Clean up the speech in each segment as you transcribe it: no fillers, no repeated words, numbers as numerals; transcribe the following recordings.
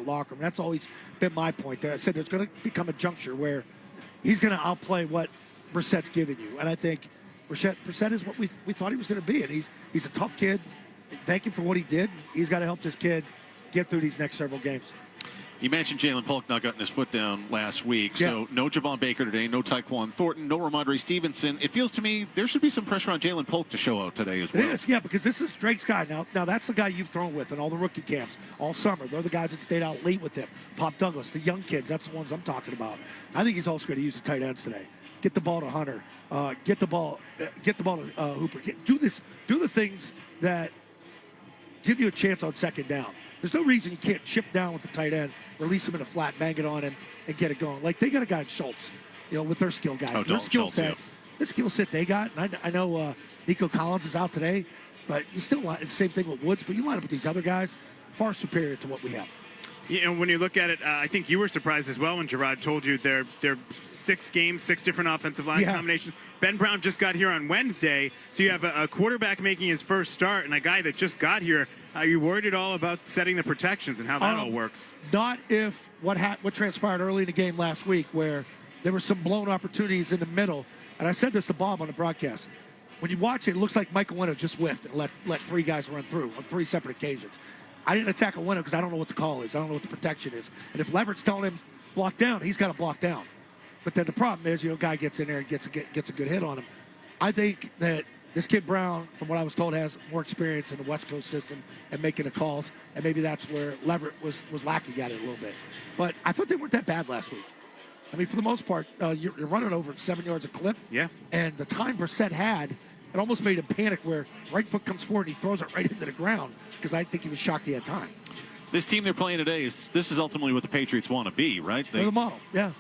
the locker room. That's always been my point there. I said there's going to become a juncture where he's going to outplay what Brissett's giving you. And I think Brissett is what we thought he was going to be. And he's a tough kid. Thank him for what he did. He's got to help this kid get through these next several games. You mentioned Jalen Polk not getting his foot down last week. Yeah. So no Javon Baker today, no Tyquan Thornton, no Ramondre Stevenson. It feels to me there should be some pressure on Jalen Polk to show out today as well. It is, yeah, because this is Drake's guy. Now that's the guy you've thrown with in all the rookie camps all summer. They're the guys that stayed out late with him. Pop Douglas, the young kids, that's the ones I'm talking about. I think he's also going to use the tight ends today. Get the ball to Hunter. Get the ball to Hooper. Do the things that give you a chance on second down. There's no reason you can't chip down with the tight end, release him in a flat, bang it on him, and get it going. Like, they got a guy in Schultz, with their skill guys. Their skill set, the skill set they got. And I know Nico Collins is out today, but you still line, same thing with Woods, but you line up with these other guys, far superior to what we have. When you look at it, I think you were surprised as well when Gerard told you they're 6 games, 6 different offensive line combinations. Ben Brown just got here on Wednesday, so you have a quarterback making his first start and a guy that just got here. Are you worried at all about setting the protections and how that all works? Not if what transpired early in the game last week, where there were some blown opportunities in the middle. And I said this to Bob on the broadcast. When you watch it, it looks like Michael Winter just whiffed and let 3 guys run through on 3 separate occasions. I didn't attack a Winter because I don't know what the call is. I don't know what the protection is. And if Leverett telling him block down, he's got to block down. But then the problem is, guy gets in there and gets a good hit on him. I think that this kid Brown, from what I was told, has more experience in the West Coast system and making the calls, and maybe that's where Leverett was lacking at it a little bit. But I thought they weren't that bad last week. I mean, for the most part, you're running over 7 yards a clip. Yeah. And the time Brissett had, it almost made him panic where right foot comes forward and he throws it right into the ground because I think he was shocked he had time. This team they're playing today, this is ultimately what the Patriots want to be, right? They're the model, yeah.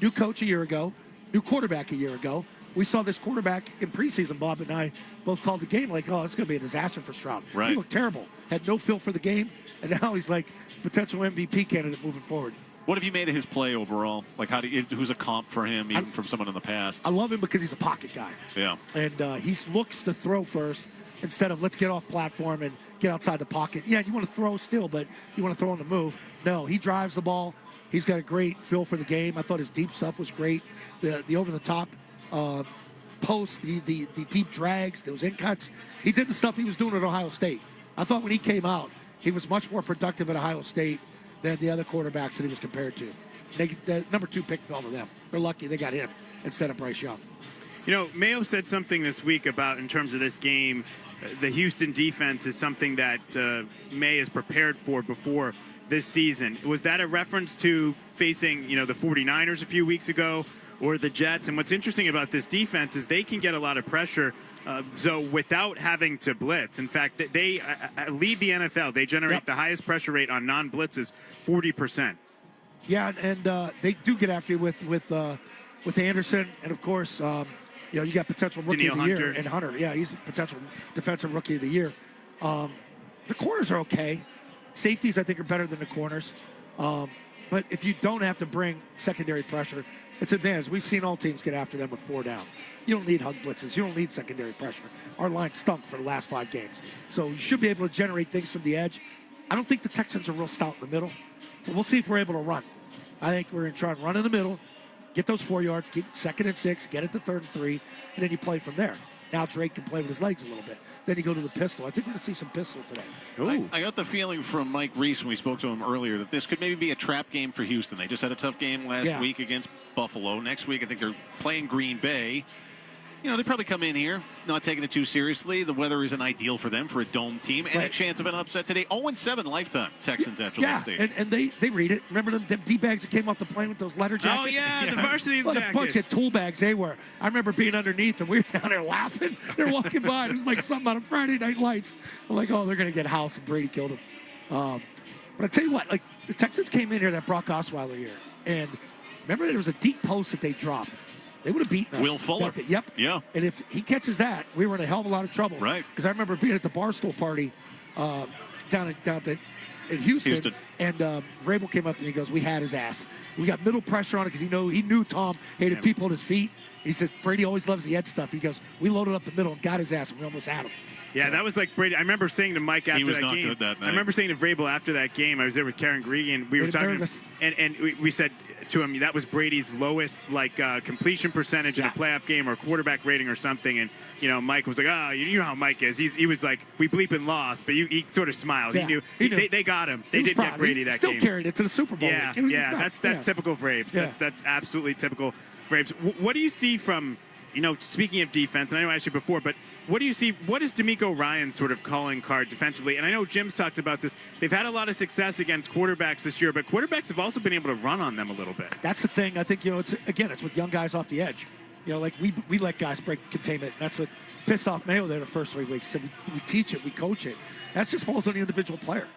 New coach a year ago, new quarterback a year ago. We saw this quarterback in preseason. Bob and I both called the game like, it's going to be a disaster for Stroud. Right. He looked terrible, had no feel for the game, and now he's like potential MVP candidate moving forward. What have you made of his play overall? Like, who's a comp for him, even from someone in the past? I love him because he's a pocket guy. Yeah. And he looks to throw first instead of let's get off platform and get outside the pocket. Yeah, you want to throw still, but you want to throw on the move. No, he drives the ball. He's got a great feel for the game. I thought his deep stuff was great. The over-the-top posts, the deep drags, those in cuts. He did the stuff he was doing at Ohio State. I thought when he came out, he was much more productive at Ohio State than the other quarterbacks that he was compared to. The number 2 pick fell to them. They're lucky they got him instead of Bryce Young. Mayo said something this week about, in terms of this game, the Houston defense is something that May is prepared for before this season. Was that a reference to facing, the 49ers a few weeks ago or the Jets? And what's interesting about this defense is they can get a lot of pressure so without having to blitz. In fact, they lead the NFL. They generate the highest pressure rate on non-blitzes, 40%. Yeah, and they do get after you with Anderson, and of course, you got potential rookie of the year and Hunter. Yeah, he's a potential defensive rookie of the year. The corners are okay. Safeties, I think, are better than the corners. But if you don't have to bring secondary pressure, it's advantage. We've seen all teams get after them with 4 down. You don't need hug blitzes. You don't need secondary pressure. Our line stunk for the last 5 games. So you should be able to generate things from the edge. I don't think the Texans are real stout in the middle. So we'll see if we're able to run. I think we're going to try and run in the middle, get those 4 yards, get 2nd and 6, get it to 3rd and 3, and then you play from there. Now Drake can play with his legs a little bit. Then you go to the pistol. I think we're going to see some pistol today. I got the feeling from Mike Reese when we spoke to him earlier that this could maybe be a trap game for Houston. They just had a tough game last week against Buffalo. Next week, I think they're playing Green Bay. They probably come in here not taking it too seriously. The weather isn't ideal for them for a dome team. And a chance of an upset today. 0-7 lifetime Texans at Gillette Stadium. And they read it. Remember them D-bags that came off the plane with those letter jackets? Oh, yeah, the varsity jackets. A bunch of tool bags they were. I remember being underneath them. We were down there laughing. They're walking by. It was like something out of Friday Night Lights. I'm like, they're going to get house, and Brady killed him. But I tell you what, the Texans came in here that Brock Osweiler year. And remember there was a deep post that they dropped. They would have beaten us. Will Fuller. Yep. Yeah. And if he catches that, we were in a hell of a lot of trouble. Right. Because I remember being at the Barstool party down in Houston. And Vrabel came up and he goes, we had his ass. We got middle pressure on it because he knew Tom hated people at his feet. He says, Brady always loves the edge stuff. He goes, we loaded up the middle and got his ass, and we almost had him. Yeah, So. that was like Brady. I remember saying to Mike after was that not game. good that night. I remember saying to Vrabel after that game. I was there with Karen Gregan. We were talking, nervous. and we said to him that was Brady's lowest completion percentage in a playoff game or quarterback rating or something. And Mike was like, "Oh, you know how Mike is." He was like, "We bleep and lost," but he sort of smiled. Yeah, He knew they got him. They did get Brady that still game. Still carried it to the Super Bowl. Yeah, that's typical Vrabes. Yeah. That's absolutely typical Vrabes. What do you see from, speaking of defense, and I know I asked you before, but what do you see? What is DeMeco Ryans' sort of calling card defensively? And I know Jim's talked about this. They've had a lot of success against quarterbacks this year, but quarterbacks have also been able to run on them a little bit. That's the thing. I think, it's with young guys off the edge. We let guys break containment. That's what pissed off Mayo there the first 3 weeks. So we teach it, we coach it. That just falls on the individual player.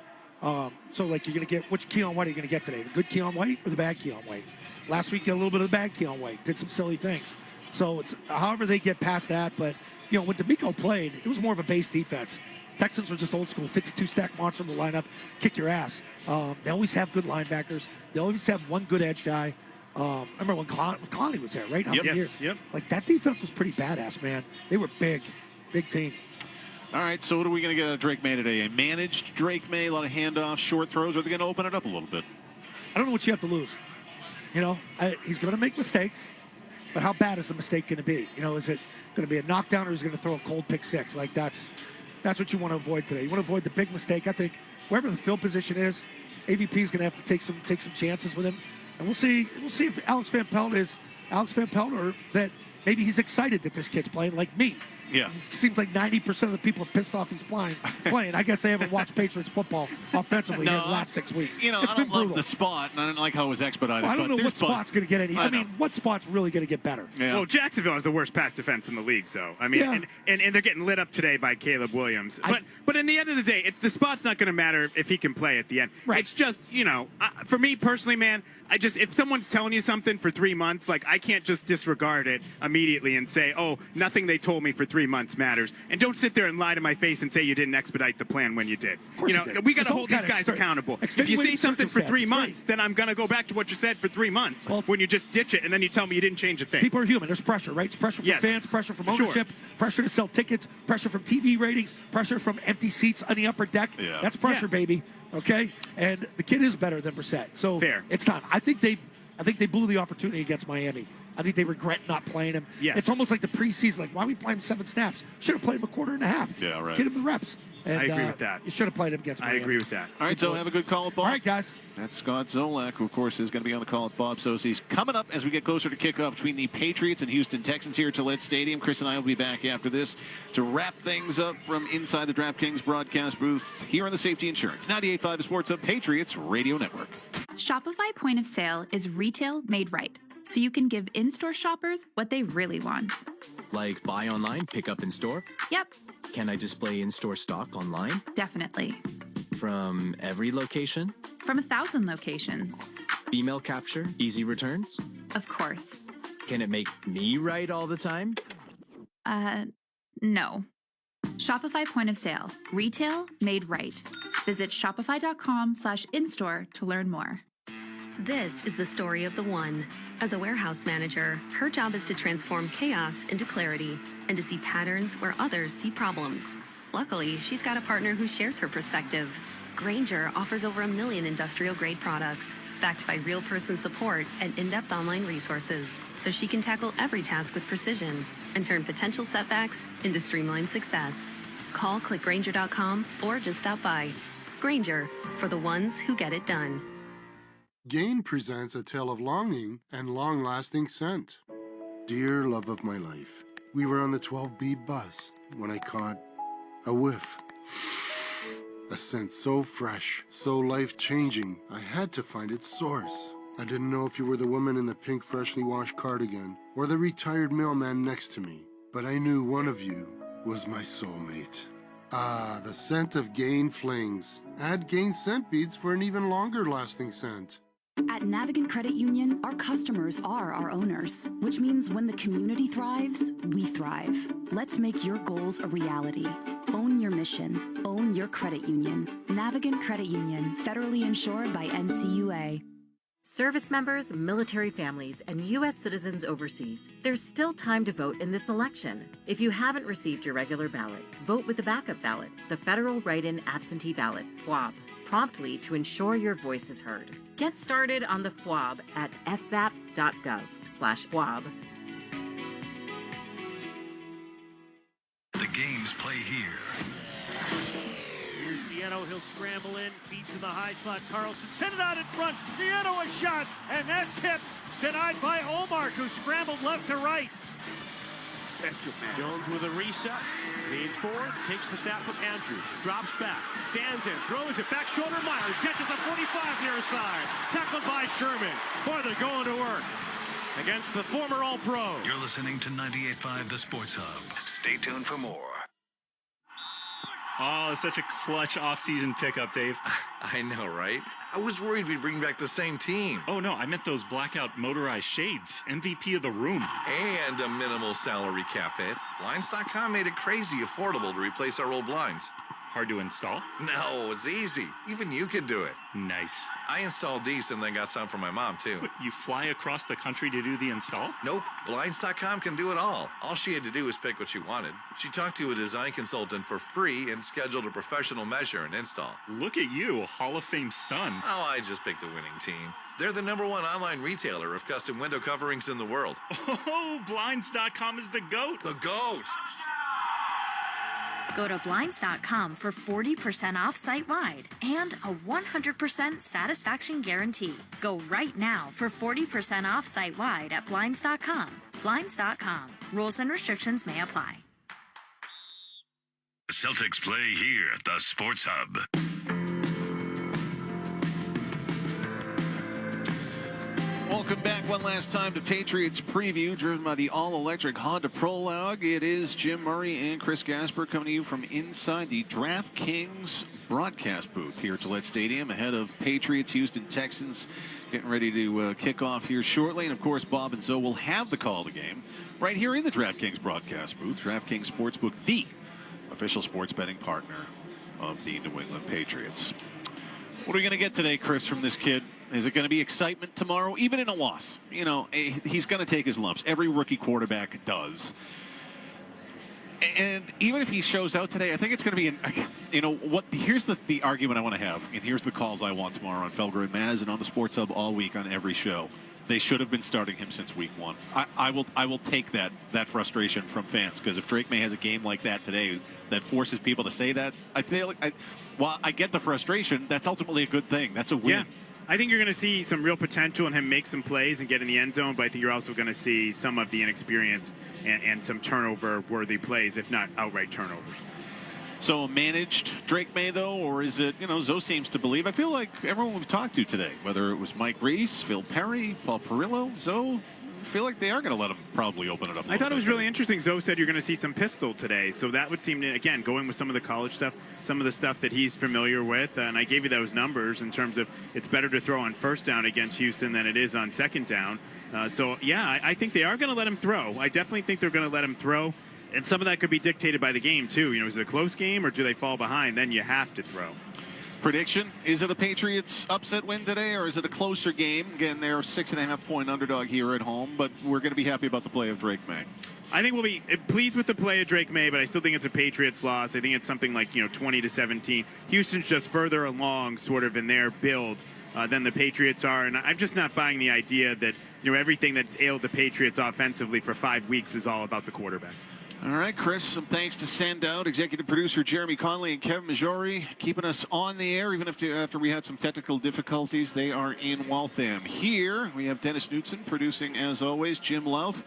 So you're going to get, which Keon White are you going to get today? The good Keon White or the bad Keon White? Last week, got a little bit of the bad Keon White. Did some silly things. So it's however they get past that. But, when DeMeco played, it was more of a base defense. Texans were just old school, 52-stack monster in the lineup, kick your ass. They always have good linebackers. They always have one good edge guy. I remember when Clowney was there, right? How many years? Yep. That defense was pretty badass, man. They were big team. All right, so what are we going to get out of Drake May today? A managed Drake May, a lot of handoffs, short throws, or are they going to open it up a little bit? I don't know what you have to lose. He's going to make mistakes, but how bad is the mistake going to be? Is it going to be a knockdown or is he going to throw a cold pick six? That's what you want to avoid today. You want to avoid the big mistake. I think wherever the field position is, AVP is going to have to take some chances with him, and we'll see if Alex Van Pelt or that maybe he's excited that this kid's playing like me. Yeah. It seems like 90% of the people are pissed off he's playing. I guess they haven't watched Patriots football offensively in the last 6 weeks. I don't love the spot, and I don't like how it was expedited. Well, I don't know what spot's going to get any. What spot's really going to get better? Yeah. Well, Jacksonville has the worst pass defense in the league, so and they're getting lit up today by Caleb Williams. But in the end of the day, the spot's not going to matter if he can play at the end. Right. It's just for me personally, man. If someone's telling you something for 3 months, I can't just disregard it immediately and say, oh, nothing they told me for 3 months matters. And don't sit there and lie to my face and say you didn't expedite the plan when you did. We got to hold these guys accountable. If you say something for 3 months, then I'm going to go back to what you said for 3 months when you just ditch it and then you tell me you didn't change a thing. People are human. There's pressure, right? It's pressure from fans, pressure from ownership, pressure to sell tickets, pressure from TV ratings, pressure from empty seats on the upper deck. Yeah. That's pressure, baby. Okay? And the kid is better than Brissett. So fair. It's time. I think they blew the opportunity against Miami. I think they regret not playing him. Yes. It's almost like the preseason. Why are we playing him 7 snaps? Should have played him a quarter and a half. Yeah, right. Get him the reps. And, I agree with that. You should have played him against Miami. I agree with that. All right, so have a good call at Bob. All right, guys. That's Scott Zolak, who, of course, is going to be on the call at Bob Sosie's. Coming up as we get closer to kickoff between the Patriots and Houston Texans here at Gillette Stadium. Chris and I will be back after this to wrap things up from inside the DraftKings broadcast booth here on the Safety Insurance 98.5 Sports Hub Patriots Radio Network. Shopify Point of Sale is retail made right, so you can give in-store shoppers what they really want. Like buy online, pick up in store? Yep, Can I display in-store stock online? definitely. From every location? From 1,000 locations. Email capture, easy returns? Of course. Can it make me right all the time? No. Shopify Point of Sale. Retail made right. Visit shopify.com/in-store to learn more. This is the story of the one. As a warehouse manager, her job is to transform chaos into clarity and to see patterns where others see problems. Luckily, she's got a partner who shares her perspective. Grainger offers over 1 million industrial-grade products, backed by real-person support and in-depth online resources, so she can tackle every task with precision and turn potential setbacks into streamlined success. Call clickgrainger.com or just stop by. Grainger, for the ones who get it done. Gain presents a tale of longing and long-lasting scent. Dear love of my life, we were on the 12B bus when I caught a whiff. A scent so fresh, so life-changing, I had to find its source. I didn't know if you were the woman in the pink freshly washed cardigan or the retired mailman next to me, but I knew one of you was my soulmate. Ah, the scent of Gain Flings. Add Gain scent beads for an even longer-lasting scent. At Navigant Credit Union, our customers are our owners, which means when the community thrives, we thrive. Let's make your goals a reality. Own your mission. Own your credit union. Navigant Credit Union, federally insured by NCUA. Service members, military families, and U.S. citizens overseas, there's still time to vote in this election. If you haven't received your regular ballot, vote with the backup ballot, the Federal Write-in Absentee Ballot, FWAB, promptly to ensure your voice is heard. Get started on the FWAB at fvap.gov/FWAB. The games play here. Here's Nieto, he'll scramble in, feeds in the high slot. Carlson sent it out in front. Nieto a shot, and that tip denied by Olmark, who scrambled left to right. Jones with a reset, leans forward, takes the snap from Andrews, drops back, stands in, throws it back shoulder. Myers catches the 45 near side, tackled by Sherman. Boy, they're going to work against the former All-Pro. You're listening to 98.5 The Sports Hub. Stay tuned for more. Oh, such a clutch off-season pickup, Dave. I know, right? I was worried we'd bring back the same team. Oh, no, I meant those blackout motorized shades. MVP of the room. And a minimal salary cap hit. Blinds.com made it crazy affordable to replace our old blinds. Hard to install? No, it's easy. Even you could do it. Nice. I installed these and then got some for my mom, too. What, you fly across the country to do the install? Nope. Blinds.com can do it all. All she had to do was pick what she wanted. She talked to a design consultant for free and scheduled a professional measure and install. Look at you, a Hall of Fame son. Oh, I just picked the winning team. They're the #1 online retailer of custom window coverings in the world. Oh, Blinds.com is the GOAT. The GOAT. Go to Blinds.com for 40% off site-wide and a 100% satisfaction guarantee. Go right now for 40% off site-wide at Blinds.com. Blinds.com. Rules and restrictions may apply. Celtics play here at the Sports Hub. Welcome back one last time to Patriots Preview, driven by the all-electric Honda Prologue. It is Jim Murray and Chris Gasper coming to you from inside the DraftKings broadcast booth here at Gillette Stadium ahead of Patriots, Houston Texans, getting ready to kick off here shortly. And, of course, Bob and Zoe will have the call of the game right here in the DraftKings broadcast booth. DraftKings Sportsbook, the official sports betting partner of the New England Patriots. What are we going to get today, Chris, from this kid? Is it going to be excitement tomorrow, even in a loss? You know, he's going to take his lumps. Every rookie quarterback does. And even if he shows out today, I think it's going to be, here's the argument I want to have, and here's the calls I want tomorrow on Felger and Maz and on the Sports Hub all week on every show. They should have been starting him since week 1. I will take that frustration from fans, because if Drake May has a game like that today that forces people to say that, I feel like, while I get the frustration, that's ultimately a good thing. That's a win. Yeah. I think you're going to see some real potential in him make some plays and get in the end zone, but I think you're also going to see some of the inexperience and some turnover-worthy plays, if not outright turnovers. So managed Drake May, though, or is it, Zoe seems to believe. I feel like everyone we've talked to today, whether it was Mike Reese, Phil Perry, Paul Perillo, Zoe, I feel like they are going to let him probably open it up. I thought it was really interesting. Zoe said you're going to see some pistol today. So that would seem to, again, going with some of the college stuff, some of the stuff that he's familiar with. And I gave you those numbers in terms of it's better to throw on first down against Houston than it is on second down. I think they are going to let him throw. I definitely think they're going to let him throw. And some of that could be dictated by the game, too. Is it a close game or do they fall behind? Then you have to throw. Prediction, is it a Patriots upset win today, or is it a closer game? Again, they're a 6.5-point underdog here at home, but we're going to be happy about the play of Drake May. I think we'll be pleased with the play of Drake May, but I still think it's a Patriots loss. I think it's something like 20-17. Houston's just further along sort of in their build than the Patriots are, and I'm just not buying the idea that everything that's ailed the Patriots offensively for 5 weeks is all about the quarterback. All right, Chris, some thanks to send out executive producer Jeremy Conley and Kevin Majori, keeping us on the air even after we had some technical difficulties. They are in Waltham. Here we have Dennis Knutson producing, as always, Jim Louth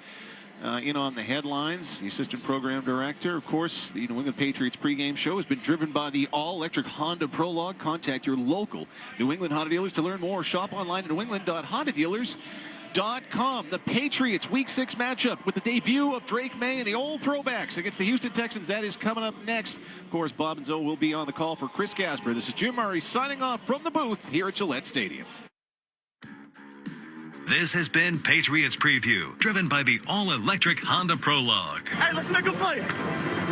in on the headlines, the assistant program director. Of course, the New England Patriots pregame show has been driven by the all-electric Honda Prologue. Contact your local New England Honda dealers to learn more. Shop online at newengland.hondadealers.com. The Patriots Week 6 matchup with the debut of Drake May and the old throwbacks against the Houston Texans. That is coming up next. Of course, Bob and Zoe will be on the call for Chris Gasper. This is Jim Murray signing off from the booth here at Gillette Stadium. This has been Patriots Preview, driven by the all-electric Honda Prologue. Hey, let's make a play.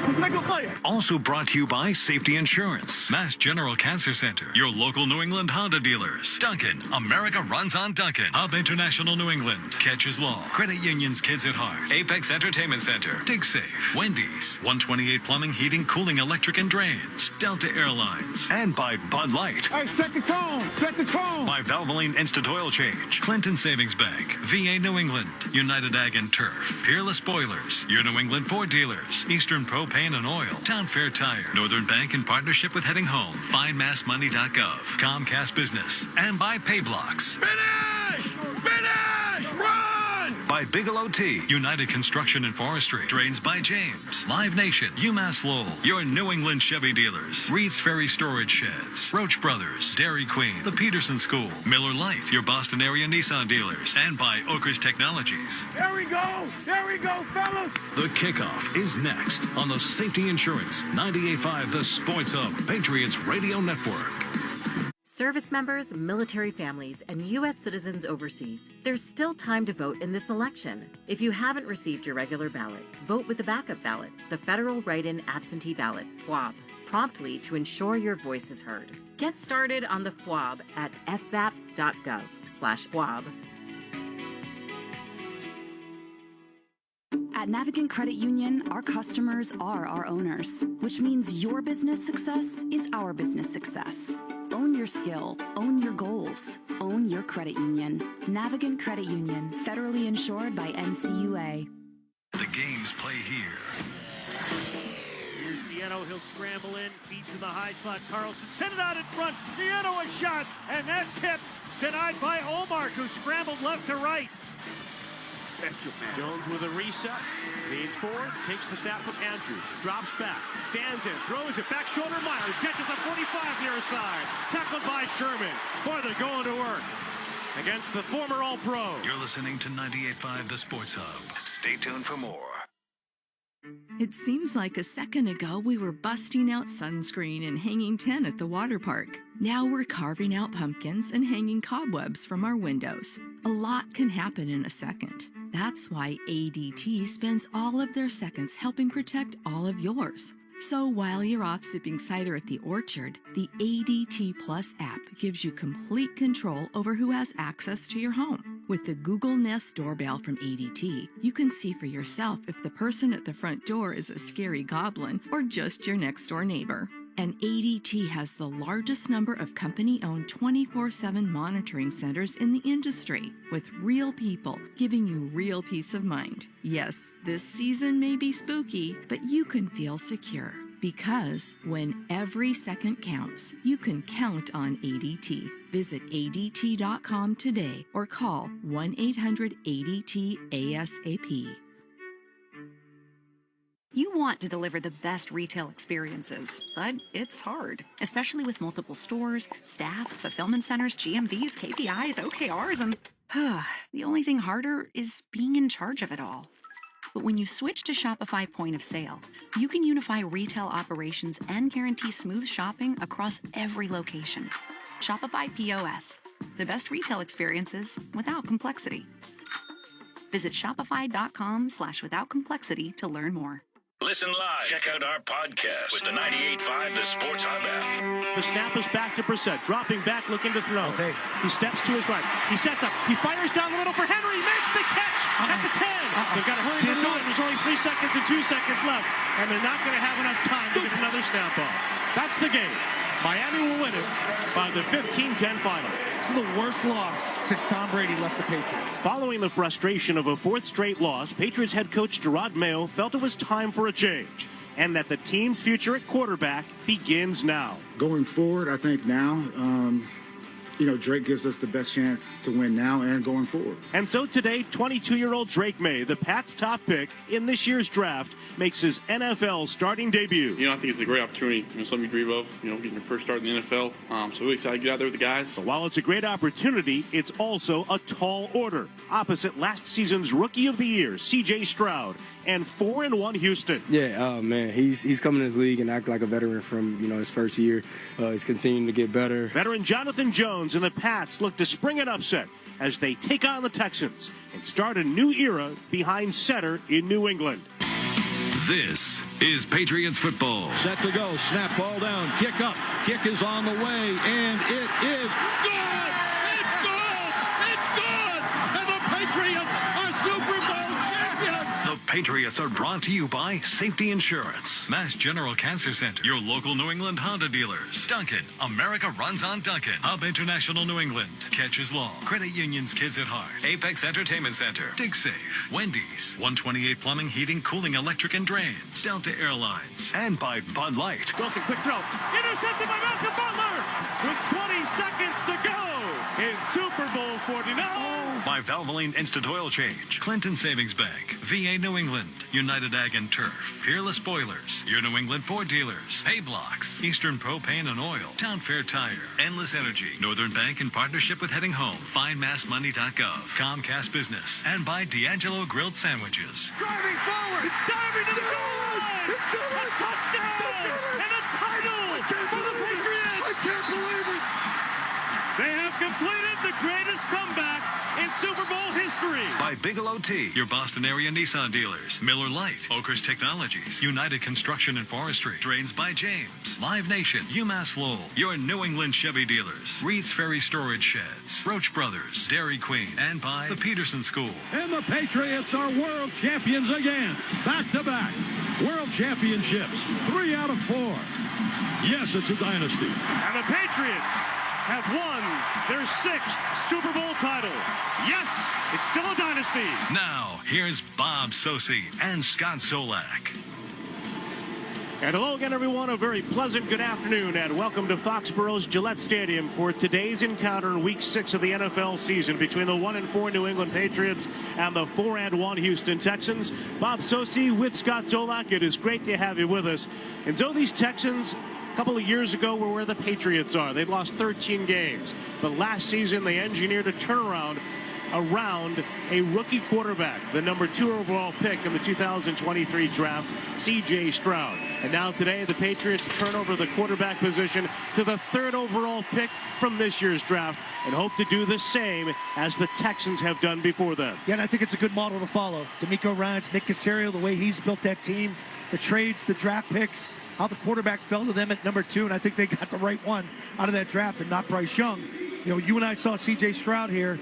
Let's make a play. Also brought to you by Safety Insurance, Mass General Cancer Center, your local New England Honda dealers, Duncan, America runs on Duncan, Hub International New England, Catches Law, Credit Union's Kids at Heart, Apex Entertainment Center, DigSafe, Wendy's, 128 Plumbing, Heating, Cooling, Electric, and Drains, Delta Airlines, and by Bud Light. Hey, set the tone. Set the tone. By Valvoline Instant Oil Change, Clinton Savings Bank, VA New England, United Ag and Turf, Peerless Boilers, your New England Ford dealers, Eastern Propane and Oil, Town Fair Tire, Northern Bank in partnership with Heading Home, FindMassMoney.gov, Comcast Business, and by Payblocks. Finish! Finish! Run! By Bigelow Tea, United Construction and Forestry, Drains by James, Live Nation, UMass Lowell, your New England Chevy dealers, Reed's Ferry Storage Sheds, Roach Brothers, Dairy Queen, the Peterson School, Miller Lite, your Boston area Nissan dealers, and by Oakers Technologies. There we go! There we go, fellas! The kickoff is next on the Safety Insurance 98.5 The Sports Hub Patriots Radio Network. Service members, military families, and U.S. citizens overseas, there's still time to vote in this election. If you haven't received your regular ballot, vote with the backup ballot, the Federal Write-in Absentee Ballot, FWAB, promptly to ensure your voice is heard. Get started on the FWAB at fvap.gov/FWAB. At Navigant Credit Union, our customers are our owners, which means your business success is our business success. Own your skill, own your goals, own your credit union. Navigant Credit Union, federally insured by NCUA. The games play here. Here's Vienno, he'll scramble in, feeds in the high slot. Carlson sent it out in front. Vienno a shot, and that tip denied by Olmark, who scrambled left to right. Jones with a reset, leans forward, takes the snap from Andrews, drops back, stands in, throws it back shoulder. Myers catches the 45 near side, tackled by Sherman. Boy, they're going to work against the former All-Pro. You're listening to 98.5 The Sports Hub. Stay tuned for more. It seems like a second ago we were busting out sunscreen and hanging tin at the water park. Now we're carving out pumpkins and hanging cobwebs from our windows. A lot can happen in a second. That's why ADT spends all of their seconds helping protect all of yours. So while you're off sipping cider at the orchard, the ADT Plus app gives you complete control over who has access to your home. With the Google Nest doorbell from ADT, you can see for yourself if the person at the front door is a scary goblin or just your next door neighbor. And ADT has the largest number of company-owned 24/7 monitoring centers in the industry, with real people giving you real peace of mind. Yes, this season may be spooky, but you can feel secure. Because when every second counts, you can count on ADT. Visit ADT.com today or call 1-800-ADT-ASAP. You want to deliver the best retail experiences, but it's hard, especially with multiple stores, staff, fulfillment centers, GMVs, KPIs, OKRs, and the only thing harder is being in charge of it all. But when you switch to Shopify Point of Sale, you can unify retail operations and guarantee smooth shopping across every location. Shopify POS, the best retail experiences without complexity. Visit shopify.com/withoutcomplexity to learn more. Listen live. Check out our podcast with the 98.5 The Sports Hub app. The snap is back to Brissett, dropping back, looking to throw. He steps to his right. He sets up. He fires down the middle for Henry. Makes the catch at the 10. They've got to hurry to do it. There's only 3 seconds and 2 seconds left, and they're not going to have enough time to get another snap off. That's the game. Miami will win it by the 15-10 final. This is the worst loss since Tom Brady left the Patriots. Following the frustration of a 4th straight loss, Patriots head coach Gerard Mayo felt it was time for a change, and that the team's future at quarterback begins now. Going forward, I think now, Drake gives us the best chance to win now and going forward. And so today, 22-year-old Drake May, the Pats' top pick in this year's draft, makes his NFL starting debut. I think it's a great opportunity. Something you dream of, getting your first start in the NFL. So really excited to get out there with the guys. But while it's a great opportunity, it's also a tall order. Opposite last season's Rookie of the Year, C.J. Stroud, and 4-1 Houston. Yeah, man, he's coming in this league and act like a veteran from his first year. He's continuing to get better. Veteran Jonathan Jones and the Pats look to spring an upset as they take on the Texans and start a new era behind center in New England. This is Patriots football. Set to go. Snap, ball down. Kick up. Kick is on the way, and it is good. It's good. It's good. And the Patriots are Super Bowl champions. The Patriots are brought to you by Safety Insurance, Mass General Cancer Center, your local New England Honda dealers, Duncan, America runs on Duncan, Hub International New England, Catches Law, Credit Union's Kids at Heart, Apex Entertainment Center, Dig Safe, Wendy's, 128 Plumbing, Heating, Cooling, Electric, and Drains, Delta Airlines, and by Bud Light. Wilson, quick throw. Intercepted by Malcolm Butler with 20 seconds to go in Super Bowl 49. By Valvoline Instant Oil Change, Clinton Savings Bank, VA New England, United Ag and Turf, Peerless Spoilers, your New England Ford dealers, Hay Blocks, Eastern Propane and Oil, Town Fair Tire, Endless Energy, Northern Bank in partnership with Heading Home, FindMassMoney.gov, Comcast Business, and by D'Angelo Grilled Sandwiches. Driving forward, diving to the goal line. A touchdown and a title for the Patriots. I can't believe it. They have completed the greatest comeback in Super Bowl history. By Bigelow Tea, your Boston area Nissan dealers, Miller Lite, Oakers Technologies, United Construction and Forestry, Drains by James, Live Nation, UMass Lowell, your New England Chevy dealers, Reed's Ferry Storage Sheds, Roach Brothers, Dairy Queen, and by the Peterson School. And the Patriots are world champions again, back-to-back. World championships, 3 out of 4. Yes, it's a dynasty. And the Patriots have won their 6th Super Bowl title. Yes, it's still a dynasty. Now, here's Bob Sosi and Scott Solak. And hello again, everyone. A very pleasant good afternoon, and welcome to Foxborough's Gillette Stadium for today's encounter in Week 6 of the NFL season between the 1-4 New England Patriots and the 4-1 Houston Texans. Bob Sosi with Scott Solak. It is great to have you with us. And so these Texans, a couple of years ago, were where the Patriots are. They'd lost 13 games, but last season they engineered a turnaround around a rookie quarterback, the number 2 overall pick in the 2023 draft, C.J. Stroud. And now today, the Patriots turn over the quarterback position to the 3rd overall pick from this year's draft and hope to do the same as the Texans have done before them. Yeah, and I think it's a good model to follow. D'Amico Ryans, Nick Caserio, the way he's built that team, the trades, the draft picks, how the quarterback fell to them at number 2, and I think they got the right one out of that draft and not Bryce Young. You know, you and I saw C.J. Stroud here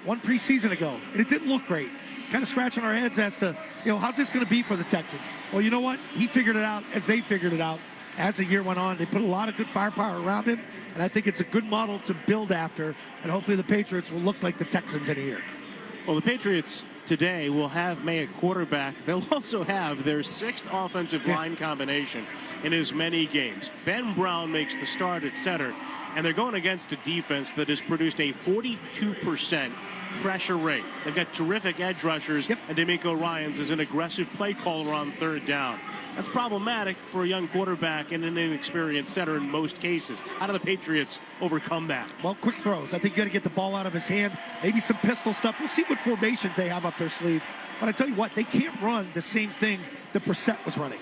one preseason ago, and it didn't look great. Kind of scratching our heads as to, how's this going to be for the Texans? Well, you know what? He figured it out as they figured it out as the year went on. They put a lot of good firepower around him, and I think it's a good model to build after, and hopefully the Patriots will look like the Texans in a year. Well, the Patriots today will have May at quarterback. They'll also have their 6th offensive line combination in as many games. Ben Brown makes the start at center, and they're going against a defense that has produced a 42% pressure rate. They've got terrific edge rushers, and D'Amico Ryans is an aggressive play caller on 3rd down. That's problematic for a young quarterback and an inexperienced center in most cases. How do the Patriots overcome that? Well, quick throws. I think you got to get the ball out of his hand. Maybe some pistol stuff. We'll see what formations they have up their sleeve. But I tell you what, they can't run the same thing that Brissett was running.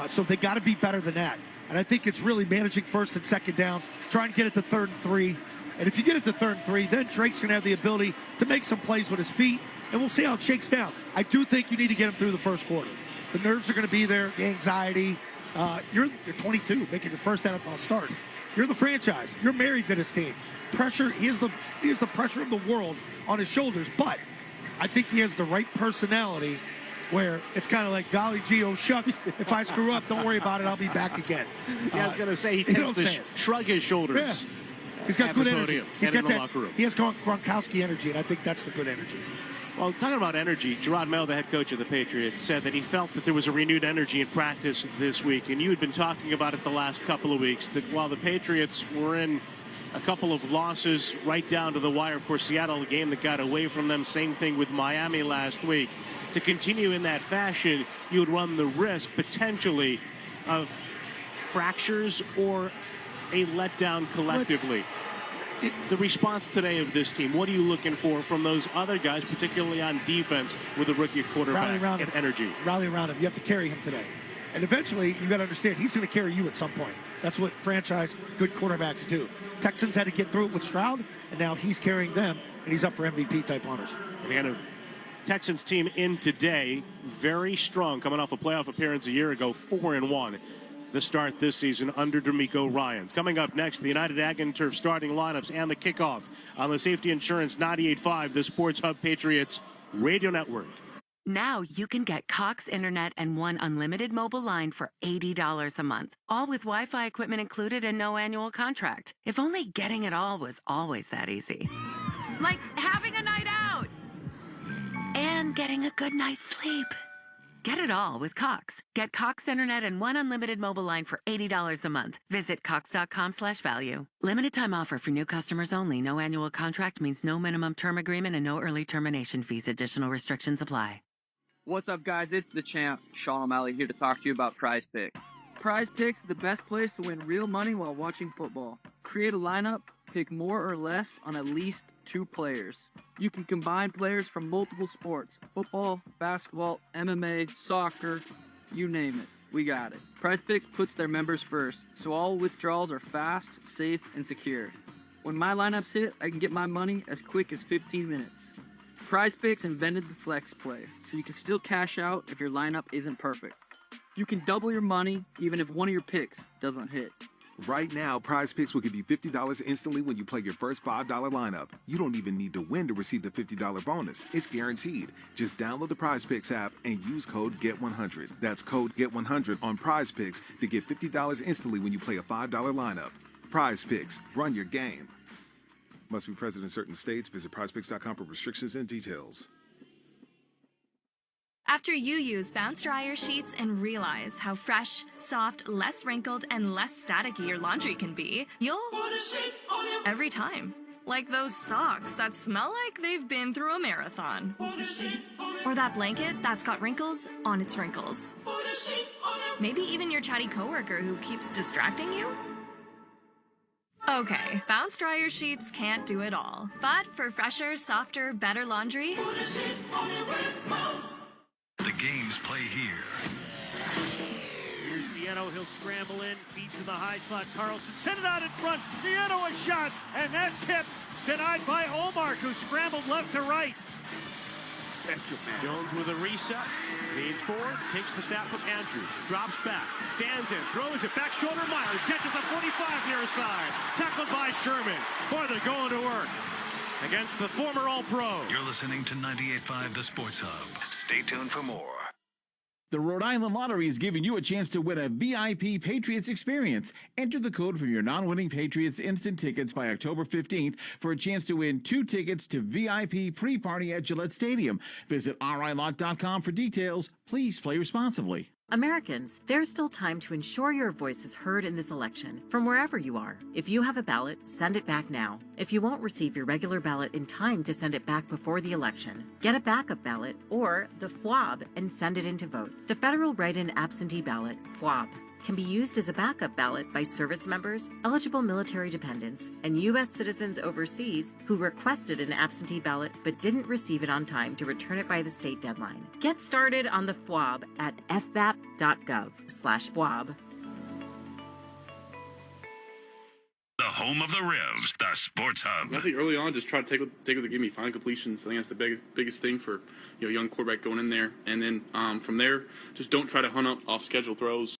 So they got to be better than that. And I think it's really managing 1st and 2nd down, trying to get it to 3rd and 3. And if you get it to 3rd and 3, then Drake's going to have the ability to make some plays with his feet, and we'll see how it shakes down. I do think you need to get him through the first quarter. The nerves are going to be there, the anxiety. You're 22, making your first NFL start. You're the franchise. You're married to this team. Pressure, he has the pressure of the world on his shoulders, but I think he has the right personality where it's kind of like, golly gee, oh shucks, if I screw up, don't worry about it, I'll be back again. I was going to say, he tends to shrug his shoulders. Yeah. He's got good energy. He's got that. He has Gronkowski energy, and I think that's the good energy. Well, talking about energy, Gerard Mayo, the head coach of the Patriots, said that he felt that there was a renewed energy in practice this week, and you had been talking about it the last couple of weeks, that while the Patriots were in a couple of losses right down to the wire, of course, Seattle, a game that got away from them, same thing with Miami last week. To continue in that fashion, you would run the risk, potentially, of fractures or a letdown collectively. The response today of this team, what are you looking for from those other guys, particularly on defense with a rookie quarterback and energy? Rally around him. You have to carry him today. And eventually, you got to understand, he's going to carry you at some point. That's what franchise good quarterbacks do. Texans had to get through it with Stroud, and now he's carrying them, and he's up for MVP-type honors. And Texans team in today, very strong, coming off a playoff appearance a year ago, 4-1. The start this season under D'Amico Ryans. Coming up next, the United Ag and Turf starting lineups and the kickoff on the Safety Insurance 98.5, the Sports Hub Patriots Radio Network. Now you can get Cox Internet and one unlimited mobile line for $80 a month, all with Wi-Fi equipment included and no annual contract. If only getting it all was always that easy. Like having a night out and getting a good night's sleep. Get it all with Cox. Get Cox Internet and one unlimited mobile line for $80 a month. Visit cox.com/value. Limited time offer for new customers only. No annual contract means no minimum term agreement and no early termination fees. Additional restrictions apply. What's up, guys? It's the champ, Sean O'Malley, here to talk to you about Prize Picks. Prize Picks is the best place to win real money while watching football. Create a lineup, pick more or less on at least 2 players. You can combine players from multiple sports: football, basketball, MMA, soccer, you name it. We got it. Prize Picks puts their members first, so all withdrawals are fast, safe, and secure. When my lineups hit, I can get my money as quick as 15 minutes. Prize Picks invented the flex play, so you can still cash out if your lineup isn't perfect. You can double your money even if one of your picks doesn't hit. Right now, Prize Picks will give you $50 instantly when you play your first $5 lineup. You don't even need to win to receive the $50 bonus. It's guaranteed. Just download the Prize Picks app and use code GET100. That's code GET100 on Prize Picks to get $50 instantly when you play a $5 lineup. Prize Picks. Run your game. Must be present in certain states. Visit prizepicks.com for restrictions and details. After you use Bounce Dryer Sheets and realize how fresh, soft, less wrinkled, and less staticky your laundry can be, you'll put a sheet on it every time. Like those socks that smell like they've been through a marathon. Put a sheet on it. Or that blanket that's got wrinkles on its wrinkles. Put a sheet on it. Maybe even your chatty coworker who keeps distracting you. Okay, Bounce Dryer Sheets can't do it all. But for fresher, softer, better laundry, put a sheet on it with Bounce. The games play here. Here's Nieto. He'll scramble in, feeds in the high slot. Carlson sent it out in front. Nieto a shot, and that tip denied by Omar, who scrambled left to right. Jones with a reset. Leans forward, takes the snap from Andrews. Drops back, stands in, throws it back shoulder. Myers catches the 45 near side. Tackled by Sherman. Boy, they're going to work against the former All-Pro. You're listening to 98.5 The Sports Hub. Stay tuned for more. The Rhode Island Lottery is giving you a chance to win a VIP Patriots experience. Enter the code from your non-winning Patriots instant tickets by October 15th for a chance to win 2 tickets to VIP pre-party at Gillette Stadium. Visit RILot.com for details. Please play responsibly. Americans, there's still time to ensure your voice is heard in this election from wherever you are. If you have a ballot, send it back now. If you won't receive your regular ballot in time to send it back before the election, get a backup ballot or the FWAB and send it in to vote. The Federal Write-in Absentee Ballot, FWAB, can be used as a backup ballot by service members, eligible military dependents, and U.S. citizens overseas who requested an absentee ballot but didn't receive it on time to return it by the state deadline. Get started on the FWAB at fvap.gov/FWAB. The home of the Revs, the Sports Hub. I think early on, just try to take what they give me, find completions. I think that's the biggest thing for young quarterback going in there. And then from there, just don't try to hunt up off schedule throws.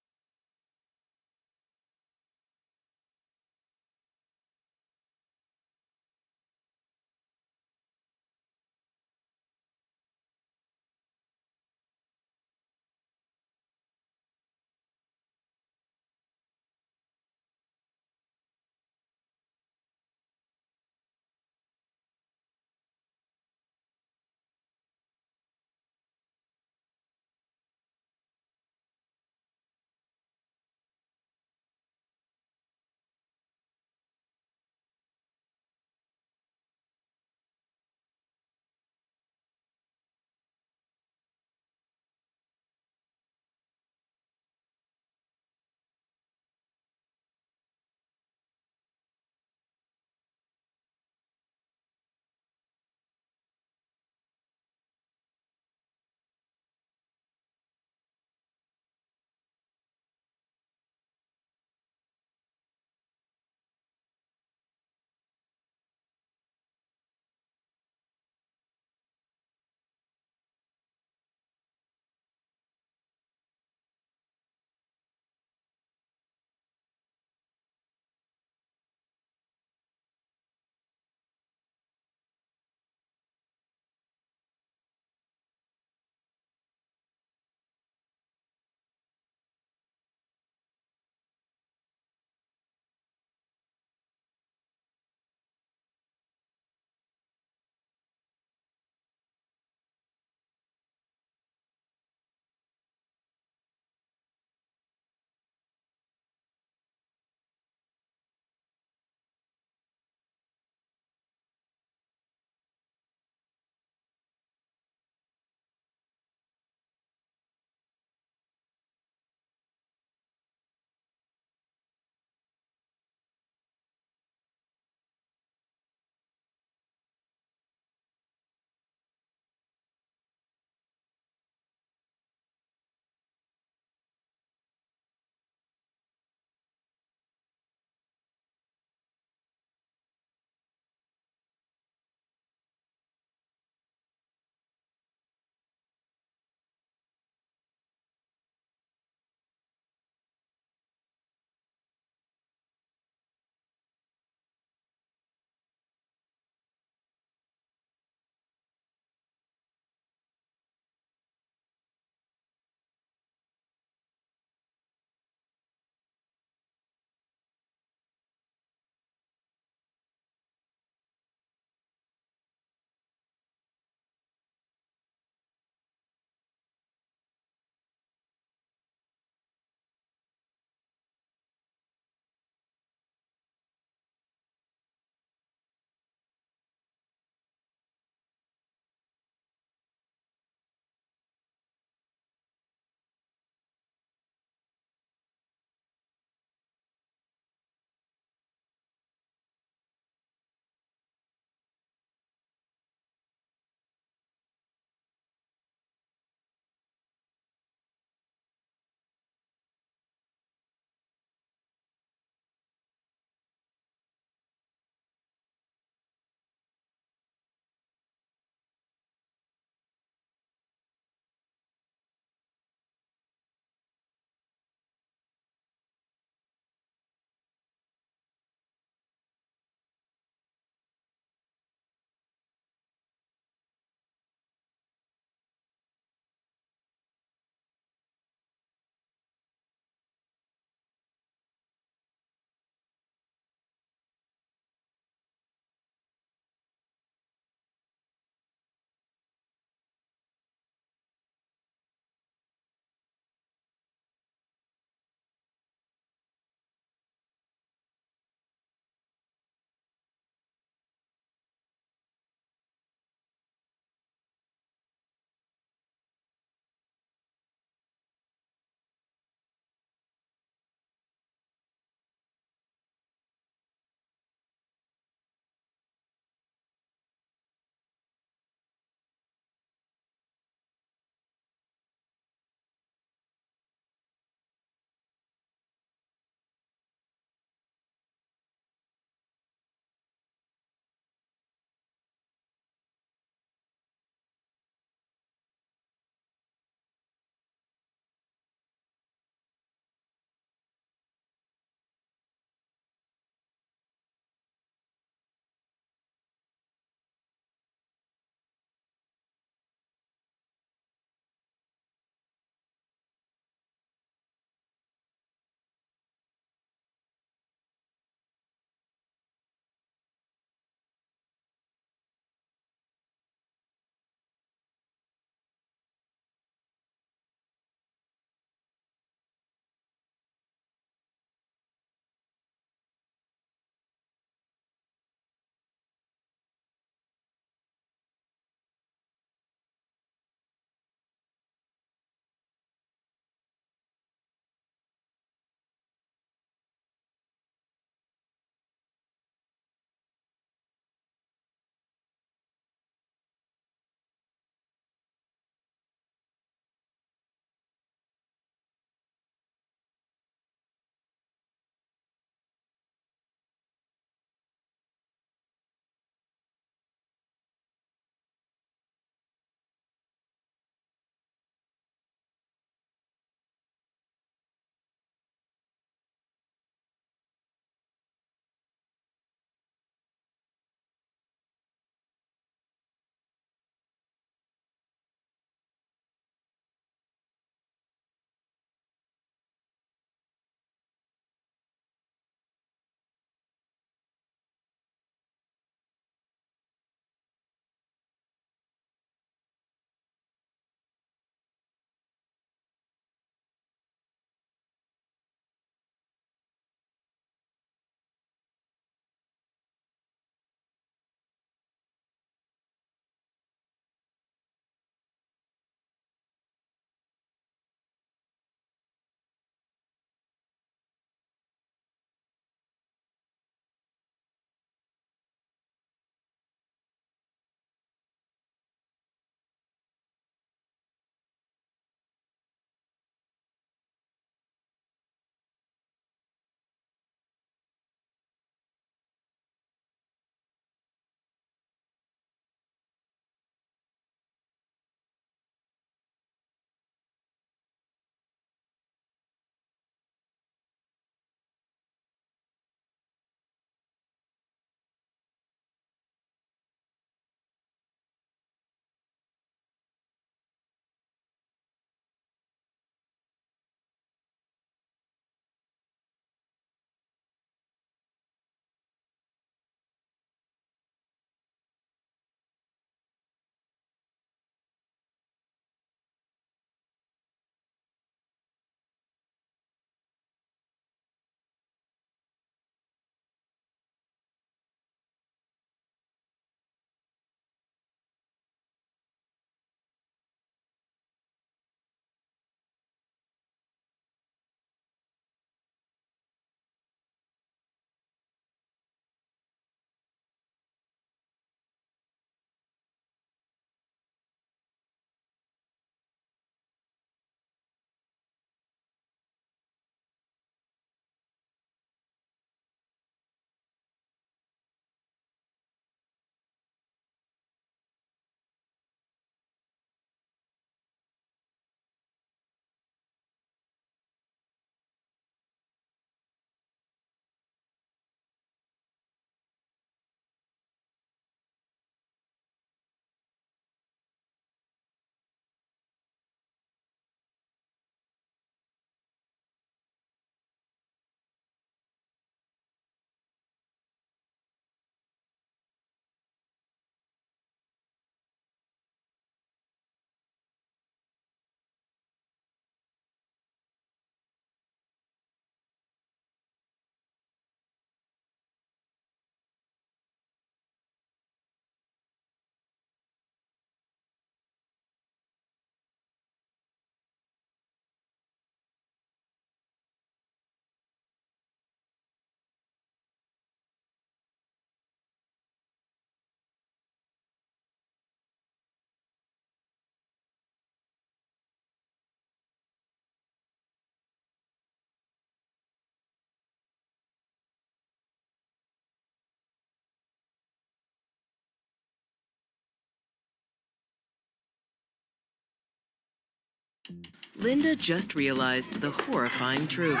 Linda just realized the horrifying truth.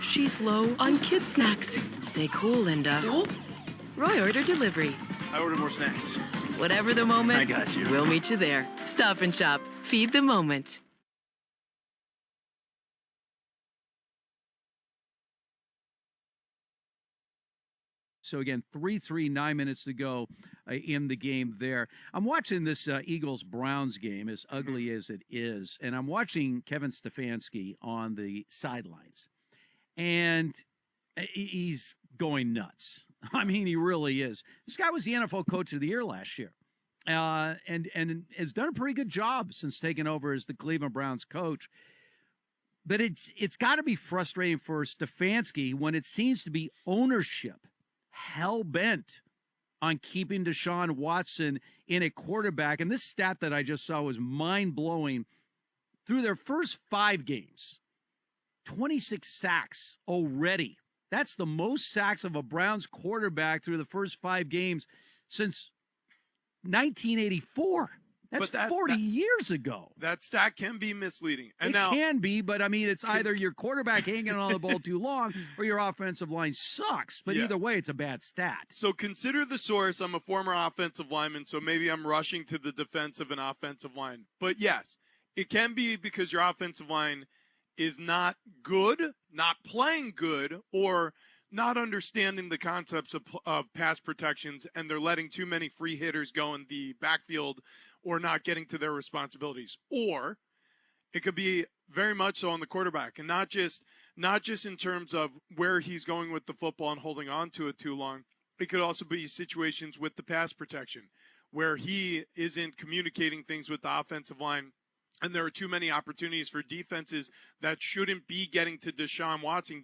She's low on kid snacks. Stay cool, Linda. Cool? Roy ordered delivery. I ordered more snacks. Whatever the moment, I got you. We'll meet you there. Stop and Shop. Feed the moment. So again, 3-3, 9 minutes to go in the game there. I'm watching this Eagles-Browns game, as ugly as it is, and I'm watching Kevin Stefanski on the sidelines. And he's going nuts. I mean, he really is. This guy was the NFL Coach of the Year last year, and has done a pretty good job since taking over as the Cleveland Browns coach. But it's got to be frustrating for Stefanski when it seems to be ownership hell-bent on keeping Deshaun Watson in a quarterback. And this stat that I just saw was mind-blowing. Through their first 5 games, 26 sacks already. That's the most sacks of a Browns quarterback through the first 5 games since 1984. That's 40 years ago. That stat can be misleading. And it now, can be, but I mean, it's either your quarterback hanging on the ball too long or your offensive line sucks. But either way, it's a bad stat. So consider the source. I'm a former offensive lineman, so maybe I'm rushing to the defense of an offensive line. But yes, it can be because your offensive line is not good, not playing good, or not understanding the concepts of pass protections, and they're letting too many free hitters go in the backfield or not getting to their responsibilities. Or it could be very much so on the quarterback, and not just in terms of where he's going with the football and holding on to it too long. It could also be situations with the pass protection where he isn't communicating things with the offensive line, and there are too many opportunities for defenses that shouldn't be getting to Deshaun Watson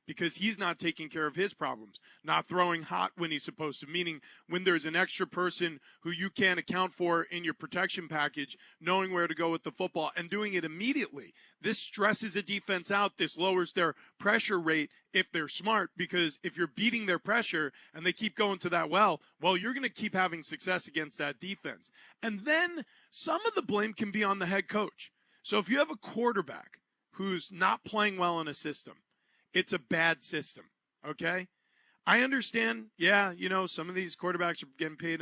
because he's not taking care of his problems, not throwing hot when he's supposed to, meaning when there's an extra person who you can't account for in your protection package, knowing where to go with the football and doing it immediately. This stresses a defense out. This lowers their pressure rate if they're smart, because if you're beating their pressure and they keep going to that well, you're going to keep having success against that defense. And then some of the blame can be on the head coach. So if you have a quarterback who's not playing well in a system, it's a bad system, okay? I understand, some of these quarterbacks are getting paid,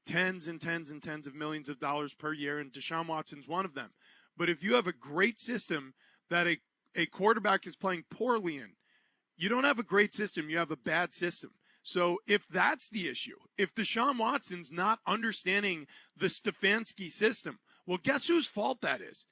tens and tens and tens of millions of dollars per year, and Deshaun Watson's one of them. But if you have a great system that a quarterback is playing poorly in, you don't have a great system, you have a bad system. So if that's the issue, if Deshaun Watson's not understanding the Stefanski system, well, guess whose fault that is?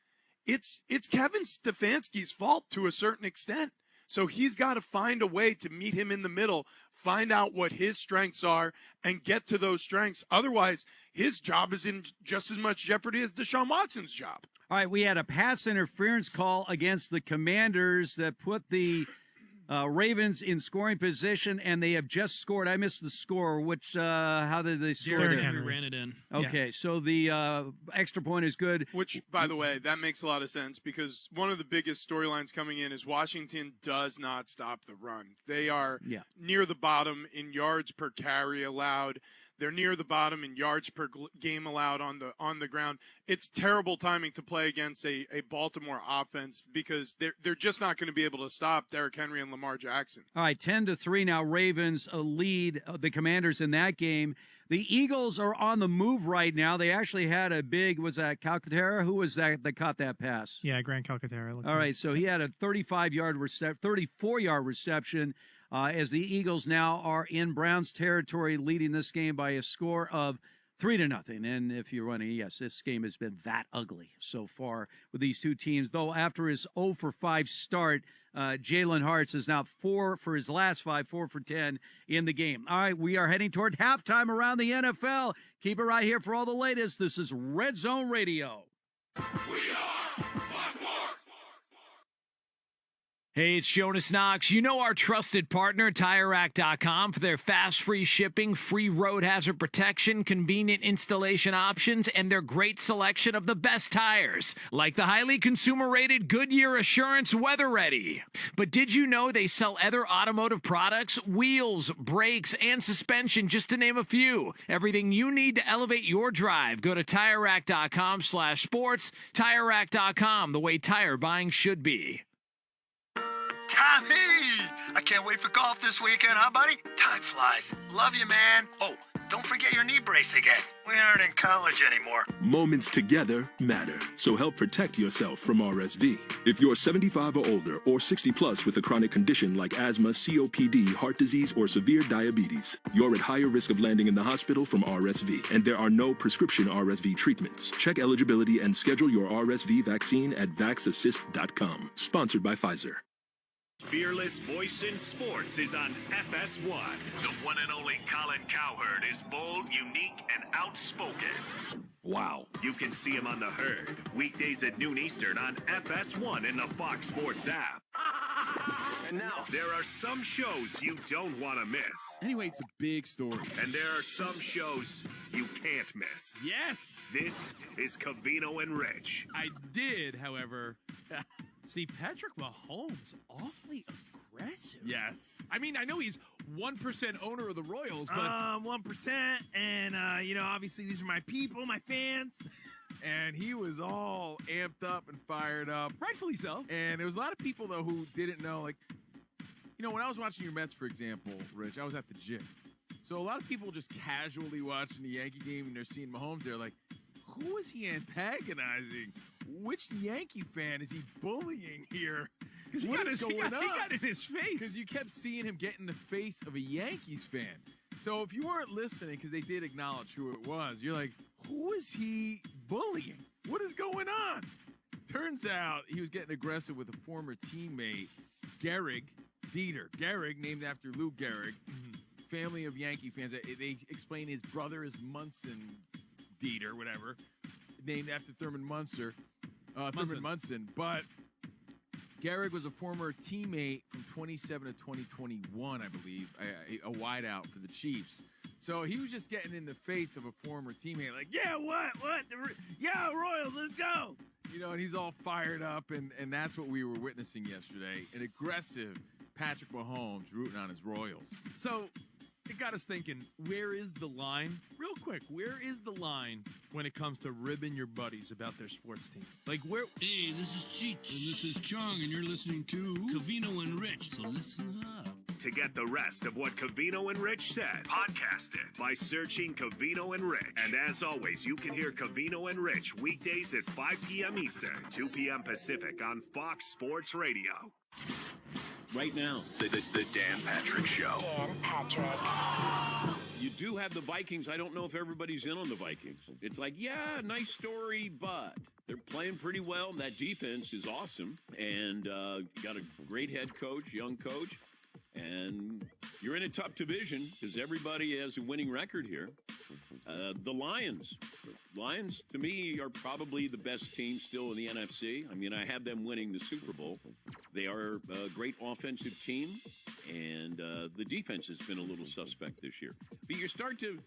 It's Kevin Stefanski's fault to a certain extent. So he's got to find a way to meet him in the middle, find out what his strengths are, and get to those strengths. Otherwise, his job is in just as much jeopardy as Deshaun Watson's job. All right, we had a pass interference call against the Commanders that put the Ravens in scoring position, and they have just scored. I missed the score. How did they score? Derrick Henry ran it in. Okay, so the extra point is good. Which, by the way, that makes a lot of sense, because one of the biggest storylines coming in is Washington does not stop the run. They are near the bottom in yards per carry allowed. They're near the bottom in yards per game allowed on the ground. It's terrible timing to play against a Baltimore offense, because they're just not going to be able to stop Derrick Henry and Lamar Jackson. All right, 10-3 now. Ravens lead the Commanders in that game. The Eagles are on the move right now. They actually had a big, was that Calcaterra? Who was that caught that pass? Yeah, Grant Calcaterra. All right, so he had a 34-yard reception. As the Eagles now are in Browns territory, leading this game by a score of 3-0. And if you're running, yes, this game has been that ugly so far with these two teams. Though after his 0-for-5 start, Jalen Hurts is now 4 for his last 5, 4 for 10 in the game. All right, we are heading toward halftime around the NFL. Keep it right here for all the latest. This is Red Zone Radio. We are Hey, it's Jonas Knox. You know our trusted partner, TireRack.com, for their fast, free shipping, free road hazard protection, convenient installation options, and their great selection of the best tires, like the highly consumer-rated Goodyear Assurance Weather Ready. But did you know they sell other automotive products? Wheels, brakes, and suspension, just to name a few. Everything you need to elevate your drive. Go to TireRack.com/sports. TireRack.com, the way tire buying should be. Tommy! I can't wait for golf this weekend, huh, buddy? Time flies. Love you, man. Oh, don't forget your knee brace again. We aren't in college anymore. Moments together matter, so help protect yourself from RSV. If you're 75 or older or 60 plus with a chronic condition like asthma, COPD, heart disease, or severe diabetes, you're at higher risk of landing in the hospital from RSV, and there are no prescription RSV treatments. Check eligibility and schedule your RSV vaccine at vaxassist.com. Sponsored by Pfizer. Fearless voice in sports is on FS1. The one and only Colin Cowherd is bold, unique, and outspoken. Wow. You can see him on The Herd, weekdays at noon Eastern on FS1 in the Fox Sports app. And now, there are some shows you don't want to miss. Anyway, it's a big story. And there are some shows you can't miss. Yes! This is Covino and Rich. I did, however, see Patrick Mahomes awfully aggressive. Yes. I mean, I know he's 1% owner of the Royals, but 1%, and obviously these are my people, my fans. And he was all amped up and fired up. Rightfully so. And there was a lot of people, though, who didn't know, when I was watching your Mets, for example, Rich, I was at the gym. So a lot of people just casually watching the Yankee game and they're seeing Mahomes, they're like, who is he antagonizing? Which Yankee fan is he bullying here? What is going on? He got in his face. Because you kept seeing him get in the face of a Yankees fan. So if you weren't listening, because they did acknowledge who it was, you're like, who is he bullying? What is going on? Turns out he was getting aggressive with a former teammate, Gehrig Dieter. Gehrig, named after Lou Gehrig, family of Yankee fans. They explain his brother is Munson Dieter, whatever, named after Thurman Munson. But Gehrig was a former teammate from 27 to 2021, I believe, a wideout for the Chiefs. So he was just getting in the face of a former teammate, like, yeah, what? Yeah, Royals, let's go. And he's all fired up, and that's what we were witnessing yesterday. An aggressive Patrick Mahomes rooting on his Royals. So it got us thinking, where is the line? Real quick, where is the line when it comes to ribbing your buddies about their sports team? Like, where? Hey, this is Cheech. And this is Chong, and you're listening to Covino and Rich, so listen up. To get the rest of what Covino and Rich said, podcast it by searching Covino and Rich. And as always, you can hear Covino and Rich weekdays at 5 p.m. Eastern, 2 p.m. Pacific on Fox Sports Radio. Right now, the Dan Patrick Show. Dan Patrick. You do have the Vikings. I don't know if everybody's in on the Vikings. It's like, yeah, nice story, but they're playing pretty well. That defense is awesome. And got a great head coach, young coach. And you're in a tough division because everybody has a winning record here. The Lions. Lions, to me, are probably the best team still in the NFC. I mean, I have them winning the Super Bowl. They are a great offensive team, and the defense has been a little suspect this year. But you start to,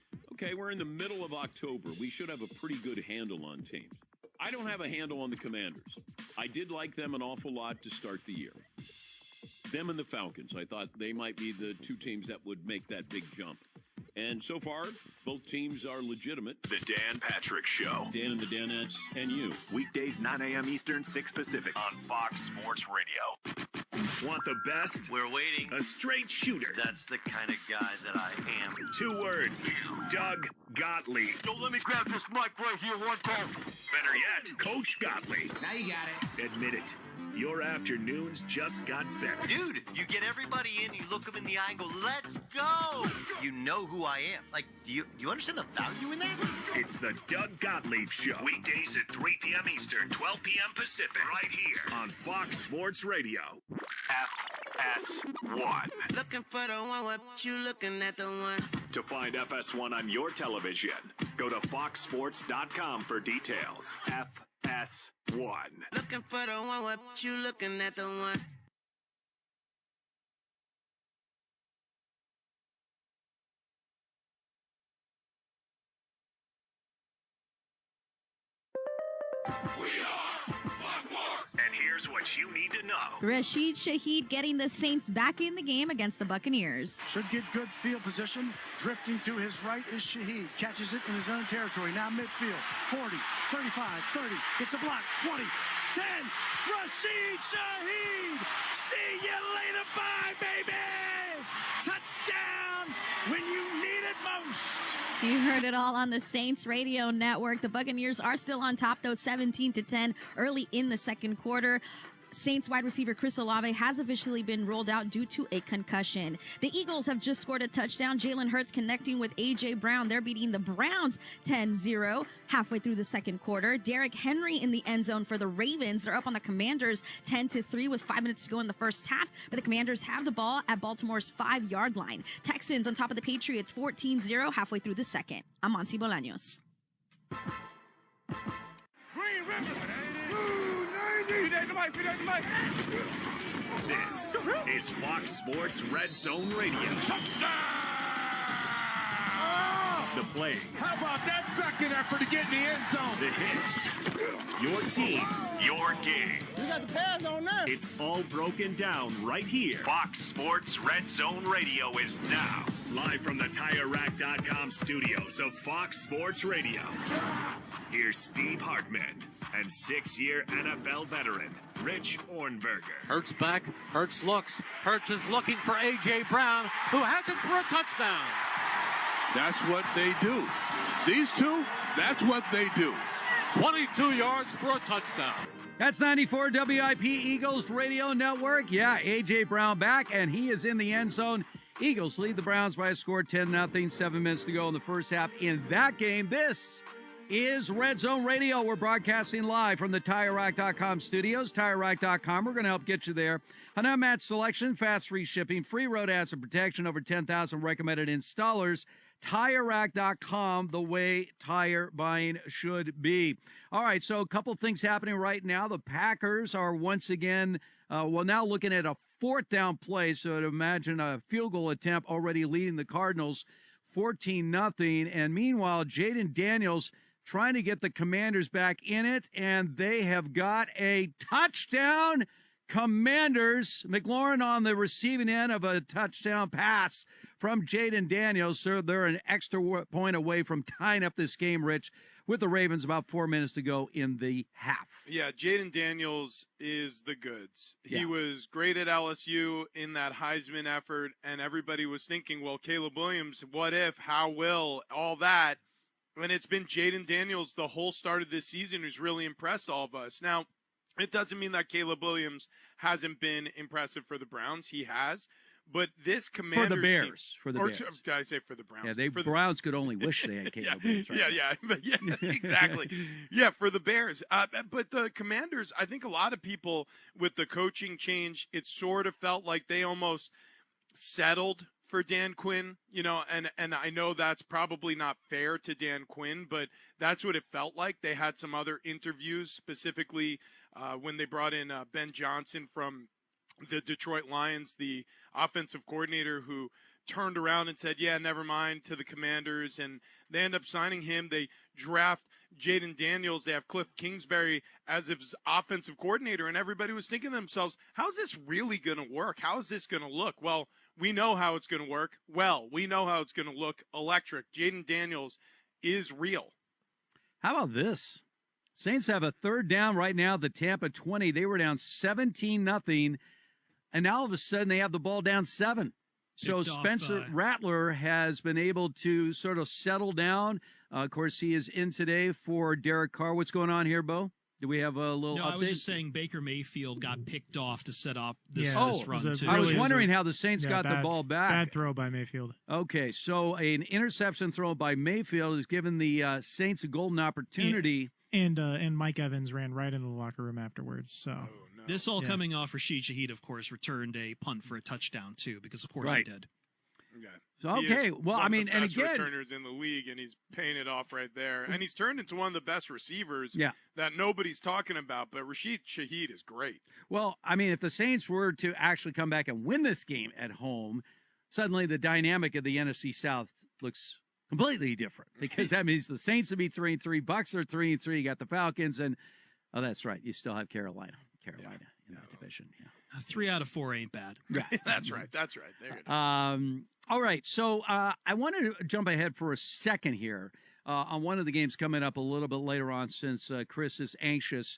we're in the middle of October. We should have a pretty good handle on teams. I don't have a handle on the Commanders. I did like them an awful lot to start the year. Them and the Falcons. I thought they might be the two teams that would make that big jump. And so far, both teams are legitimate. The Dan Patrick Show. Dan and the Danettes and you. Weekdays, 9 a.m. Eastern, 6 Pacific on Fox Sports Radio. Want the best? We're waiting. A straight shooter. That's the kind of guy that I am. 2 words. Doug Gottlieb. Yo, let me grab this mic right here one time. Better yet, Coach Gottlieb. Now you got it. Admit it. Your afternoons just got better. Dude, you get everybody in, you look them in the eye and go, let's go. You know who I am. Like, do you understand the value in that? It's the Doug Gottlieb Show. Weekdays at 3 p.m. Eastern, 12 p.m. Pacific. Right here on Fox Sports Radio. FS1. Looking for the one, what you looking at the one? To find FS1 on your television, go to foxsports.com for details. FS1. Looking for the one, what you looking at the one? And here's what you need to know. Rashid Shaheed getting the Saints back in the game against the Buccaneers. Should get good field position. Drifting to his right is Shaheed. Catches it in his own territory. Now midfield. 40, 35, 30. Gets a block. 20, 10. Rashid Shaheed. See you later. Bye, baby. Touchdown when you need it most. You heard it all on the Saints Radio Network. The Buccaneers are still on top, though, 17-10 early in the second quarter. Saints wide receiver Chris Olave has officially been ruled out due to a concussion. The Eagles have just scored a touchdown. Jalen Hurts connecting with A.J. Brown. They're beating the Browns 10-0 halfway through the second quarter. Derrick Henry in the end zone for the Ravens. They're up on the Commanders 10-3 with 5 minutes to go in the first half, but the Commanders have the ball at Baltimore's 5-yard line. Texans on top of the Patriots 14-0 halfway through the second. I'm Monty Bolaños. This is Fox Sports Red Zone Radio. The play. How about that second effort to get in the end zone? The hit. Your team. Your game. You got the pads on there. It's all broken down right here. Fox Sports Red Zone Radio is now live from the TireRack.com studios of Fox Sports Radio. Here's Steve Hartman and 6-year NFL veteran Rich Ornberger. Hurts back. Hurts looks. Hurts is looking for A.J. Brown, who has it for a touchdown. That's what they do. These two, that's what they do. 22 yards for a touchdown. That's 94 WIP Eagles Radio Network. Yeah, A.J. Brown back, and he is in the end zone. Eagles lead the Browns by a score 10-0. 7 minutes to go in the first half in that game. This is Red Zone Radio. We're broadcasting live from the TireRack.com studios. TireRack.com. We're going to help get you there. An unmatched selection, fast free shipping, free road hazard protection, over 10,000 recommended installers. TireRack.com, the way tire buying should be. All right, so a couple things happening right now. The Packers are once again, now looking at a fourth down play. So to imagine a field goal attempt already leading the Cardinals 14-0. And meanwhile, Jaden Daniels trying to get the Commanders back in it, and they have got a touchdown. Commanders, McLaurin on the receiving end of a touchdown pass from Jaden Daniels. So they're an extra point away from tying up this game, Rich, with the Ravens. About 4 minutes to go in the half. Yeah, Jaden Daniels is the goods. He was great at LSU in that Heisman effort, and everybody was thinking, well, Caleb Williams, what if, how will, all that. And it's been Jaden Daniels the whole start of this season who's really impressed all of us. Now, it doesn't mean that Caleb Williams hasn't been impressive for the Browns. He has. But this Commanders for the Bears. Team, for the Bears. Did I say for the Browns? Yeah, Browns could only wish they had Caleb Williams. Right? Yeah, exactly. Yeah, for the Bears. But the Commanders, I think a lot of people with the coaching change, it sort of felt like they almost settled for Dan Quinn, and I know that's probably not fair to Dan Quinn, but that's what it felt like. They had some other interviews, specifically when they brought in Ben Johnson from the Detroit Lions, the offensive coordinator, who turned around and said, yeah, never mind, to the Commanders, and they end up signing him. They draft Jaden Daniels. They have Cliff Kingsbury as his offensive coordinator, and everybody was thinking to themselves, how's this really going to work? How is this going to look? Well, we know how it's going to work. Well, we know how it's going to look. Electric. Jaden Daniels is real. How about this? Saints have a third down right now, the Tampa 20. They were down 17-0, and now all of a sudden they have the ball down 7. So Spencer Rattler has been able to sort of settle down. Of course, he is in today for Derek Carr. What's going on here, Bo? Do we have a little update? I was just saying Baker Mayfield got picked off to set up this run, too. I was wondering how the Saints got the ball back. Bad throw by Mayfield. Okay, so an interception throw by Mayfield has given the Saints a golden opportunity. And Mike Evans ran right into the locker room afterwards. So This all coming off Rashid Shaheed, of course, returned a punt for a touchdown, too, because, of course, he did. Okay, well, I mean, and again, returners in the league, and he's paying it off right there, and he's turned into one of the best receivers that nobody's talking about. But Rashid Shaheed is great. Well, I mean, if the Saints were to actually come back and win this game at home, suddenly the dynamic of the NFC South looks Completely different, because that means the Saints will be 3-3, Bucks are 3-3. You got the Falcons, and that's right, you still have Carolina in that division. Yeah. 3 out of 4 ain't bad. That's right. There it is. All right, so I wanted to jump ahead for a second here on one of the games coming up a little bit later on, since Chris is anxious.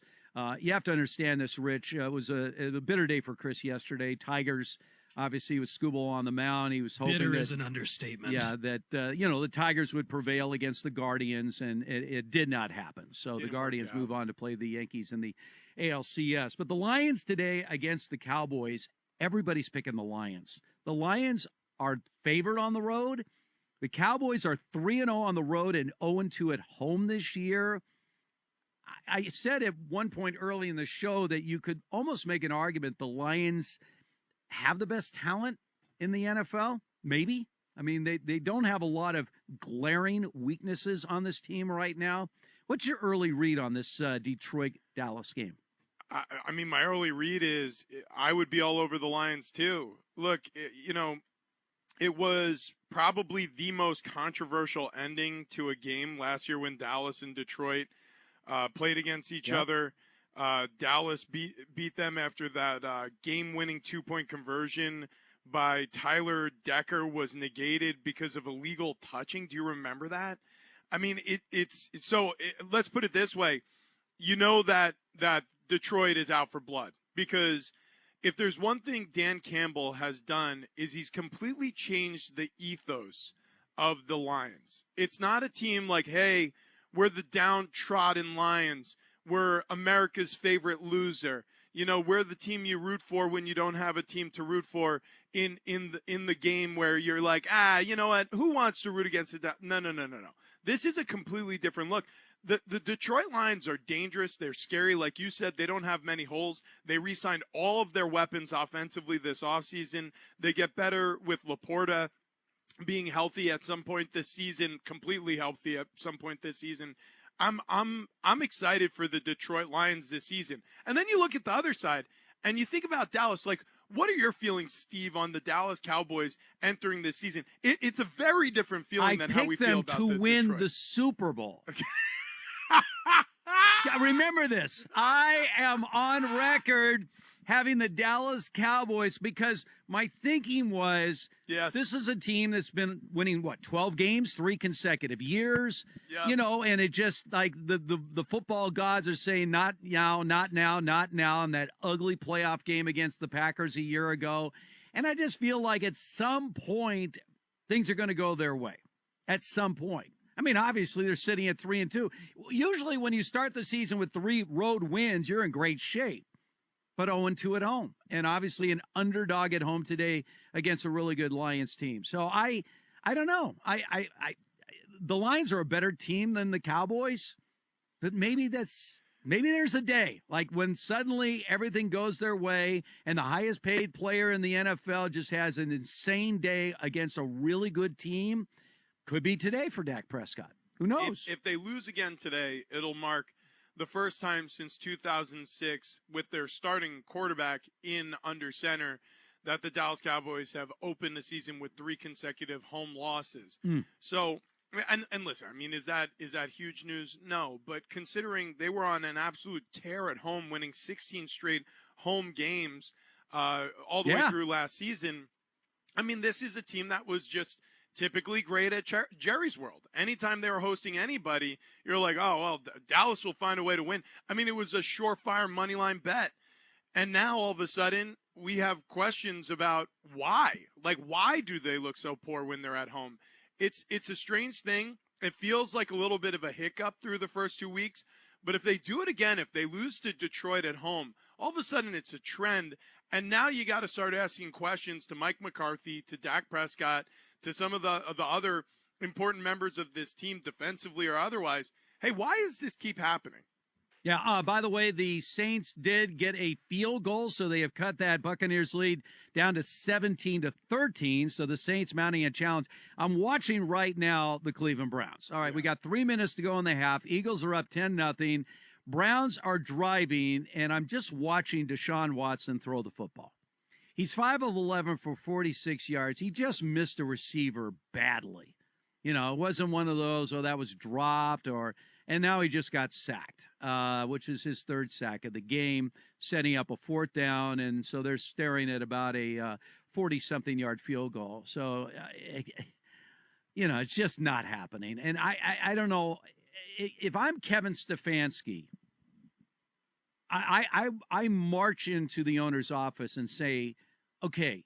You have to understand this, Rich. It was a bitter day for Chris yesterday. Tigers. Obviously, with Scooble on the mound, he was hoping bitter is an understatement. Yeah, that the Tigers would prevail against the Guardians, and it did not happen. So the Guardians move on to play the Yankees in the ALCS. But the Lions today against the Cowboys, everybody's picking the Lions. The Lions are favored on the road. The Cowboys are 3-0 on the road and 0-2 at home this year. I said at one point early in the show that you could almost make an argument the Lions have the best talent in the NFL, maybe. I mean, they don't have a lot of glaring weaknesses on this team right now. What's your early read on this Detroit-Dallas game? I mean, my early read is I would be all over the Lions too. Look, it was probably the most controversial ending to a game last year when Dallas and Detroit played against each other. Dallas beat them after that game-winning 2-point conversion by Tyler Decker was negated because of illegal touching. Do you remember that? I mean, let's put it this way. You know that Detroit is out for blood, because if there's one thing Dan Campbell has done is he's completely changed the ethos of the Lions. It's not a team like, hey, we're the downtrodden Lions. We're America's favorite loser. We're the team you root for when you don't have a team to root for in the game where you're like, you know what? Who wants to root against it? No. This is a completely different look. The Detroit Lions are dangerous. They're scary. Like you said, they don't have many holes. They re-signed all of their weapons offensively this offseason. They get better with Laporta being healthy at some point this season, completely healthy at some point this season. I'm excited for the Detroit Lions this season. And then you look at the other side and you think about Dallas. Like, what are your feelings, Steve, on the Dallas Cowboys entering this season? It's a very different feeling than how we feel about I picked them to win Detroit. the Super Bowl. Remember this. I am on record having the Dallas Cowboys because my thinking was, this is a team that's been winning, 12 games, 3 consecutive years, and it just like the football gods are saying, not now, not now, not now, in that ugly playoff game against the Packers a year ago. And I just feel like at some point, things are going to go their way. At some point. I mean, obviously, they're sitting at 3-2. Usually when you start the season with 3 road wins, you're in great shape. But 0-2 at home. And obviously an underdog at home today against a really good Lions team. So I don't know. The Lions are a better team than the Cowboys. But maybe there's a day, like when suddenly everything goes their way and the highest paid player in the NFL just has an insane day against a really good team. Could be today for Dak Prescott. Who knows? If they lose again today, it'll mark the first time since 2006 with their starting quarterback in under center that the Dallas Cowboys have opened the season with 3 consecutive home losses. So, and listen, I mean, is that huge news? No, but considering they were on an absolute tear at home, winning 16 straight home games all the way through last season, I mean, this is a team that was just typically great at Jerry's World. Anytime they were hosting anybody, you're like, oh, well, Dallas will find a way to win. I mean, it was a surefire moneyline bet. And now all of a sudden we have questions about why. Like, why do they look so poor when they're at home? It's a strange thing. It feels like a little bit of a hiccup through the first 2 weeks. But if they do it again, if they lose to Detroit at home, all of a sudden it's a trend. And now you got to start asking questions to Mike McCarthy, to Dak Prescott, to some of the other important members of this team, defensively or otherwise. Hey, why does this keep happening? Yeah, by the way, the Saints did get a field goal, so they have cut that Buccaneers lead down to 17-13, so the Saints mounting a challenge. I'm watching right now the Cleveland Browns. All right, we got 3 minutes to go in the half. Eagles are up 10-0. Browns are driving, and I'm just watching Deshaun Watson throw the football. He's 5 of 11 for 46 yards. He just missed a receiver badly. You know, it wasn't one of those, that was dropped and now he just got sacked, which is his third sack of the game, setting up a fourth down. And so they're staring at about a 40-something yard field goal. So, you know, it's just not happening. And I don't know. If I'm Kevin Stefanski, I march into the owner's office and say, okay,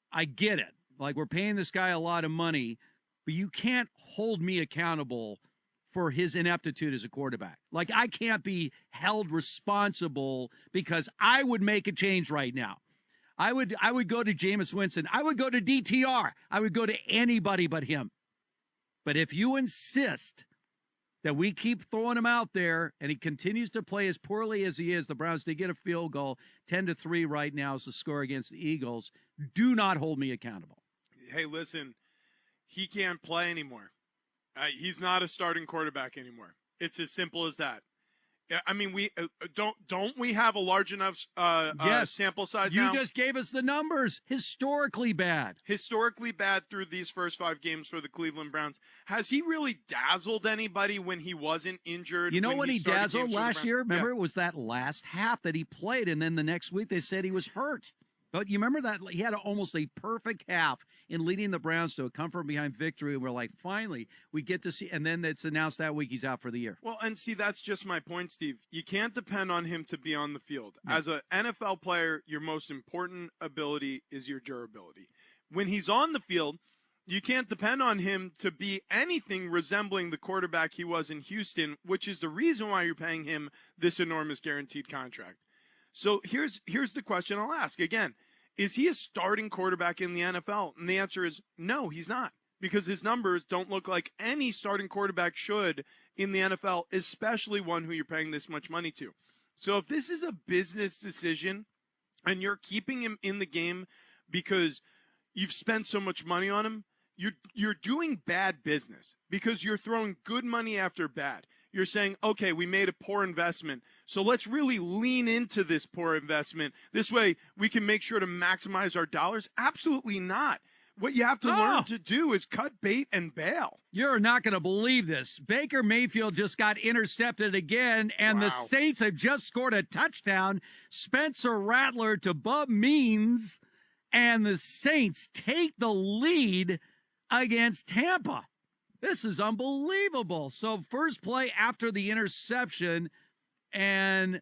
I get it. Like, we're paying this guy a lot of money, but you can't hold me accountable for his ineptitude as a quarterback. Like, I can't be held responsible because I would make a change right now. I would go to Jameis Winston. I would go to DTR. I would go to anybody but him. But if you insist that we keep throwing him out there and he continues to play as poorly as he is, the Browns did get a field goal, 10-3 right now is the score against the Eagles. Do not hold me accountable. Hey, listen, he can't play anymore. He's not a starting quarterback anymore. It's as simple as that. I mean, we don't we have a large enough sample size now? You just gave us the numbers. Historically bad. Historically bad through these first 5 games for the Cleveland Browns. Has he really dazzled anybody when he wasn't injured? You know when he dazzled last year? Remember, it was that last half that he played, and then the next week they said he was hurt. But you remember that he had almost a perfect half in leading the Browns to a come-from-behind victory. We're like, finally, we get to see. And then it's announced that week he's out for the year. Well, and see, that's just my point, Steve. You can't depend on him to be on the field. No. As an NFL player, your most important ability is your durability. When he's on the field, you can't depend on him to be anything resembling the quarterback he was in Houston, which is the reason why you're paying him this enormous guaranteed contract. So here's the question I'll ask again. Is he a starting quarterback in the NFL? And the answer is no, he's not, because his numbers don't look like any starting quarterback should in the NFL, especially one who you're paying this much money to. So if this is a business decision and you're keeping him in the game because you've spent so much money on him, you're doing bad business because you're throwing good money after bad. You're saying, okay, we made a poor investment, so let's really lean into this poor investment. This way we can make sure to maximize our dollars. Absolutely not. What you have to learn to do is cut bait and bail. You're not going to believe this. Baker Mayfield just got intercepted again, and the Saints have just scored a touchdown. Spencer Rattler to Bub Means, and the Saints take the lead against Tampa. This is unbelievable. So first play after the interception, and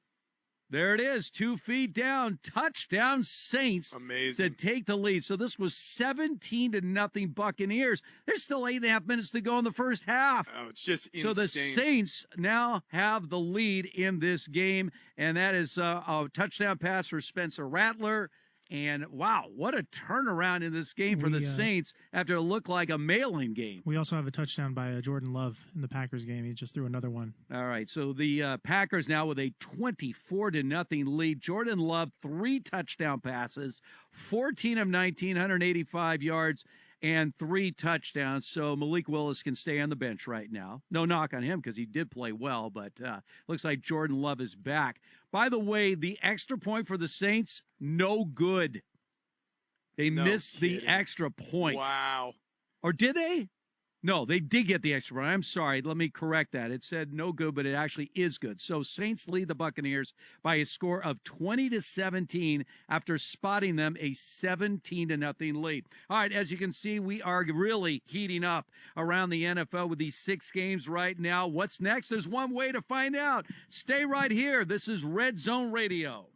there it is, 2 feet down, touchdown Saints. Amazing. To take the lead. So this was 17-0 Buccaneers. There's still 8.5 minutes to go in the first half. Oh, it's just insane. So the Saints now have the lead in this game, and that is a touchdown pass for Spencer Rattler. And, wow, what a turnaround in this game for the Saints after it looked like a mail-in game. We also have a touchdown by Jordan Love in the Packers game. He just threw another one. All right, so the Packers now with a 24-0 lead. Jordan Love, 3 touchdown passes, 14 of 19, 185 yards, and 3 touchdowns. So Malik Willis can stay on the bench right now. No knock on him because he did play well, but looks like Jordan Love is back. By the way, the extra point for the Saints, no good. They missed the extra point. Wow. Or did they? No, they did get the extra point. I'm sorry. Let me correct that. It said no good, but it actually is good. So Saints lead the Buccaneers by a score of 20-17 after spotting them a 17-0 lead. All right, as you can see, we are really heating up around the NFL with these 6 games right now. What's next? There's one way to find out. Stay right here. This is Red Zone Radio.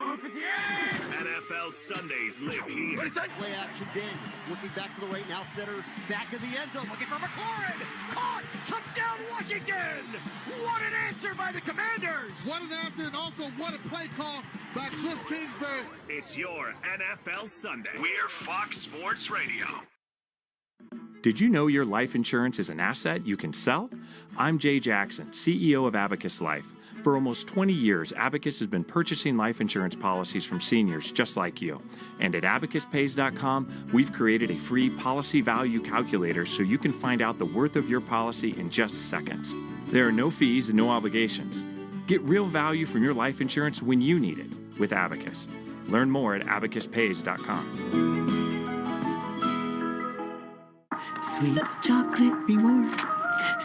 NFL Sundays live here. Play action Daniels looking back to the right now, center back to the end zone, looking for McLaurin. Caught! Touchdown Washington! What an answer by the Commanders! What an answer, and also what a play call by Cliff Kingsbury. It's your NFL Sunday. We're Fox Sports Radio. Did you know your life insurance is an asset you can sell? I'm Jay Jackson, CEO of Abacus Life. For almost 20 years, Abacus has been purchasing life insurance policies from seniors just like you. And at abacuspays.com, we've created a free policy value calculator so you can find out the worth of your policy in just seconds. There are no fees and no obligations. Get real value from your life insurance when you need it with Abacus. Learn more at abacuspays.com. Sweet chocolate reward.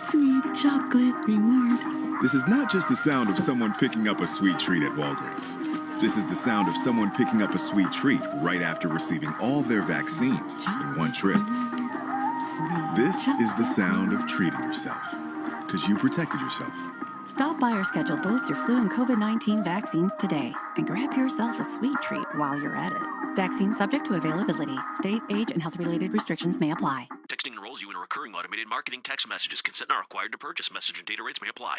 Sweet chocolate reward. This is not just the sound of someone picking up a sweet treat at Walgreens. This is the sound of someone picking up a sweet treat right after receiving all their vaccines in one trip. This is the sound of treating yourself, because you protected yourself. Stop by or schedule both your flu and COVID-19 vaccines today and grab yourself a sweet treat while you're at it. Vaccine subject to availability. State, age, and health-related restrictions may apply. Texting enrolls you in a recurring automated marketing text messages. Consent not required to purchase. Message and data rates may apply.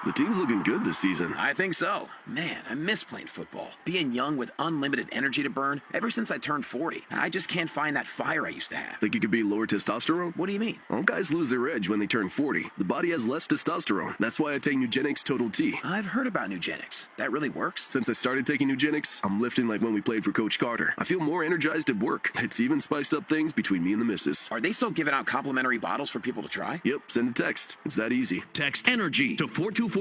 The team's looking good this season. I think so. Man, I miss playing football. Being young with unlimited energy to burn. Ever since I turned 40, I just can't find that fire I used to have. Think you could be lower testosterone? What do you mean? All guys lose their edge when they turn 40. The body has less testosterone. That's why I take Nugenix Total T. I've heard about Nugenix. That really works? Since I started taking Nugenix, I'm lifting like when we played for Coach Carter. I feel more energized at work. It's even spiced up things between me and the missus. Are they still giving out complimentary bottles for people to try? Yep, send a text. It's that easy. Text ENERGY to 42424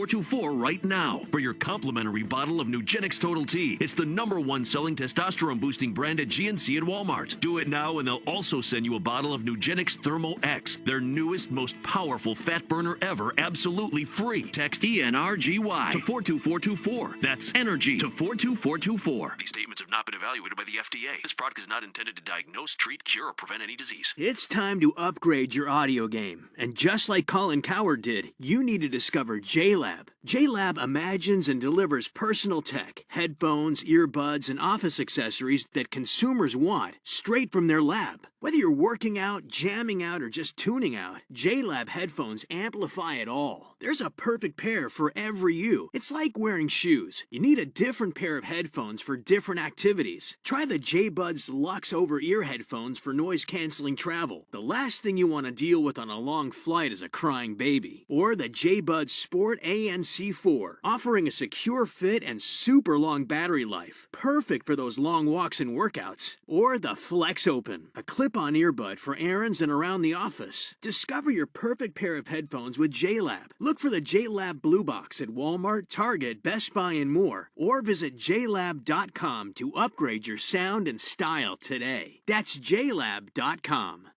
right now for your complimentary bottle of Nugenix Total T. It's the #1 selling testosterone boosting brand at GNC and Walmart. Do it now and they'll also send you a bottle of Nugenix Thermo X, their newest, most powerful fat burner ever, absolutely free. Text ENRGY to 42424. That's ENERGY to 42424. These statements have not been evaluated by the FDA. This product is not intended to diagnose, treat, cure, or prevent any disease. It's time to upgrade your audio game. And just like Colin Cowherd did, you need to discover JLab. JLab imagines and delivers personal tech, headphones, earbuds, and office accessories that consumers want straight from their lab. Whether you're working out, jamming out, or just tuning out, JLab headphones amplify it all. There's a perfect pair for every you. It's like wearing shoes. You need a different pair of headphones for different activities. Try the J-Buds Luxe over-ear headphones for noise-canceling travel. The last thing you want to deal with on a long flight is a crying baby. Or the J-Buds Sport ANC4, offering a secure fit and super long battery life. Perfect for those long walks and workouts. Or the Flex Open, a clip-on earbud for errands and around the office. Discover your perfect pair of headphones with JLab. Look for the JLab Blue Box at Walmart, Target, Best Buy, and more. Or visit JLab.com to upgrade your sound and style today. That's JLab.com.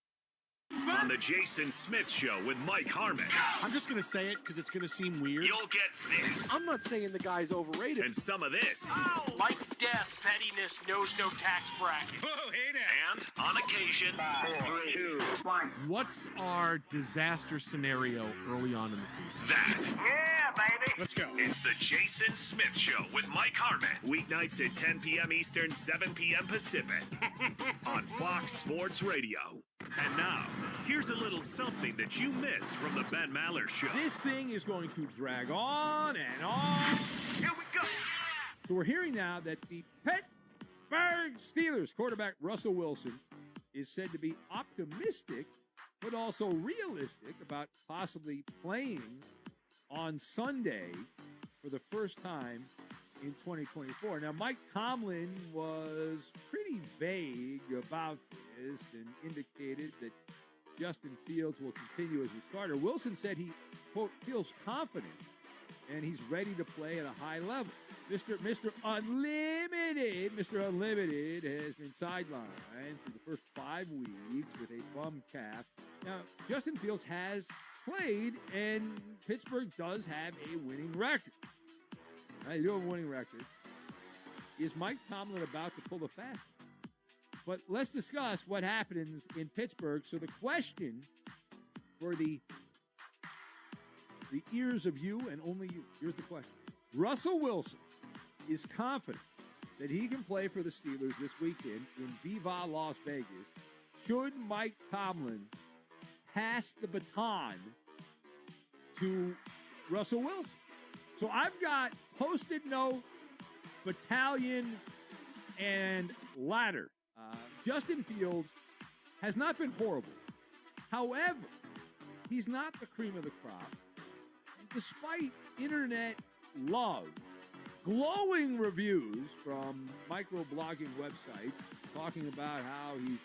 On the Jason Smith Show with Mike Harmon. I'm just going to say it because it's going to seem weird. You'll get this. I'm not saying the guy's overrated. And some of this. Like death, pettiness knows no tax bracket. Oh, hey now. And on occasion, 3, 2, 1. What's our disaster scenario early on in the season? That. Yeah, baby. Let's go. It's the Jason Smith Show with Mike Harmon. Weeknights at 10 p.m. Eastern, 7 p.m. Pacific. On Fox Sports Radio. And now, here's a little something that you missed from the Ben Maller Show. This thing is going to drag on and on. Here we go. So we're hearing now that the Pittsburgh Steelers quarterback Russell Wilson is said to be optimistic, but also realistic about possibly playing on Sunday for the first time in 2024. Now, Mike Tomlin was pretty vague about this and indicated that Justin Fields will continue as the starter. Wilson said he, quote, feels confident and he's ready to play at a high level. Mr. Unlimited has been sidelined for the first 5 weeks with a bum calf. Now, Justin Fields has played, and Pittsburgh does have a winning record. Now, you do have a winning record. Is Mike Tomlin about to pull the fast one? But let's discuss what happens in Pittsburgh. So the question for the ears of you and only you, here's the question. Russell Wilson is confident that he can play for the Steelers this weekend in Viva Las Vegas. Should Mike Tomlin pass the baton to Russell Wilson? So I've got Post-it note, battalion, and ladder. Justin Fields has not been horrible. However, he's not the cream of the crop. Despite internet love, glowing reviews from microblogging websites talking about how he's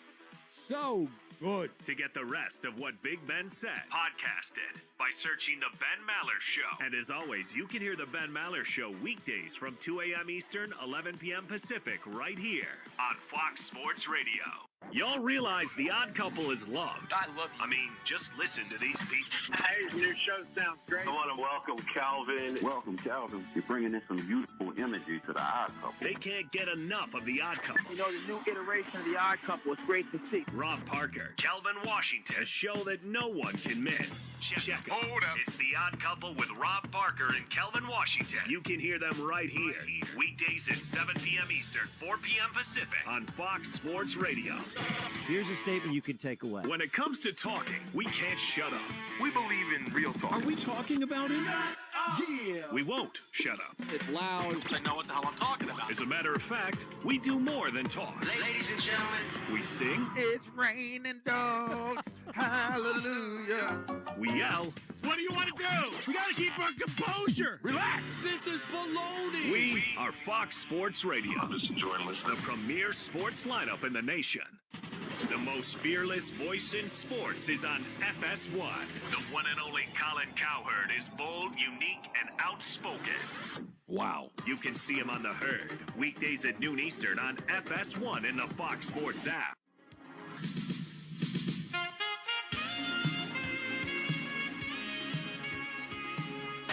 so good. To get the rest of what Big Ben said, podcast it by searching The Ben Maller Show. And as always, you can hear The Ben Maller Show weekdays from 2 a.m. Eastern, 11 p.m. Pacific, right here on Fox Sports Radio. Y'all realize The Odd Couple is loved. I love you. I mean, just listen to these people. Hey, your show sounds great. I want to welcome Calvin. Welcome, Calvin. You're bringing in some beautiful imagery to The Odd Couple. They can't get enough of The Odd Couple. You know, the new iteration of The Odd Couple is great to see. Rob Parker, Calvin Washington, a show that no one can miss. Check it. Hold up. It's The Odd Couple with Rob Parker and Calvin Washington. You can hear them right here. Weekdays at 7 p.m. Eastern, 4 p.m. Pacific on Fox Sports Radio. Here's a statement you can take away. When it comes to talking, we can't shut up. We believe in real talk. Are we talking about it? Yeah. We won't shut up. It's loud. I know what the hell I'm talking about. As a matter of fact, we do more than talk. Ladies and gentlemen, We sing. it's raining dogs. Hallelujah. We yell. What do you want to do? We got to keep our composure. Relax. This is baloney. We are Fox Sports Radio. This is Jordan The premier sports lineup in the nation. The most fearless voice in sports is on FS1. The one and only Colin Cowherd is bold, unique, and outspoken. Wow. You can see him on The Herd, weekdays at noon Eastern on FS1 in the Fox Sports app.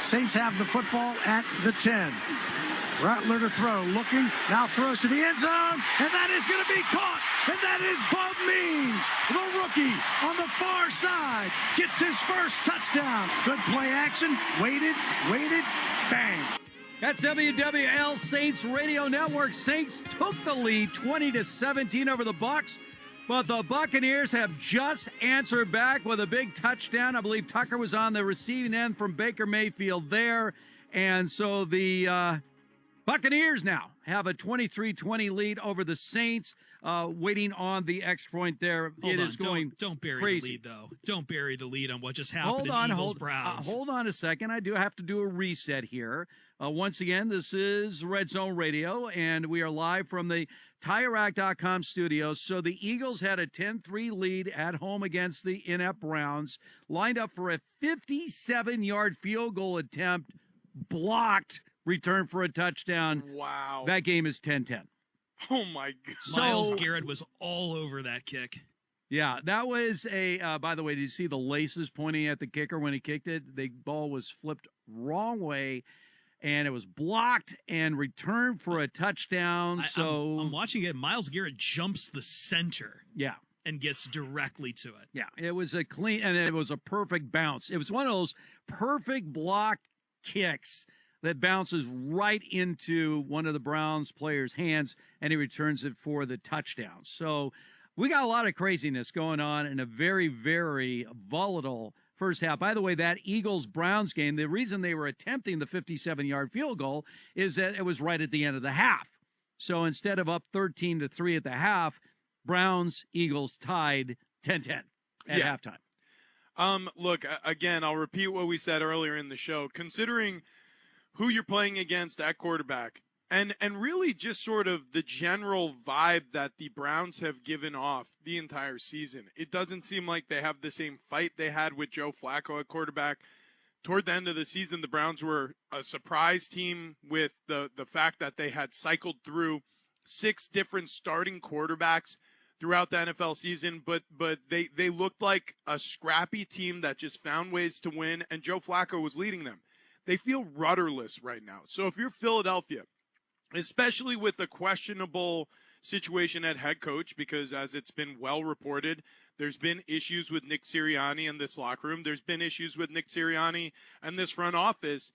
Saints have the football at the 10. Rattler to throw, looking, now throws to the end zone, and that is going to be caught. And that is Bud Means, the rookie on the far side, gets his first touchdown. Good play action, waited, bang. That's WWL Saints Radio Network. Saints took the lead 20-17 over the Bucs, but the Buccaneers have just answered back with a big touchdown. I believe Tucker was on the receiving end from Baker Mayfield there. And so the Buccaneers now have a 23-20 lead over the Saints, waiting on the extra point there. Don't bury crazy. the lead, though. Don't bury the lead on what just happened in Eagles-Browns. Hold on a second. I do have to do a reset here. Once again, this is Red Zone Radio, and we are live from the TireRack.com studios. So the Eagles had a 10-3 lead at home against the inept Browns, lined up for a 57-yard field goal attempt, blocked, return for a touchdown. Wow. That game is 10-10. Oh, my God. Myles Garrett was all over that kick. Yeah, that was a, by the way, did you see the laces pointing at the kicker when he kicked it? The ball was flipped wrong way, and it was blocked and returned for a touchdown. I'm watching it. Myles Garrett jumps the center. Yeah. And gets directly to it. Yeah, it was a clean, and it was a perfect bounce. It was one of those perfect blocked kicks that bounces right into one of the Browns players' hands, and he returns it for the touchdown. So we got a lot of craziness going on in a very, very volatile first half. By the way, that Eagles-Browns game, the reason they were attempting the 57-yard field goal is that it was right at the end of the half. So instead of up 13-3 at the half, Browns-Eagles tied 10-10 at halftime. Look, again, I'll repeat what we said earlier in the show. Considering who you're playing against at quarterback, and really just sort of the general vibe that the Browns have given off the entire season, it doesn't seem like they have the same fight they had with Joe Flacco at quarterback. Toward the end of the season, the Browns were a surprise team with the fact that they had cycled through 6 different starting quarterbacks throughout the NFL season, but they looked like a scrappy team that just found ways to win, and Joe Flacco was leading them. They feel rudderless right now. So if you're Philadelphia, especially with a questionable situation at head coach, because as it's been well reported, there's been issues with Nick Sirianni in this locker room. There's been issues with Nick Sirianni and this front office.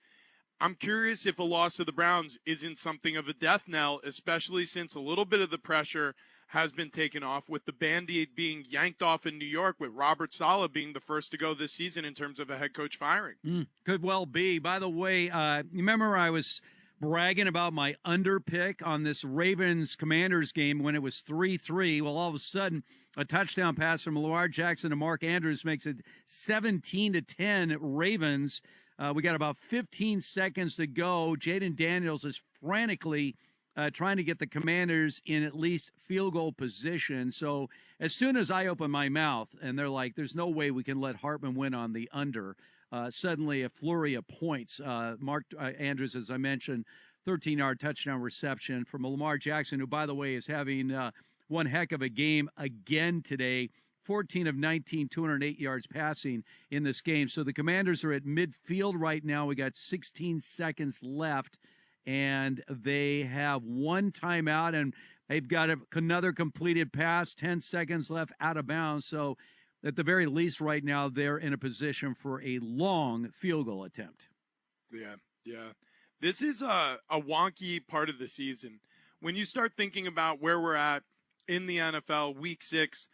I'm curious if a loss to the Browns isn't something of a death knell, especially since a little bit of the pressure has been taken off with the Band-Aid being yanked off in New York, with Robert Saleh being the first to go this season in terms of a head coach firing. Could well be. By the way, you remember I was bragging about my under pick on this Ravens-Commanders game when it was 3-3. Well, all of a sudden, a touchdown pass from Lamar Jackson to Mark Andrews makes it 17-10 Ravens. We got about 15 seconds to go. Jaden Daniels is frantically trying to get the Commanders in at least field goal position. So as soon as I open my mouth and they're like, there's no way we can let Hartman win on the under, suddenly a flurry of points. Mark Andrews, as I mentioned, 13-yard touchdown reception from Lamar Jackson, who, by the way, is having one heck of a game again today. 14 of 19, 208 yards passing in this game. So the Commanders are at midfield right now. We got 16 seconds left, and they have one timeout, and they've got another completed pass, 10 seconds left out of bounds. So at the very least right now, they're in a position for a long field goal attempt. Yeah. This is a wonky part of the season. When you start thinking about where we're at in the NFL, Week 6,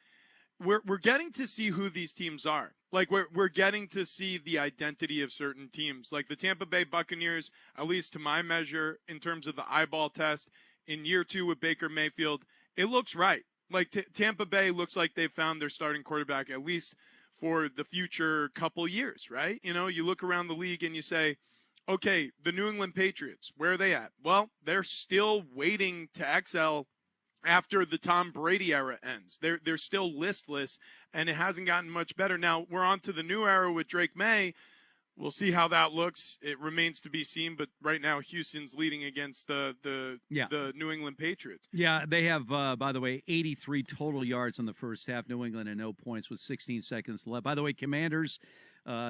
we're getting to see who these teams are. Like, we're getting to see the identity of certain teams. Like the Tampa Bay Buccaneers, at least to my measure, in terms of the eyeball test, in year 2 with Baker Mayfield, it looks right. Like Tampa Bay looks like they've found their starting quarterback, at least for the future couple years, right? You know, you look around the league and you say, okay, the New England Patriots, where are they at? Well, they're still waiting to excel after the Tom Brady era ends. They're still listless, and it hasn't gotten much better. Now, we're on to the new era with Drake May. We'll see how that looks. It remains to be seen, but right now Houston's leading against the New England Patriots. Yeah, they have, by the way, 83 total yards in the first half. New England and no points with 16 seconds left. By the way, Commanders,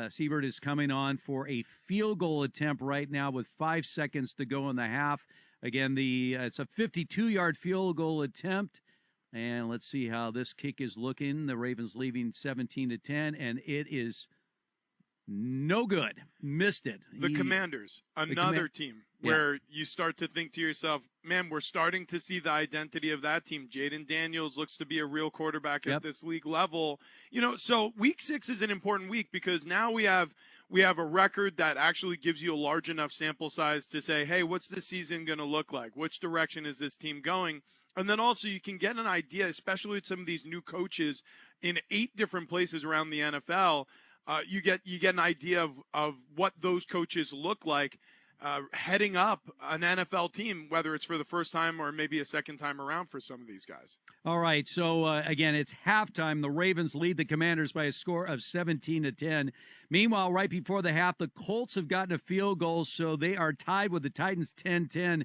Siebert is coming on for a field goal attempt right now with 5 seconds to go in the half. Again, it's a 52-yard field goal attempt, and let's see how this kick is looking. The Ravens leaving 17-10, and it is no good. Missed it. The Commanders, another team where you start to think to yourself, man, we're starting to see the identity of that team. Jaden Daniels looks to be a real quarterback at this league level. You know, so Week 6 is an important week because now we have a record that actually gives you a large enough sample size to say, hey, what's the season going to look like? Which direction is this team going? And then also you can get an idea, especially with some of these new coaches in 8 different places around the NFL. You get an idea of what those coaches look like heading up an NFL team, whether it's for the first time or maybe a second time around for some of these guys. All right, so again, it's halftime. The Ravens lead the Commanders by a score of 17-10. Meanwhile, right before the half, the Colts have gotten a field goal, so they are tied with the Titans 10-10.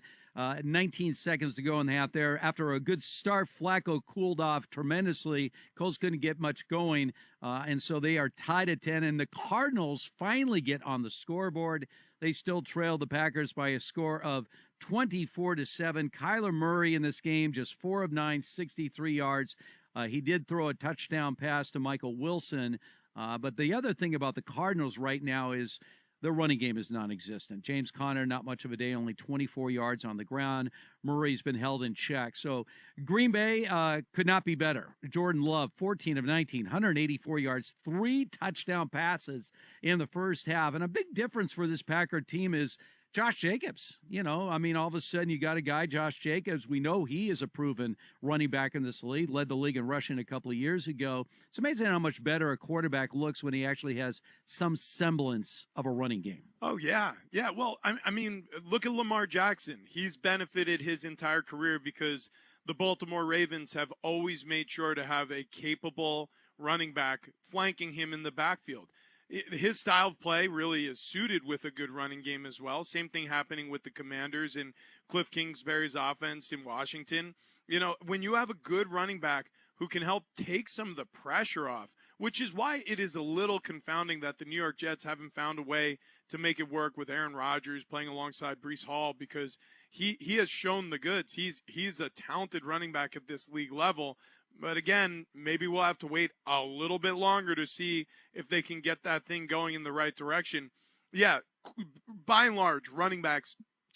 19 seconds to go in the half there. After a good start, Flacco cooled off tremendously. Colts couldn't get much going, and so they are tied at 10. And the Cardinals finally get on the scoreboard. They still trail the Packers by a score of 24-7. Kyler Murray in this game, just 4 of 9, 63 yards. He did throw a touchdown pass to Michael Wilson. But the other thing about the Cardinals right now is their running game is non-existent. James Conner, not much of a day, only 24 yards on the ground. Murray's been held in check. So Green Bay could not be better. Jordan Love, 14 of 19, 184 yards, 3 touchdown passes in the first half. And a big difference for this Packer team is Josh Jacobs. You know, I mean, all of a sudden you got a guy, Josh Jacobs. We know he is a proven running back in this league, led the league in rushing a couple of years ago. It's amazing how much better a quarterback looks when he actually has some semblance of a running game. Oh, yeah. Yeah, well, I mean, look at Lamar Jackson. He's benefited his entire career because the Baltimore Ravens have always made sure to have a capable running back flanking him in the backfield. His style of play really is suited with a good running game as well. Same thing happening with the Commanders and Cliff Kingsbury's offense in Washington. You know, when you have a good running back who can help take some of the pressure off, which is why it is a little confounding that the New York Jets haven't found a way to make it work with Aaron Rodgers playing alongside Breece Hall, because he has shown the goods. He's a talented running back at this league level. But again, maybe we'll have to wait a little bit longer to see if they can get that thing going in the right direction. Yeah, by and large, running backs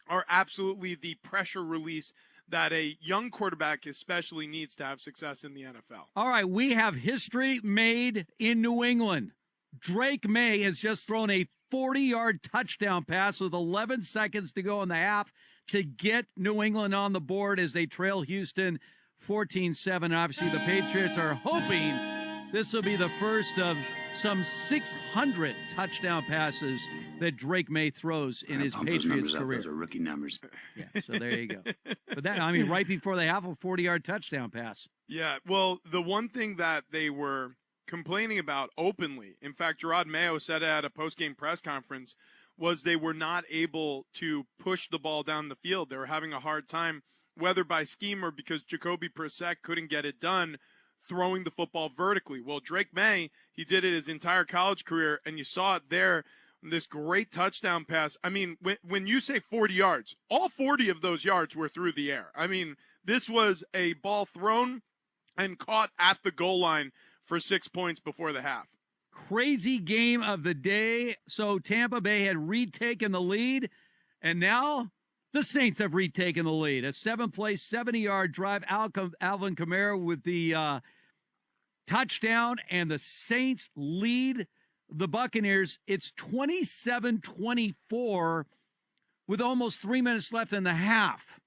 are absolutely the pressure release that a young quarterback especially needs to have success in the NFL. All right, we have history made in New England. Drake May has just thrown a 40-yard touchdown pass with 11 seconds to go in the half to get New England on the board as they trail Houston 14-7. Obviously, the Patriots are hoping this will be the first of some 600 touchdown passes that Drake May throws in his Patriots career. Those are rookie numbers. Yeah, so there you go. But that, I mean, right before they have a 40-yard touchdown pass. Yeah, well, the one thing that they were complaining about openly, in fact, Gerard Mayo said at a post-game press conference, was they were not able to push the ball down the field. They were having a hard time whether by scheme or because Jacoby Brissett couldn't get it done throwing the football vertically. Well, Drake May, he did it his entire college career, and you saw it there, this great touchdown pass. I mean, when you say 40 yards, all 40 of those yards were through the air. I mean, this was a ball thrown and caught at the goal line for 6 points before the half. Crazy game of the day. So Tampa Bay had retaken the lead, and now the Saints have retaken the lead. A 7-play, 70-yard drive. Alvin Kamara with the touchdown, and the Saints lead the Buccaneers. It's 27-24 with almost 3 minutes left in the half.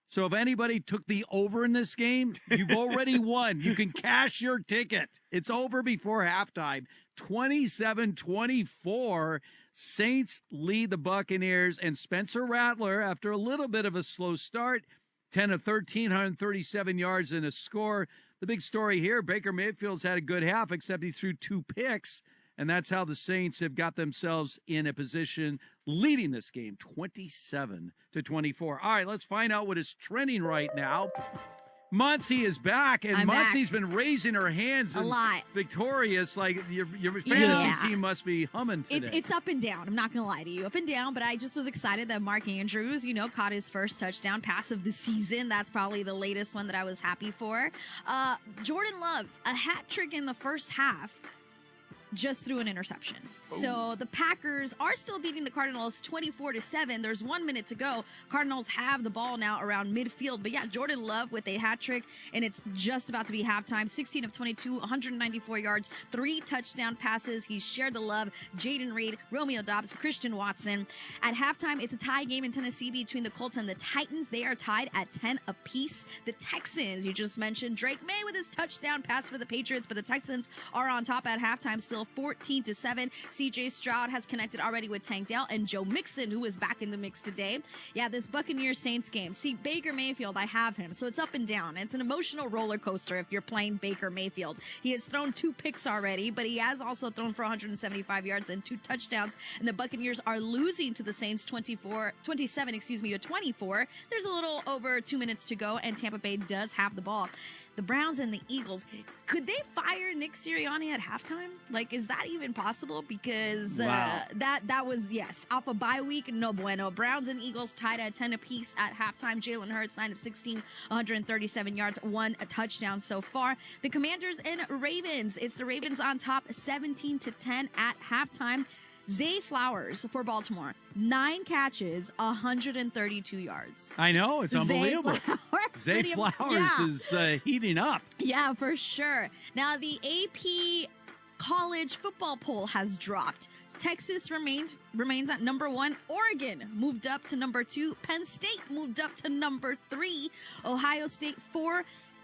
So if anybody took the over in this game, you've already won. You can cash your ticket. It's over before halftime. 27-24. Saints lead the Buccaneers, and Spencer Rattler, after a little bit of a slow start, 10 of 13, 137 yards and a score. The big story here, Baker Mayfield's had a good half, except he threw 2 picks, and that's how the Saints have got themselves in a position leading this game, 27-24. All right, let's find out what is trending right now. Muncie is back, and Muncie's been raising her hands a lot. Victorious. Like your fantasy team must be humming today. It's up and down. I'm not going to lie to you. Up and down, but I just was excited that Mark Andrews, caught his first touchdown pass of the season. That's probably the latest one that I was happy for. Jordan Love, a hat trick in the first half, just threw an interception. So the Packers are still beating the Cardinals 24-7. There's 1 minute to go. Cardinals have the ball now around midfield. But yeah, Jordan Love with a hat trick, and it's just about to be halftime. 16 of 22, 194 yards, 3 touchdown passes. He shared the love. Jaden Reed, Romeo Doubs, Christian Watson. At halftime, it's a tie game in Tennessee between the Colts and the Titans. They are tied at 10 apiece. The Texans, you just mentioned, Drake May with his touchdown pass for the Patriots, but the Texans are on top at halftime, still 14-7. C.J. Stroud has connected already with Tank Dell and Joe Mixon, who is back in the mix today. Yeah, this Buccaneers-Saints game. See, Baker Mayfield, I have him, so it's up and down. It's an emotional roller coaster if you're playing Baker Mayfield. He has thrown 2 picks already, but he has also thrown for 175 yards and 2 touchdowns, and the Buccaneers are losing to the Saints 27 to 24. There's a little over 2 minutes to go, and Tampa Bay does have the ball. The Browns and the Eagles, could they fire Nick Sirianni at halftime? Like, is that even possible? Because that was, yes, off a bye week, no bueno. Browns and Eagles tied at 10 apiece at halftime. Jalen Hurts, 9 of 16, 137 yards, 1 touchdown so far. The Commanders and Ravens, it's the Ravens on top, 17-10 at halftime. Zay Flowers for Baltimore, 9 catches, 132 yards. I know, it's unbelievable. Zay Flowers is heating up. Yeah, for sure. Now, the AP college football poll has dropped. Texas remains at number 1. Oregon moved up to number 2. Penn State moved up to number 3. Ohio State 4.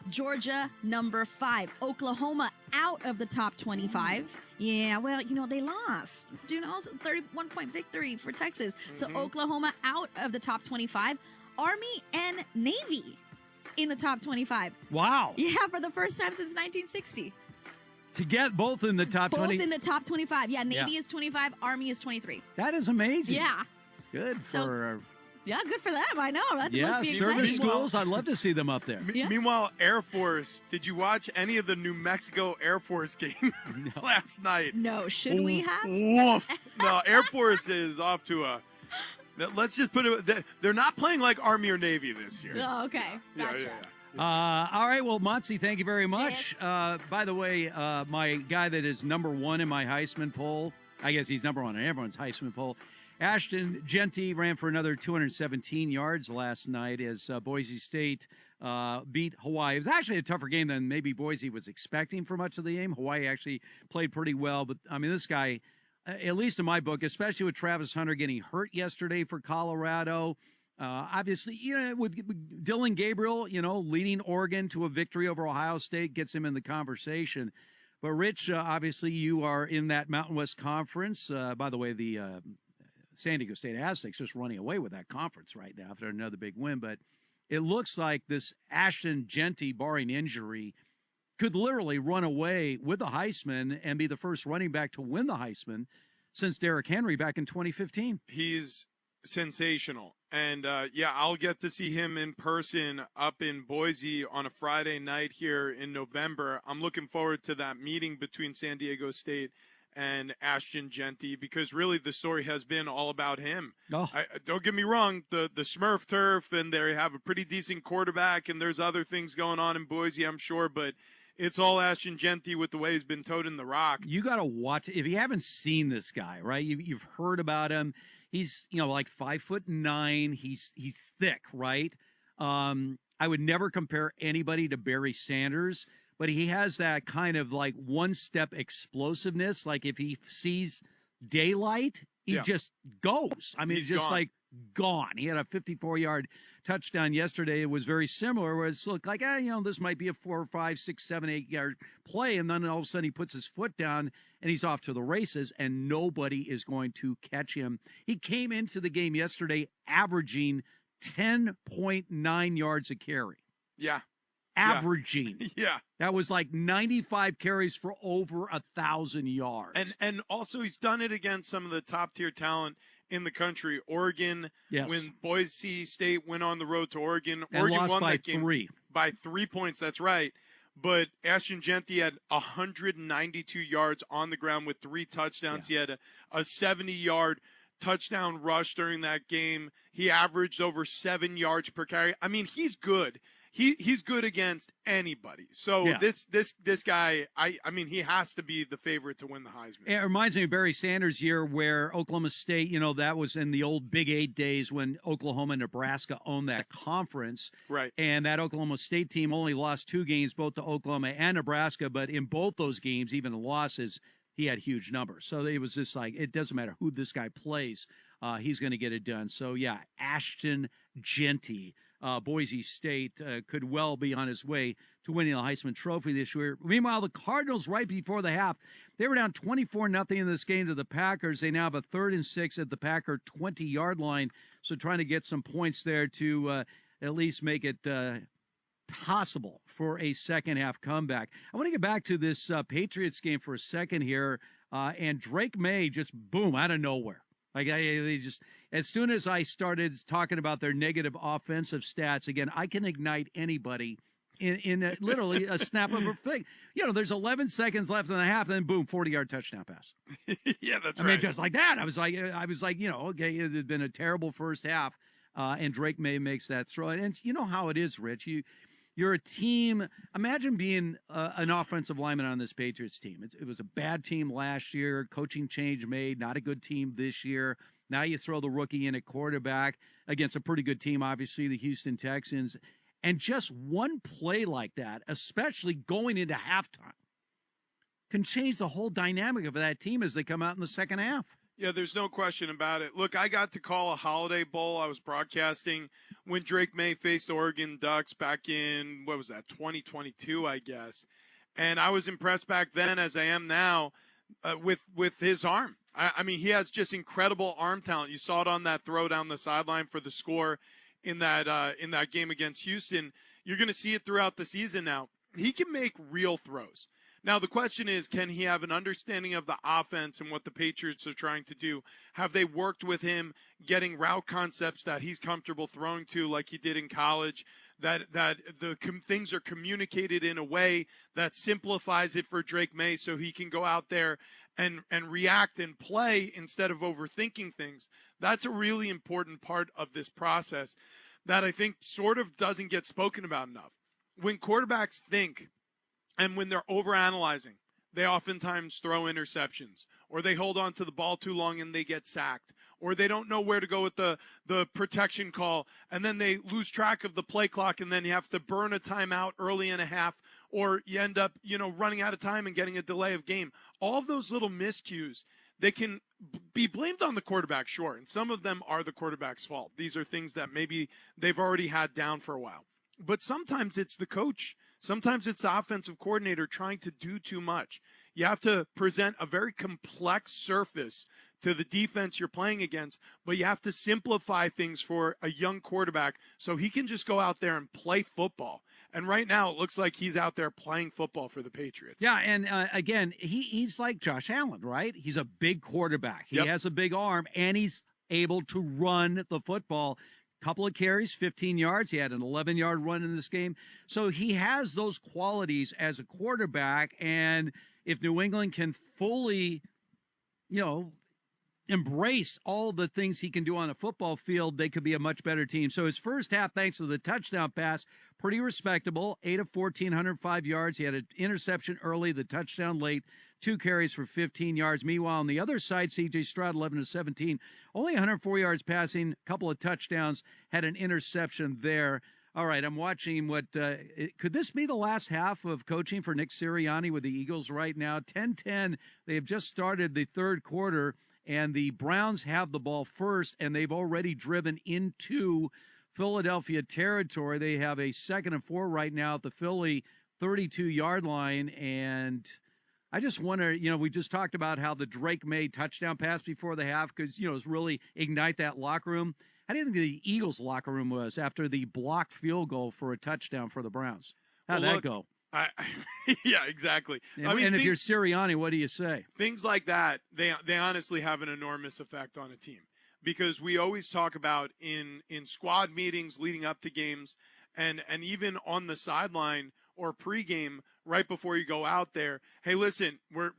Georgia number 5. Oklahoma out of the top 25. Yeah, well, they lost. 31-point victory for Texas. So Oklahoma out of the top 25. Army and Navy in the top 25. Wow. Yeah, for the first time since 1960. To get both in the top 20. Both in the top 25. Yeah, Navy is 25, Army is 23. That is amazing. Yeah. Good for... Yeah, good for them. I know. That must be exciting. Service schools, I'd love to see them up there. Meanwhile, Air Force, did you watch any of the New Mexico Air Force game last night? No. Should we have? Woof. No, Air Force is off to a... Let's just put it... They're not playing like Army or Navy this year. Oh, okay. Gotcha. All right, well, Muncie, thank you very much. By the way, my guy that is number 1 in my Heisman poll, I guess he's number 1 in everyone's Heisman poll, Ashton Genty ran for another 217 yards last night as Boise State beat Hawaii. It was actually a tougher game than maybe Boise was expecting for much of the game. Hawaii actually played pretty well, but, I mean, this guy, at least in my book, especially with Travis Hunter getting hurt yesterday for Colorado, obviously, with Dylan Gabriel, leading Oregon to a victory over Ohio State gets him in the conversation. But, Rich, obviously you are in that Mountain West Conference. By the way, the San Diego State Aztecs just running away with that conference right now after another big win. But it looks like this Ashton Genty, barring injury, could literally run away with the Heisman and be the first running back to win the Heisman since Derrick Henry back in 2015. He's sensational. And, I'll get to see him in person up in Boise on a Friday night here in November. I'm looking forward to that meeting between San Diego State and Ashton Genty, because really the story has been all about him. Don't get me wrong, the Smurf turf, and they have a pretty decent quarterback, and there's other things going on in Boise, I'm sure, but it's all Ashton Genty with the way he's been toting the rock. You got to watch, if you haven't seen this guy, right? You've heard about him. He's, like 5'9". He's thick, right? I would never compare anybody to Barry Sanders, but he has that kind of like one-step explosiveness. Like if he sees daylight, he just goes. I mean, he's just gone. Gone. He had a 54-yard touchdown yesterday. It was very similar, where it's looked like, this might be a 4 or 5, 6, 7, 8-yard play, and then all of a sudden he puts his foot down and he's off to the races, and nobody is going to catch him. He came into the game yesterday averaging 10.9 yards a carry. Yeah. Averaging. Yeah. That was like 95 carries for over 1,000 yards. And also he's done it against some of the top-tier talent in the country. Oregon, when Boise State went on the road to Oregon, and Oregon lost won by that game 3. By 3 points, that's right. But Ashton Genty had 192 yards on the ground with 3 touchdowns. Yeah. He had a 70-yard touchdown rush during that game. He averaged over 7 yards per carry. I mean, he's good. He's good against anybody. So this guy, I mean, he has to be the favorite to win the Heisman. It reminds me of Barry Sanders' year, where Oklahoma State, that was in the old Big 8 days when Oklahoma and Nebraska owned that conference. Right. And that Oklahoma State team only lost 2 games, both to Oklahoma and Nebraska. But in both those games, even the losses, he had huge numbers. So it was just like, it doesn't matter who this guy plays, he's going to get it done. So, Ashton Genty. Boise State could well be on his way to winning the Heisman Trophy this year. Meanwhile, the Cardinals, right before the half, they were down 24-0 in this game to the Packers. They now have a 3rd and 6 at the Packer 20-yard line, so trying to get some points there to at least make it possible for a second-half comeback. I want to get back to this Patriots game for a second here, and Drake May just, boom, out of nowhere. Like they just, as soon as I started talking about their negative offensive stats, again, I can ignite anybody in literally a snap of a thing. There's 11 seconds left in the half, then boom, 40-yard touchdown pass. Yeah, that's right. I mean, just like that. I was like, okay, it had been a terrible first half, and Drake May makes that throw. And you know how it is, Rich. You're a team. Imagine being an offensive lineman on this Patriots team. It was a bad team last year. Coaching change made. Not a good team this year. Now you throw the rookie in at quarterback against a pretty good team, obviously, the Houston Texans. And just one play like that, especially going into halftime, can change the whole dynamic of that team as they come out in the second half. Yeah, there's no question about it. Look, I got to call a Holiday Bowl. I was broadcasting when Drake May faced the Oregon Ducks back in, 2022, I guess. And I was impressed back then, as I am now, with his arm. I mean, he has just incredible arm talent. You saw it on that throw down the sideline for the score in that game against Houston. You're going to see it throughout the season now. He can make real throws. Now, the question is, can he have an understanding of the offense and what the Patriots are trying to do? Have they worked with him getting route concepts that he's comfortable throwing to like he did in college, that things are communicated in a way that simplifies it for Drake May so he can go out there and react and play instead of overthinking things? That's a really important part of this process that I think sort of doesn't get spoken about enough. When quarterbacks think, and when they're overanalyzing, they oftentimes throw interceptions, or they hold on to the ball too long and they get sacked, or they don't know where to go with the protection call, and then they lose track of the play clock, and then you have to burn a timeout early in a half, or you end up, running out of time and getting a delay of game. All of those little miscues, they can be blamed on the quarterback, sure, and some of them are the quarterback's fault. These are things that maybe they've already had down for a while. But sometimes it's the coach. Sometimes it's the offensive coordinator trying to do too much. You have to present a very complex surface to the defense you're playing against, but you have to simplify things for a young quarterback so he can just go out there and play football. And right now, it looks like he's out there playing football for the Patriots. Yeah, and again, he's like Josh Allen, right? He's a big quarterback. He has a big arm, and he's able to run the football. Couple of carries, 15 yards. He had an 11-yard run in this game. So he has those qualities as a quarterback. And if New England can fully, embrace all the things he can do on a football field, they could be a much better team. So his first half, thanks to the touchdown pass, pretty respectable. 8 of 14, 105 yards. He had an interception early, the touchdown late, 2 carries for 15 yards. Meanwhile, on the other side, C.J. Stroud, 11 of 17, only 104 yards passing, a couple of touchdowns, had an interception there. All right, I'm watching could this be the last half of coaching for Nick Sirianni with the Eagles right now? 10-10, they have just started the third quarter, and the Browns have the ball first, and they've already driven into Philadelphia territory. They have a 2nd and 4 right now at the Philly 32-yard line, and I just wonder, we just talked about how the Drake May touchdown pass before the half could, it's really ignite that locker room. How do you think the Eagles locker room was after the blocked field goal for a touchdown for the Browns? How'd that go? Yeah, exactly. And if you're Sirianni, what do you say? Things like that, they honestly have an enormous effect on a team, because we always talk about in squad meetings leading up to games and even on the sideline or pregame right before you go out there. Hey, listen, we're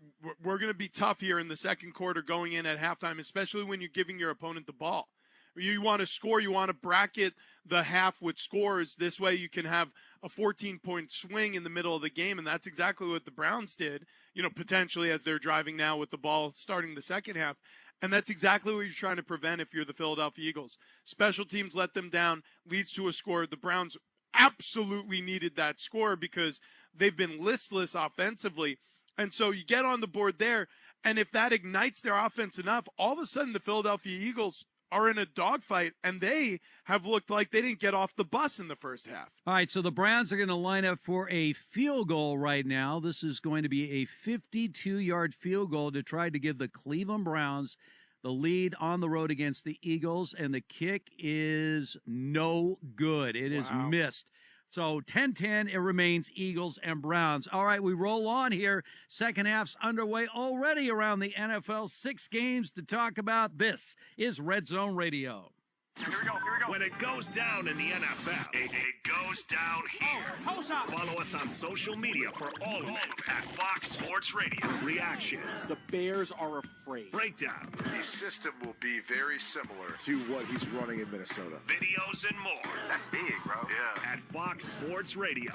going to be tough here in the second quarter going in at halftime, especially when you're giving your opponent the ball. You want to score, you want to bracket the half with scores. This way you can have a 14-point swing in the middle of the game, and that's exactly what the Browns did, potentially as they're driving now with the ball starting the second half. And that's exactly what you're trying to prevent if you're the Philadelphia Eagles. Special teams let them down, leads to a score. The Browns absolutely needed that score because they've been listless offensively. And so you get on the board there, and if that ignites their offense enough, all of a sudden the Philadelphia Eagles are in a dogfight, and they have looked like they didn't get off the bus in the first half. All right, so the Browns are going to line up for a field goal right now. This is going to be a 52-yard field goal to try to give the Cleveland Browns the lead on the road against the Eagles, and the kick is no good. It is missed. So 10-10, it remains Eagles and Browns. All right, we roll on here. Second half's underway already around the NFL. 6 games to talk about. This is Red Zone Radio. Here we go. When it goes down in the NFL, it goes down here. Follow us on social media for all of it at Fox Sports Radio. Reactions. The Bears are afraid. Breakdowns. The system will be very similar to what he's running in Minnesota. Videos and more. That's big, bro. Yeah. At Fox Sports Radio.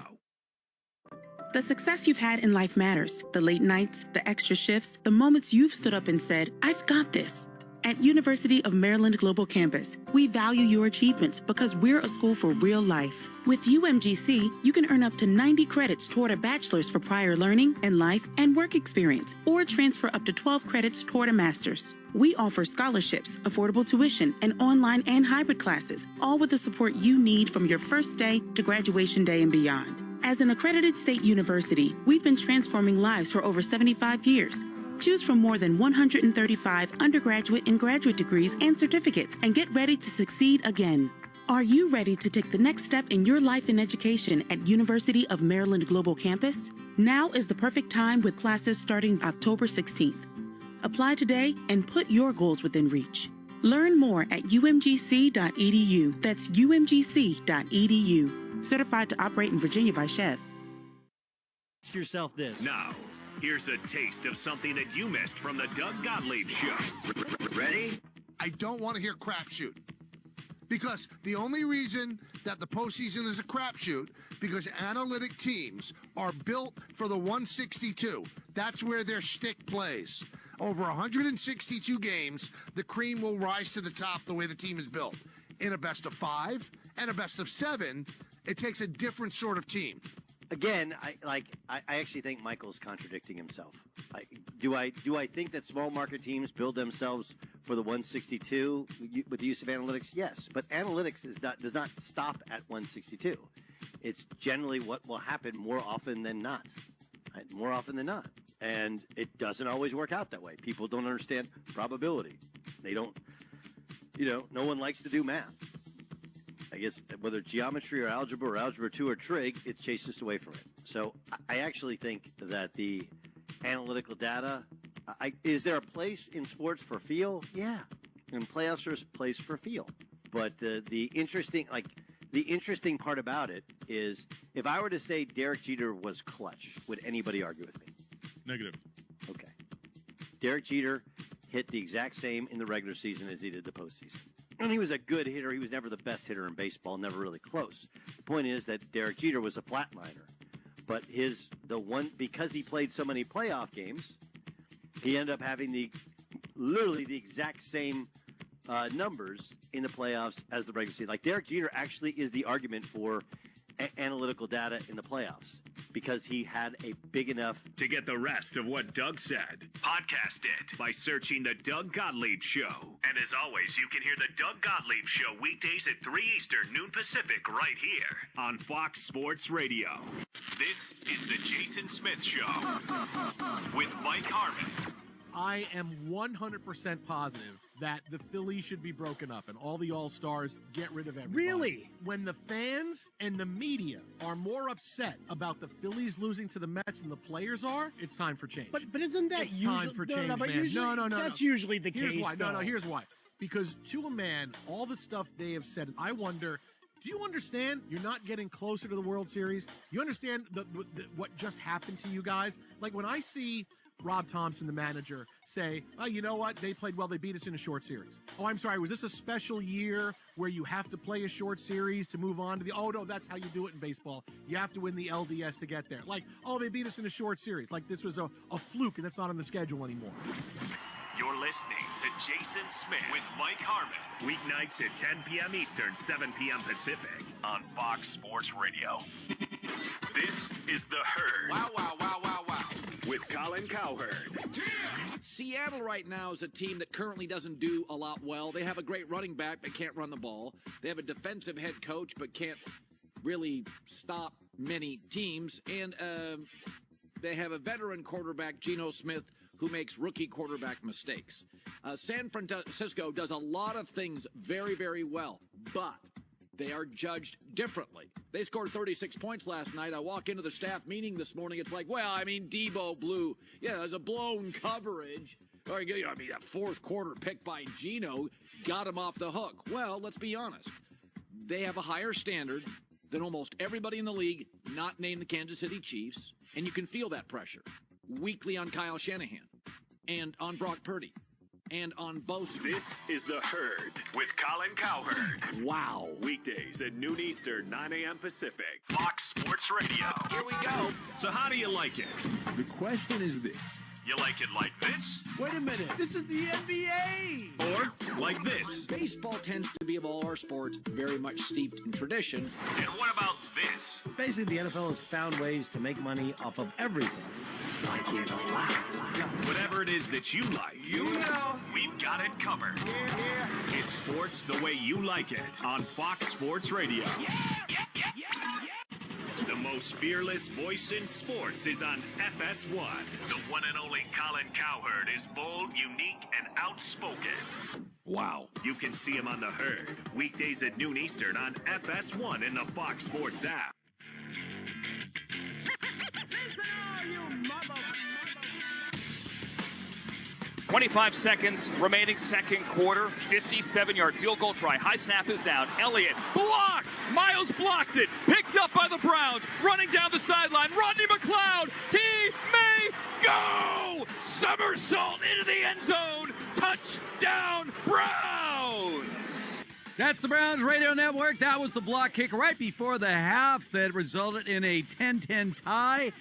The success you've had in life matters. The late nights, the extra shifts, the moments you've stood up and said, I've got this. At University of Maryland Global Campus, we value your achievements because we're a school for real life. With UMGC, you can earn up to 90 credits toward a bachelor's for prior learning and life and work experience, or transfer up to 12 credits toward a master's. We offer scholarships, affordable tuition, and online and hybrid classes, all with the support you need from your first day to graduation day and beyond. As an accredited state university, we've been transforming lives for over 75 years. Choose from more than 135 undergraduate and graduate degrees and certificates and get ready to succeed again. Are you ready to take the next step in your life and education at University of Maryland Global Campus? Now is the perfect time with classes starting October 16th. Apply today and put your goals within reach. Learn more at umgc.edu. That's umgc.edu. Certified to operate in Virginia by Chev. Ask yourself this. Now, here's a taste of something that you missed from the Doug Gottlieb Show. Ready? I don't want to hear crapshoot. Because the only reason that the postseason is a crapshoot, because analytic teams are built for the 162. That's where their shtick plays. Over 162 games, the cream will rise to the top the way the team is built. In a best of 5 and a best of 7, it takes a different sort of team. Again, I actually think Michael's contradicting himself. Do I think that small market teams build themselves for the 162 with the use of analytics? Yes, but analytics does not stop at 162. It's generally what will happen more often than not. Right? More often than not. And it doesn't always work out that way. People don't understand probability. They don't, no one likes to do math. I guess whether it's geometry or algebra 2 or trig, it chases away from it. So I actually think that the analytical data, is there a place in sports for feel? Yeah. And playoffs are a place for feel. But the interesting part about it is, if I were to say Derek Jeter was clutch, would anybody argue with me? Negative. Okay. Derek Jeter hit the exact same in the regular season as he did the postseason. And he was a good hitter. He was never the best hitter in baseball, never really close. The point is that Derek Jeter was a flatliner. But because he played so many playoff games, he ended up having literally the exact same numbers in the playoffs as the regular season. Like, Derek Jeter actually is the argument for analytical data in the playoffs because he had a big enough... To get the rest of what Doug said, podcast it by searching The Doug Gottlieb Show. And as always, you can hear The Doug Gottlieb Show weekdays at 3 Eastern, noon Pacific, right here on Fox Sports Radio. This is The Jason Smith Show with Mike Harmon. I am 100% positive that the Phillies should be broken up and all the All-Stars get rid of everybody. Really? When the fans and the media are more upset about the Phillies losing to the Mets than the players are, it's time for change. But isn't that it's usually time for change, but man. usually, No. That's usually the Here's case. why. Though. No, here's why. Because to a man, all the stuff they have said, I wonder, do you understand you're not getting closer to the World Series? You understand what just happened to you guys? Like, when I see Rob Thompson, the manager, say, oh, you know what? They played well. They beat us in a short series. Oh, I'm sorry. Was this a special year where you have to play a short series to move on to the... Oh, no, that's how you do it in baseball. You have to win the LDS to get there. Like, oh, they beat us in a short series. Like, this was a fluke, and that's not on the schedule anymore. You're listening to Jason Smith with Mike Harmon. Weeknights at 10 p.m. Eastern, 7 p.m. Pacific on Fox Sports Radio. This is The Herd. Wow. With Colin Cowherd. Seattle right now is a team that currently doesn't do a lot well. They have a great running back but can't run the ball. They have a defensive head coach but can't really stop many teams. And they have a veteran quarterback, Geno Smith, who makes rookie quarterback mistakes. San Francisco does a lot of things very, very well, but they are judged differently. They scored 36 points last night. I walk into the staff meeting this morning. It's like, well, I mean, Debo blew. Yeah, there's a blown coverage. Or, I mean, a fourth quarter pick by Geno got him off the hook. Well, let's be honest. They have a higher standard than almost everybody in the league, not named the Kansas City Chiefs. And you can feel that pressure weekly on Kyle Shanahan and on Brock Purdy. And on both. This is The Herd with Colin Cowherd. Wow. Weekdays at noon Eastern, 9 a.m. Pacific. Fox Sports Radio. Here we go. So how do you like it? The question is this. You like it like this? Wait a minute. This is the NBA. Or like this? Baseball tends to be, of all our sports, very much steeped in tradition. And what about this? Basically, the NFL has found ways to make money off of everything. Like it a lot. Whatever it is that you like, we've got it covered. Yeah. It's sports the way you like it on Fox Sports Radio. Yeah. The most fearless voice in sports is on FS1. The one and only Colin Cowherd is bold, unique, and outspoken. Wow. You can see him on The Herd, weekdays at noon Eastern on FS1 in the Fox Sports app. 25 seconds remaining second quarter. 57-yard field goal try. High snap is down. Elliott blocked. Miles blocked it. Picked up by the Browns. Running down the sideline. Rodney McLeod. He may go. Somersault into the end zone. Touchdown Browns. That's the Browns Radio Network. That was the block kick right before the half that resulted in a 10-10 tie.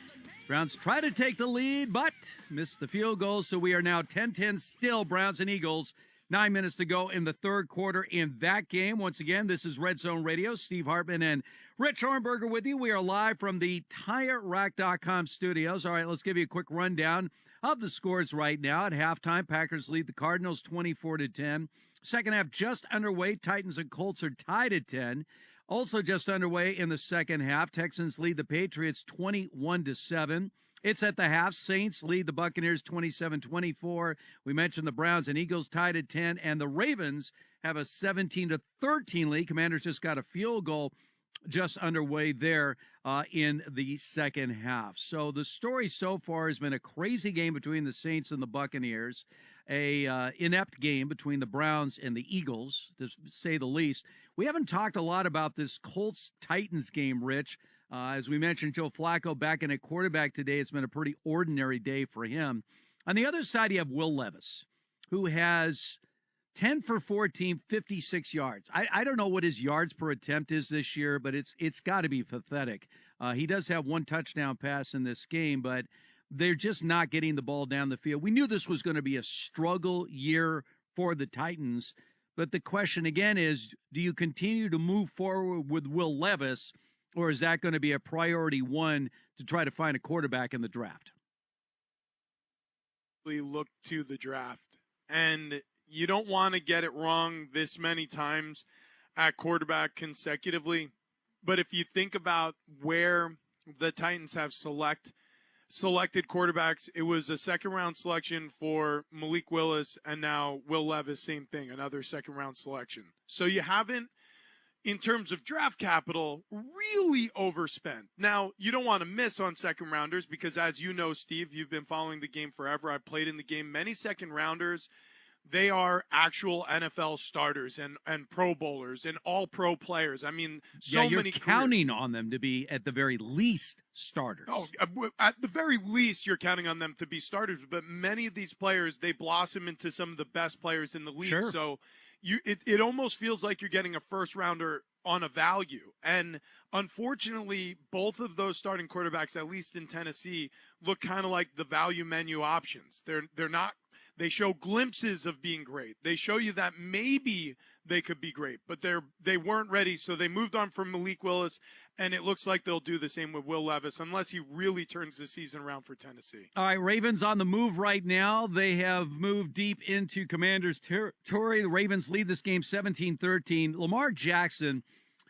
Browns try to take the lead, but missed the field goal, so we are now 10-10 still, Browns and Eagles. 9 minutes to go in the third quarter in that game. Once again, this is Red Zone Radio. Steve Hartman and Rich Hornberger with you. We are live from the TireRack.com studios. All right, let's give you a quick rundown of the scores right now. At halftime, Packers lead the Cardinals 24-10. Second half just underway. Titans and Colts are tied at 10. Also just underway in the second half. Texans lead the Patriots 21-7. It's at the half. Saints lead the Buccaneers 27-24. We mentioned the Browns and Eagles tied at 10, and the Ravens have a 17-13 lead. Commanders just got a field goal just underway there in the second half. So the story so far has been a crazy game between the Saints and the Buccaneers, a inept game between the Browns and the Eagles, to say the least. We haven't talked a lot about this Colts-Titans game, Rich. As we mentioned, Joe Flacco back in at quarterback today. It's been a pretty ordinary day for him. On the other side, you have Will Levis, who has 10 for 14, 56 yards. I don't know what his yards per attempt is this year, but it's got to be pathetic. He does have one touchdown pass in this game, but they're just not getting the ball down the field. We knew this was going to be a struggle year for the Titans, but the question again is, do you continue to move forward with Will Levis, or is that going to be a priority one to try to find a quarterback in the draft? We look to the draft, and you don't want to get it wrong this many times at quarterback consecutively. But if you think about where the Titans have selected quarterbacks, it was a second-round selection for Malik Willis, and now Will Levis, same thing, another second-round selection. So you haven't, in terms of draft capital, really overspent. Now, you don't want to miss on second-rounders because, as you know, Steve, you've been following the game forever. I played in the game. Many second-rounders, they are actual NFL starters and Pro Bowlers and all-pro players. I mean, so you're many counting on them to be, at the very least, starters. Oh, at the very least, you're counting on them to be starters. But many of these players, they blossom into some of the best players in the league. Sure. So it almost feels like you're getting a first-rounder on a value. And unfortunately, both of those starting quarterbacks, at least in Tennessee, look kind of like the value menu options. They're not. They show glimpses of being great. They show you that maybe they could be great, but they weren't ready, so they moved on from Malik Willis, and it looks like they'll do the same with Will Levis unless he really turns the season around for Tennessee. All right, Ravens on the move right now. They have moved deep into Commanders' territory. The Ravens lead this game 17-13. Lamar Jackson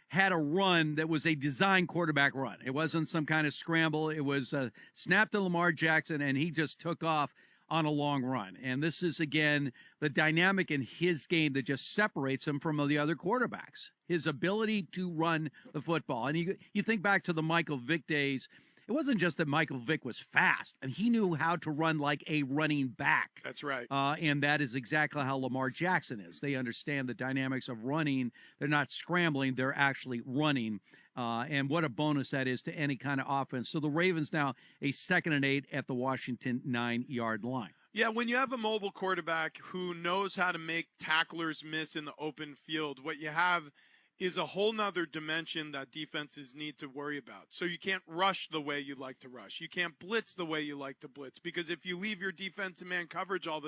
had a run that was a design quarterback run. It wasn't some kind of scramble. It was a snap to Lamar Jackson, and he just took off on a long run. And this is, again, the dynamic in his game that just separates him from the other quarterbacks, his ability to run the football. And you think back to the Michael Vick days, it wasn't just that Michael Vick was fast, and he knew how to run like a running back. That's right. And that is exactly how Lamar Jackson is. They understand the dynamics of running. They're not scrambling. They're actually running. And what a bonus that is to any kind of offense. So the Ravens now a 2nd and 8 at the Washington 9-yard line. Yeah, when you have a mobile quarterback who knows how to make tacklers miss in the open field, what you have is a whole nother dimension that defenses need to worry about. So you can't rush the way you like to rush. You can't blitz the way you like to blitz, because if you leave your defensive man coverage all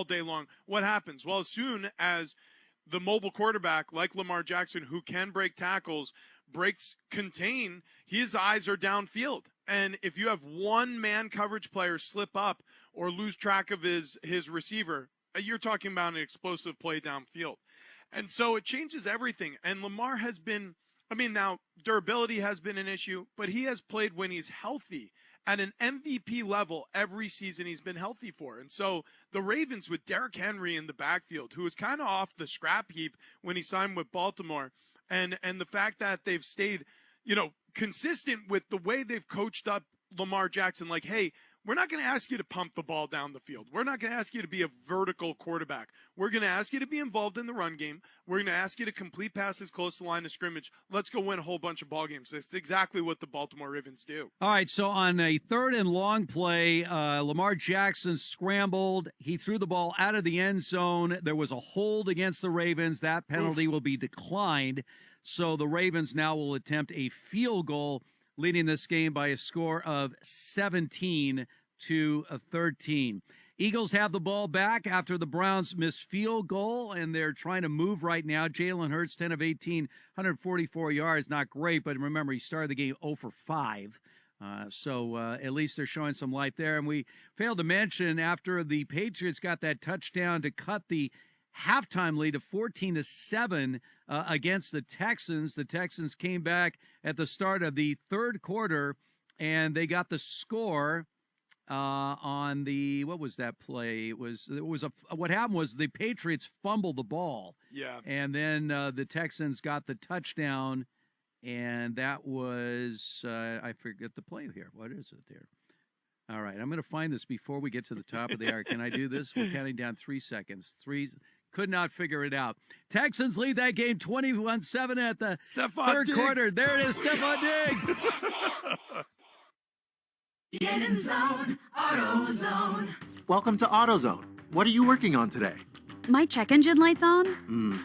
day long, what happens? Well, as soon as the mobile quarterback like Lamar Jackson, who can break tackles, breaks contain, his eyes are downfield. And if you have one man coverage player slip up or lose track of his receiver, you're talking about an explosive play downfield. And so it changes everything. And Lamar has been, now durability has been an issue, but he has played when he's healthy at an MVP level every season he's been healthy for. And so the Ravens with Derrick Henry in the backfield, who was kind of off the scrap heap when he signed with Baltimore, and the fact that they've stayed, consistent with the way they've coached up Lamar Jackson, like, hey, we're not going to ask you to pump the ball down the field. We're not going to ask you to be a vertical quarterback. We're going to ask you to be involved in the run game. We're going to ask you to complete passes close to the line of scrimmage. Let's go win a whole bunch of ball games. That's exactly what the Baltimore Ravens do. All right, so on a 3rd and long play, Lamar Jackson scrambled. He threw the ball out of the end zone. There was a hold against the Ravens. That penalty will be declined. So the Ravens now will attempt a field goal, leading this game by a score of 17-13. Eagles have the ball back after the Browns missed field goal, and they're trying to move right now. Jalen Hurts, 10 of 18, 144 yards. Not great, but remember, he started the game 0 for 5. So at least they're showing some light there. And we failed to mention, after the Patriots got that touchdown to cut the halftime lead of 14-7 against the Texans came back at the start of the 3rd quarter, and they got the score on the, what was that play? What happened was the Patriots fumbled the ball. Yeah. And then the Texans got the touchdown, And that was, I forget the play here. What is it there? All right, I'm going to find this before we get to the top of the hour. Can I do this? We're counting down 3 seconds. Could not figure it out. Texans lead that game 21-7 at the third quarter. There it is, Stephon Diggs. Get in zone, AutoZone. Welcome to AutoZone. What are you working on today? My check engine light's on?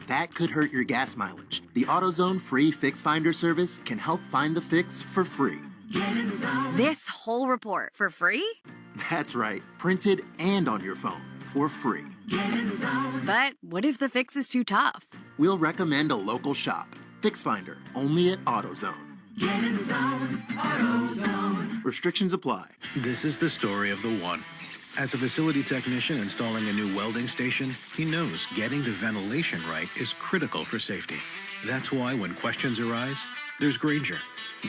That could hurt your gas mileage. The AutoZone free Fix Finder service can help find the fix for free. Get in zone. This whole report for free? That's right. Printed and on your phone for free. Get in zone. But what if the fix is too tough? We'll recommend a local shop. Fix Finder, only at AutoZone. Get in zone, AutoZone. Restrictions apply. This is the story of the one. As a facility technician installing a new welding station, he knows getting the ventilation right is critical for safety. That's why when questions arise, there's Grainger.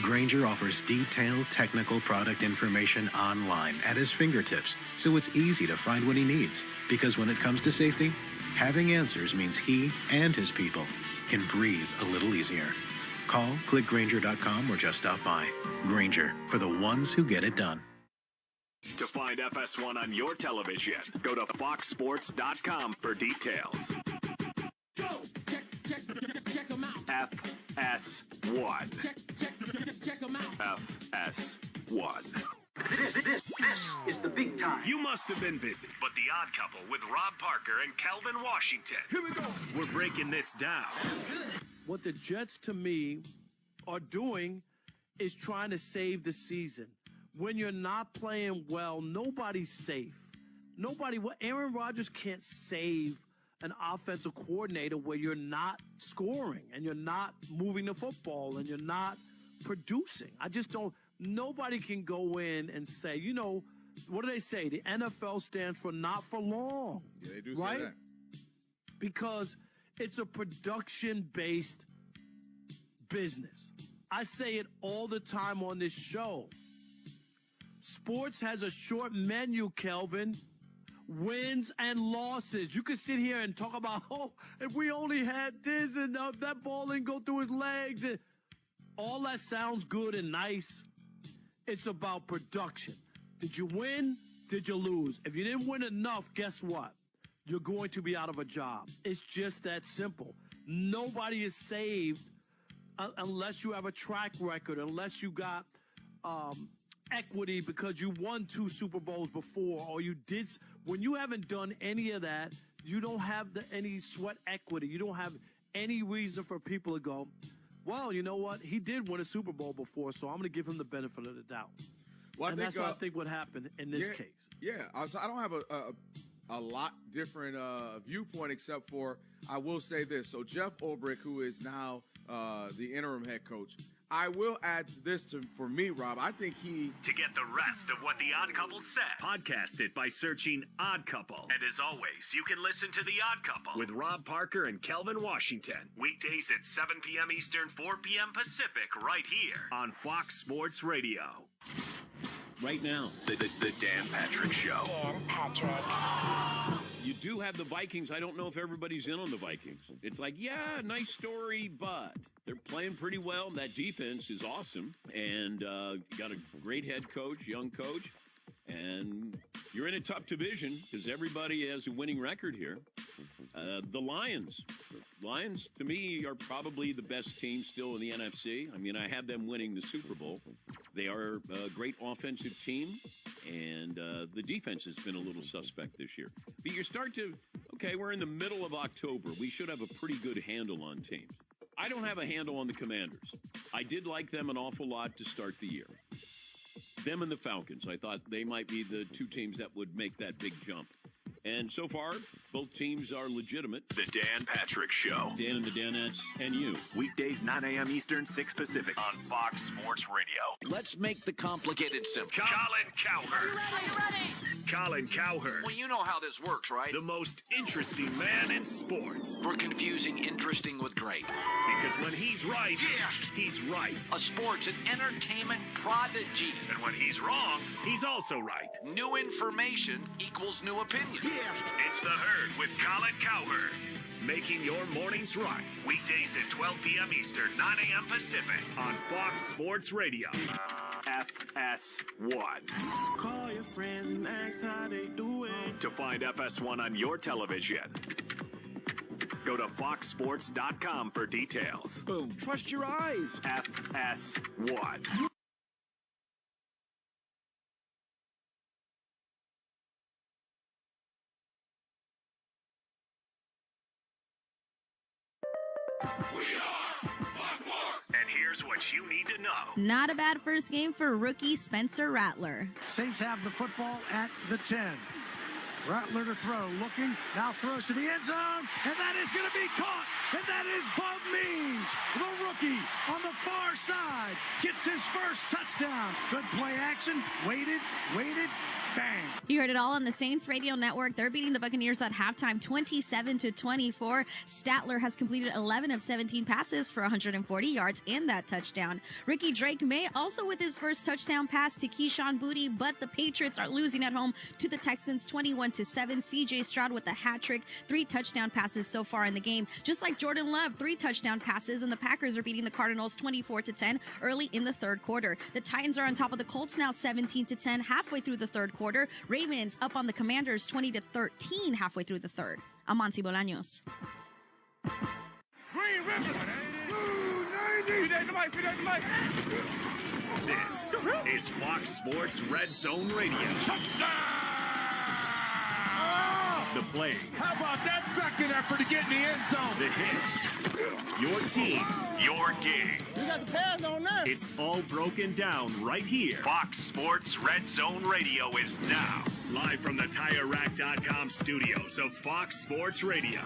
Grainger offers detailed technical product information online at his fingertips, so it's easy to find what he needs. Because when it comes to safety, having answers means he and his people can breathe a little easier. Call, click Grainger.com, or just stop by. Grainger, for the ones who get it done. To find FS1 on your television, go to foxsports.com for details. Go! Check them out. FS1. Check them out. FS1. This is the big time. You must have been busy, but The Odd Couple with Rob Parker and Calvin Washington. Here we go. We're breaking this down. What the Jets, to me, are doing is trying to save the season. When you're not playing well, nobody's safe. Aaron Rodgers can't save an offensive coordinator where you're not scoring and you're not moving the football and you're not producing. I just don't. Nobody can go in and say, what do they say? The NFL stands for not for long. Yeah, they do right? say that. Because it's a production-based business. I say it all the time on this show. Sports has a short menu, Kelvin. Wins and losses. You can sit here and talk about, if we only had this and that ball didn't go through his legs. And all that sounds good and nice. It's about production. Did you win? Did you lose? If you didn't win enough, guess what? You're going to be out of a job. It's just that simple. Nobody is saved unless you have a track record, unless you got equity because you won 2 Super Bowls before, or you did. When you haven't done any of that, you don't have any sweat equity. You don't have any reason for people to go, well, you know what? He did win a Super Bowl before, so I'm going to give him the benefit of the doubt. Well, and that's what I think what happened in this case. Yeah, so I don't have a lot different viewpoint, except for I will say this. So Jeff Ulbrich, who is now the interim head coach, I will add this for me, Rob. I think To get the rest of what The Odd Couple said, podcast it by searching Odd Couple. And as always, you can listen to The Odd Couple with Rob Parker and Kelvin Washington. Weekdays at 7 p.m. Eastern, 4 p.m. Pacific, right here on Fox Sports Radio. Right now, the Dan Patrick Show. Dan Patrick. You do have the Vikings. I don't know if everybody's in on the Vikings. It's like, yeah, nice story, but they're playing pretty well. That defense is awesome. And got a great head coach, young coach. And you're in a tough division because everybody has a winning record here. The Lions, to me, are probably the best team still in the NFC. I mean, I have them winning the Super Bowl. They are a great offensive team, and the defense has been a little suspect this year. But you start to, we're in the middle of October. We should have a pretty good handle on teams. I don't have a handle on the Commanders. I did like them an awful lot to start the year. Them and the Falcons, I thought they might be the 2 teams that would make that big jump. And so far, both teams are legitimate. The Dan Patrick Show. Dan and the Danettes and you. Weekdays, 9 a.m. Eastern, 6 Pacific on Fox Sports Radio. Let's make the complicated simple. Colin Cowherd. Are you ready? Colin Cowherd. Well, you know how this works, right? The most interesting man in sports. We're confusing interesting with great. Because when he's right, he's right. A sports and entertainment prodigy. And when he's wrong, he's also right. New information equals new opinion. It's The Herd with Colin Cowherd. Making your mornings right. Weekdays at 12 p.m. Eastern, 9 a.m. Pacific on Fox Sports Radio. FS1. Call your friends and ask how they doing. To find FS1 on your television, go to foxsports.com for details. Boom. Trust your eyes. FS1. And here's what you need to know. Not a bad first game for rookie Spencer Rattler. Saints have the football at the 10. Rattler to throw, looking, now throws to the end zone, and that is going to be caught. And that is Bub Means, the rookie on the far side, gets his first touchdown. Good play action, waited, bang. You heard it all on the Saints Radio Network. They're beating the Buccaneers at halftime 27-24. Statler has completed 11 of 17 passes for 140 yards and that touchdown. Ricky Drake May also with his first touchdown pass to Keyshawn Boutte, but the Patriots are losing at home to the Texans 21-7. CJ Stroud with a hat trick, 3 touchdown passes so far in the game. Just like Jordan Love, 3 touchdown passes, and the Packers are beating the Cardinals 24-10 early in the third quarter. The Titans are on top of the Colts now 17-10 halfway through the third quarter. Ravens up on the Commanders 20-13 halfway through the third. I'm Monty Bolaños. This is Fox Sports Red Zone Radio. The play. How about that second effort to get in the end zone? The hit. Your team, your game. You got the pads on there. It's all broken down right here. Fox Sports Red Zone Radio is now live from the TireRack.com studios of Fox Sports Radio.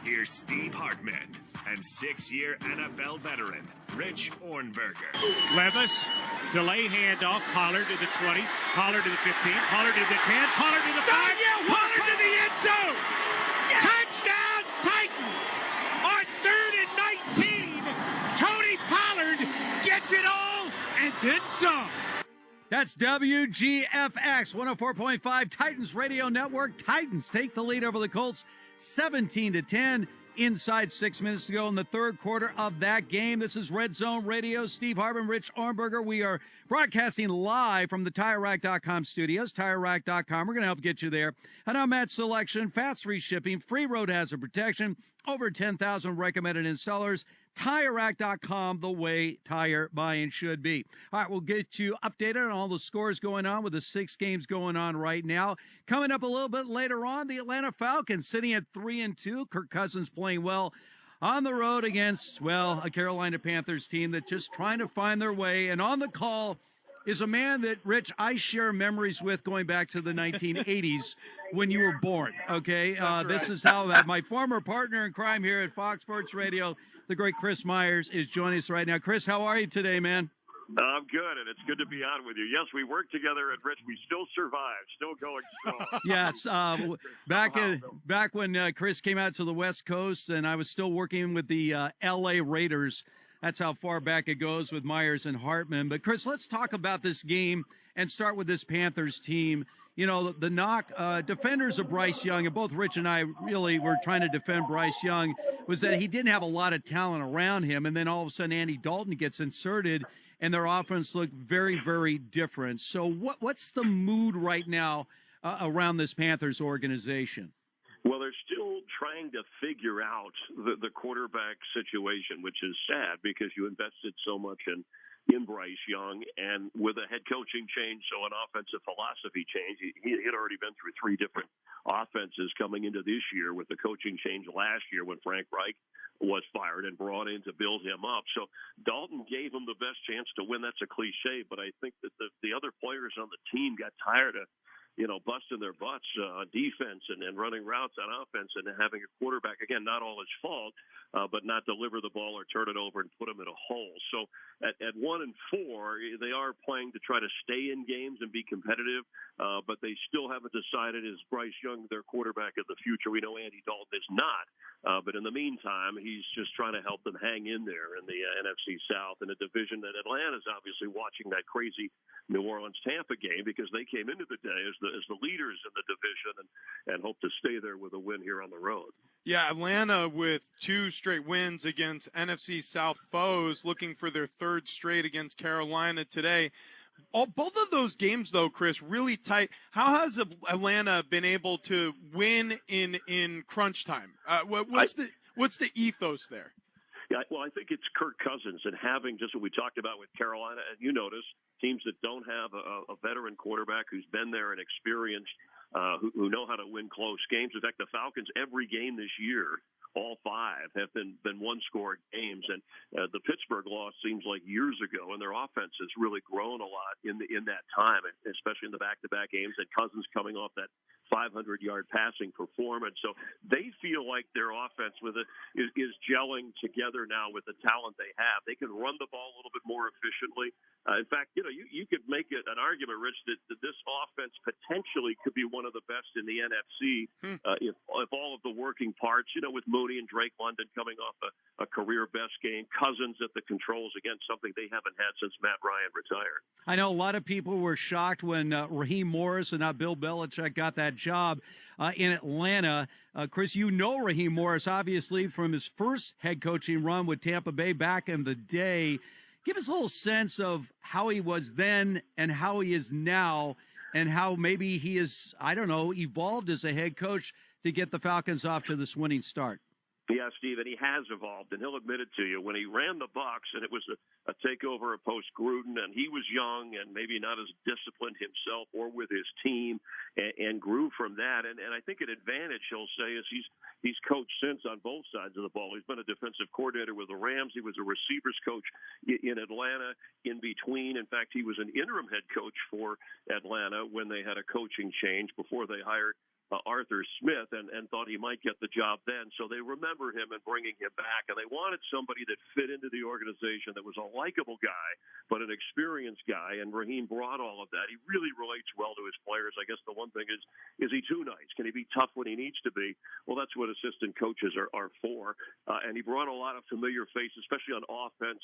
Here's Steve Hartman and 6-year NFL veteran Rich Ornberger. Levis, delay handoff. Pollard to the 20. Pollard to the 15. Pollard to the 10. Pollard to the 5. Pollard to the end zone. Touchdown Titans on 3rd and 19. Tony Pollard gets it all and then some. That's WGFX 104.5 Titans Radio Network. Titans take the lead over the Colts 17-10. Inside 6 minutes to go in the third quarter of that game. This is Red Zone Radio. Steve Hartman, Rich Ornberger. We are broadcasting live from the TireRack.com studios. TireRack.com. We're going to help get you there. An unmatched selection, fast free shipping, free road hazard protection, over 10,000 recommended installers. TireRack.com, the way tire buying should be. All right, we'll get you updated on all the scores going on with the 6 games going on right now. Coming up a little bit later on, the Atlanta Falcons sitting at 3-2. Kirk Cousins playing well on the road against, well, a Carolina Panthers team that's just trying to find their way. And on the call is a man that, Rich, I share memories with going back to the 1980s when you were born, okay? This is how that my former partner in crime here at Fox Sports Radio, the great Chris Myers, is joining us right now. Chris, how are you today, man? I'm good, and it's good to be on with you. Yes, we worked together at Rich. We still survived, still going strong. Yes, back when Chris came out to the West Coast, and I was still working with the L.A. Raiders. That's how far back it goes with Myers and Hartman. But, Chris, let's talk about this game and start with this Panthers team. You know, the knock defenders of Bryce Young, and both Rich and I really were trying to defend Bryce Young, was that he didn't have a lot of talent around him. And then all of a sudden Andy Dalton gets inserted, and their offense looked very, very different. So what's the mood right now around this Panthers organization? Well, they're still trying to figure out the quarterback situation, which is sad because you invested so much in Bryce Young, and with a head coaching change, so an offensive philosophy change. He had already been through 3 different offenses coming into this year with the coaching change last year when Frank Reich was fired and brought in to build him up. So Dalton gave him the best chance to win. That's a cliche, but I think that the other players on the team got tired of busting their butts on defense and running routes on offense, and having a quarterback, again, not all his fault, but not deliver the ball or turn it over and put him in a hole. So at 1-4, they are playing to try to stay in games and be competitive, but they still haven't decided, is Bryce Young their quarterback of the future? We know Andy Dalton is not, but in the meantime, he's just trying to help them hang in there in the NFC South, in a division that Atlanta's obviously watching that crazy New Orleans-Tampa game, because they came into the day as the leaders in the division and hope to stay there with a win here on the road. Yeah, Atlanta with 2 straight wins against NFC South foes, looking for their 3rd straight against Carolina today. Both of those games, though, Chris, really tight. How has Atlanta been able to win in crunch time? What's the ethos there? Yeah, well, I think it's Kirk Cousins and having just what we talked about with Carolina, and you notice teams that don't have a veteran quarterback who's been there and experienced, who know how to win close games. In fact, the Falcons, every game this year, all 5 have been one-score games, and the Pittsburgh loss seems like years ago, and their offense has really grown a lot in that time, especially in the back-to-back games. And Cousins coming off that 500-yard passing performance, so they feel like their offense is gelling together now with the talent they have. They can run the ball a little bit more efficiently. In fact, you could make an argument, Rich, that this offense potentially could be one of the best in the NFC if all of the working parts, with Mooney and Drake London coming off a career best game, Cousins at the controls, again, something they haven't had since Matt Ryan retired. I know a lot of people were shocked when Raheem Morris and not Bill Belichick got that job in Atlanta. Chris, Raheem Morris, obviously, from his first head coaching run with Tampa Bay back in the day. Give us a little sense of how he was then and how he is now, and how maybe he is, evolved as a head coach to get the Falcons off to this winning start. Yeah, Steve, and he has evolved, and he'll admit it to you. When he ran the Bucs, and it was a takeover post Gruden, and he was young and maybe not as disciplined himself or with his team, and grew from that. And I think an advantage, he'll say, is he's coached since on both sides of the ball. He's been a defensive coordinator with the Rams. He was a receivers coach in Atlanta in between. In fact, he was an interim head coach for Atlanta when they had a coaching change before they hired Arthur Smith, and thought he might get the job then. So they remember him and bringing him back, and they wanted somebody that fit into the organization, that was a likable guy, but an experienced guy, and Raheem brought all of that. He really relates well to his players. I guess the one thing is he too nice? Can he be tough when he needs to be? Well, that's what assistant coaches are for. And he brought a lot of familiar faces, especially on offense,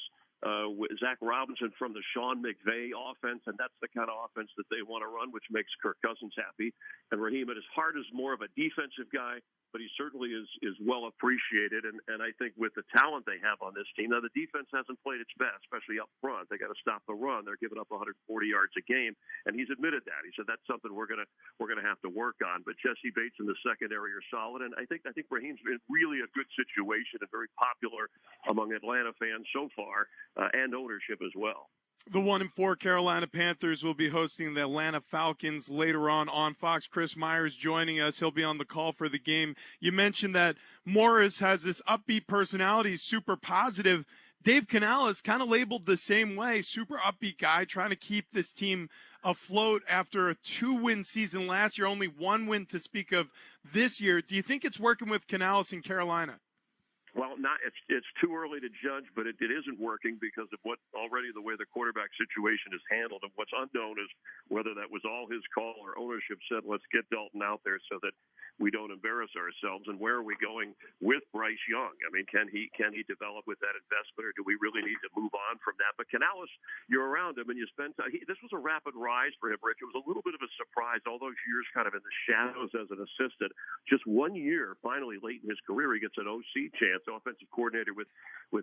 with Zach Robinson from the Sean McVay offense, and that's the kind of offense that they want to run, which makes Kirk Cousins happy. And Raheem, at his heart, is more of a defensive guy, but he certainly is well appreciated. And I think with the talent they have on this team, now the defense hasn't played its best, especially up front. They got to stop the run. They're giving up 140 yards a game, and he's admitted that. He said that's something we're gonna have to work on. But Jesse Bates in the secondary are solid, and I think Raheem's been really a good situation and very popular among Atlanta fans so far, and ownership as well. The 1-4 Carolina Panthers will be hosting the Atlanta Falcons later on Fox. Chris Myers joining us. He'll be on the call for the game. You mentioned that Morris has this upbeat personality, super positive. Dave Canales kind of labeled the same way, super upbeat guy, trying to keep this team afloat after a 2-win season last year, only 1 win to speak of this year. Do you think it's working with Canales in Carolina? Well, it's too early to judge, but it isn't working because of the way the quarterback situation is handled. And what's unknown is whether that was all his call or ownership said, let's get Dalton out there so that we don't embarrass ourselves. And where are we going with Bryce Young? I mean, can he develop with that investment, or do we really need to move on from that? But Canales, you're around him and you spend time. This was a rapid rise for him, Rich. It was a little bit of a surprise, all those years kind of in the shadows as an assistant. Just 1 year, finally late in his career, he gets an OC chance. Offensive coordinator with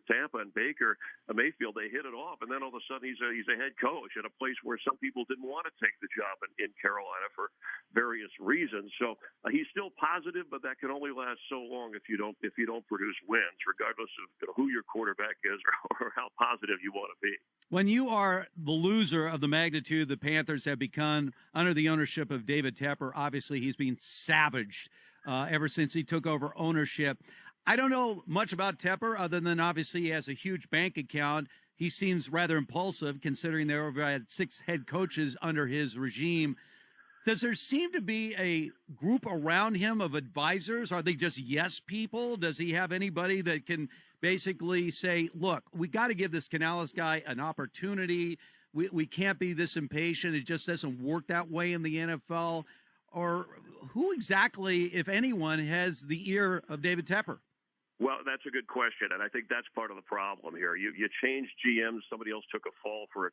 Tampa and Baker Mayfield, they hit it off, and then all of a sudden he's a head coach at a place where some people didn't want to take the job in Carolina for various reasons. So he's still positive, but that can only last so long if you don't produce wins, regardless of who your quarterback is or how positive you want to be. When you are the loser of the magnitude the Panthers have become under the ownership of David Tepper, obviously he's been savaged ever since he took over ownership. I don't know much about Tepper other than obviously he has a huge bank account. He seems rather impulsive considering there have had 6 head coaches under his regime. Does there seem to be a group around him of advisors? Are they just yes people? Does he have anybody that can basically say, look, we got to give this Canales guy an opportunity. We can't be this impatient. It just doesn't work that way in the NFL. Or who exactly, if anyone, has the ear of David Tepper? Well, that's a good question, and I think that's part of the problem here. You changed GMs. Somebody else took a fall for a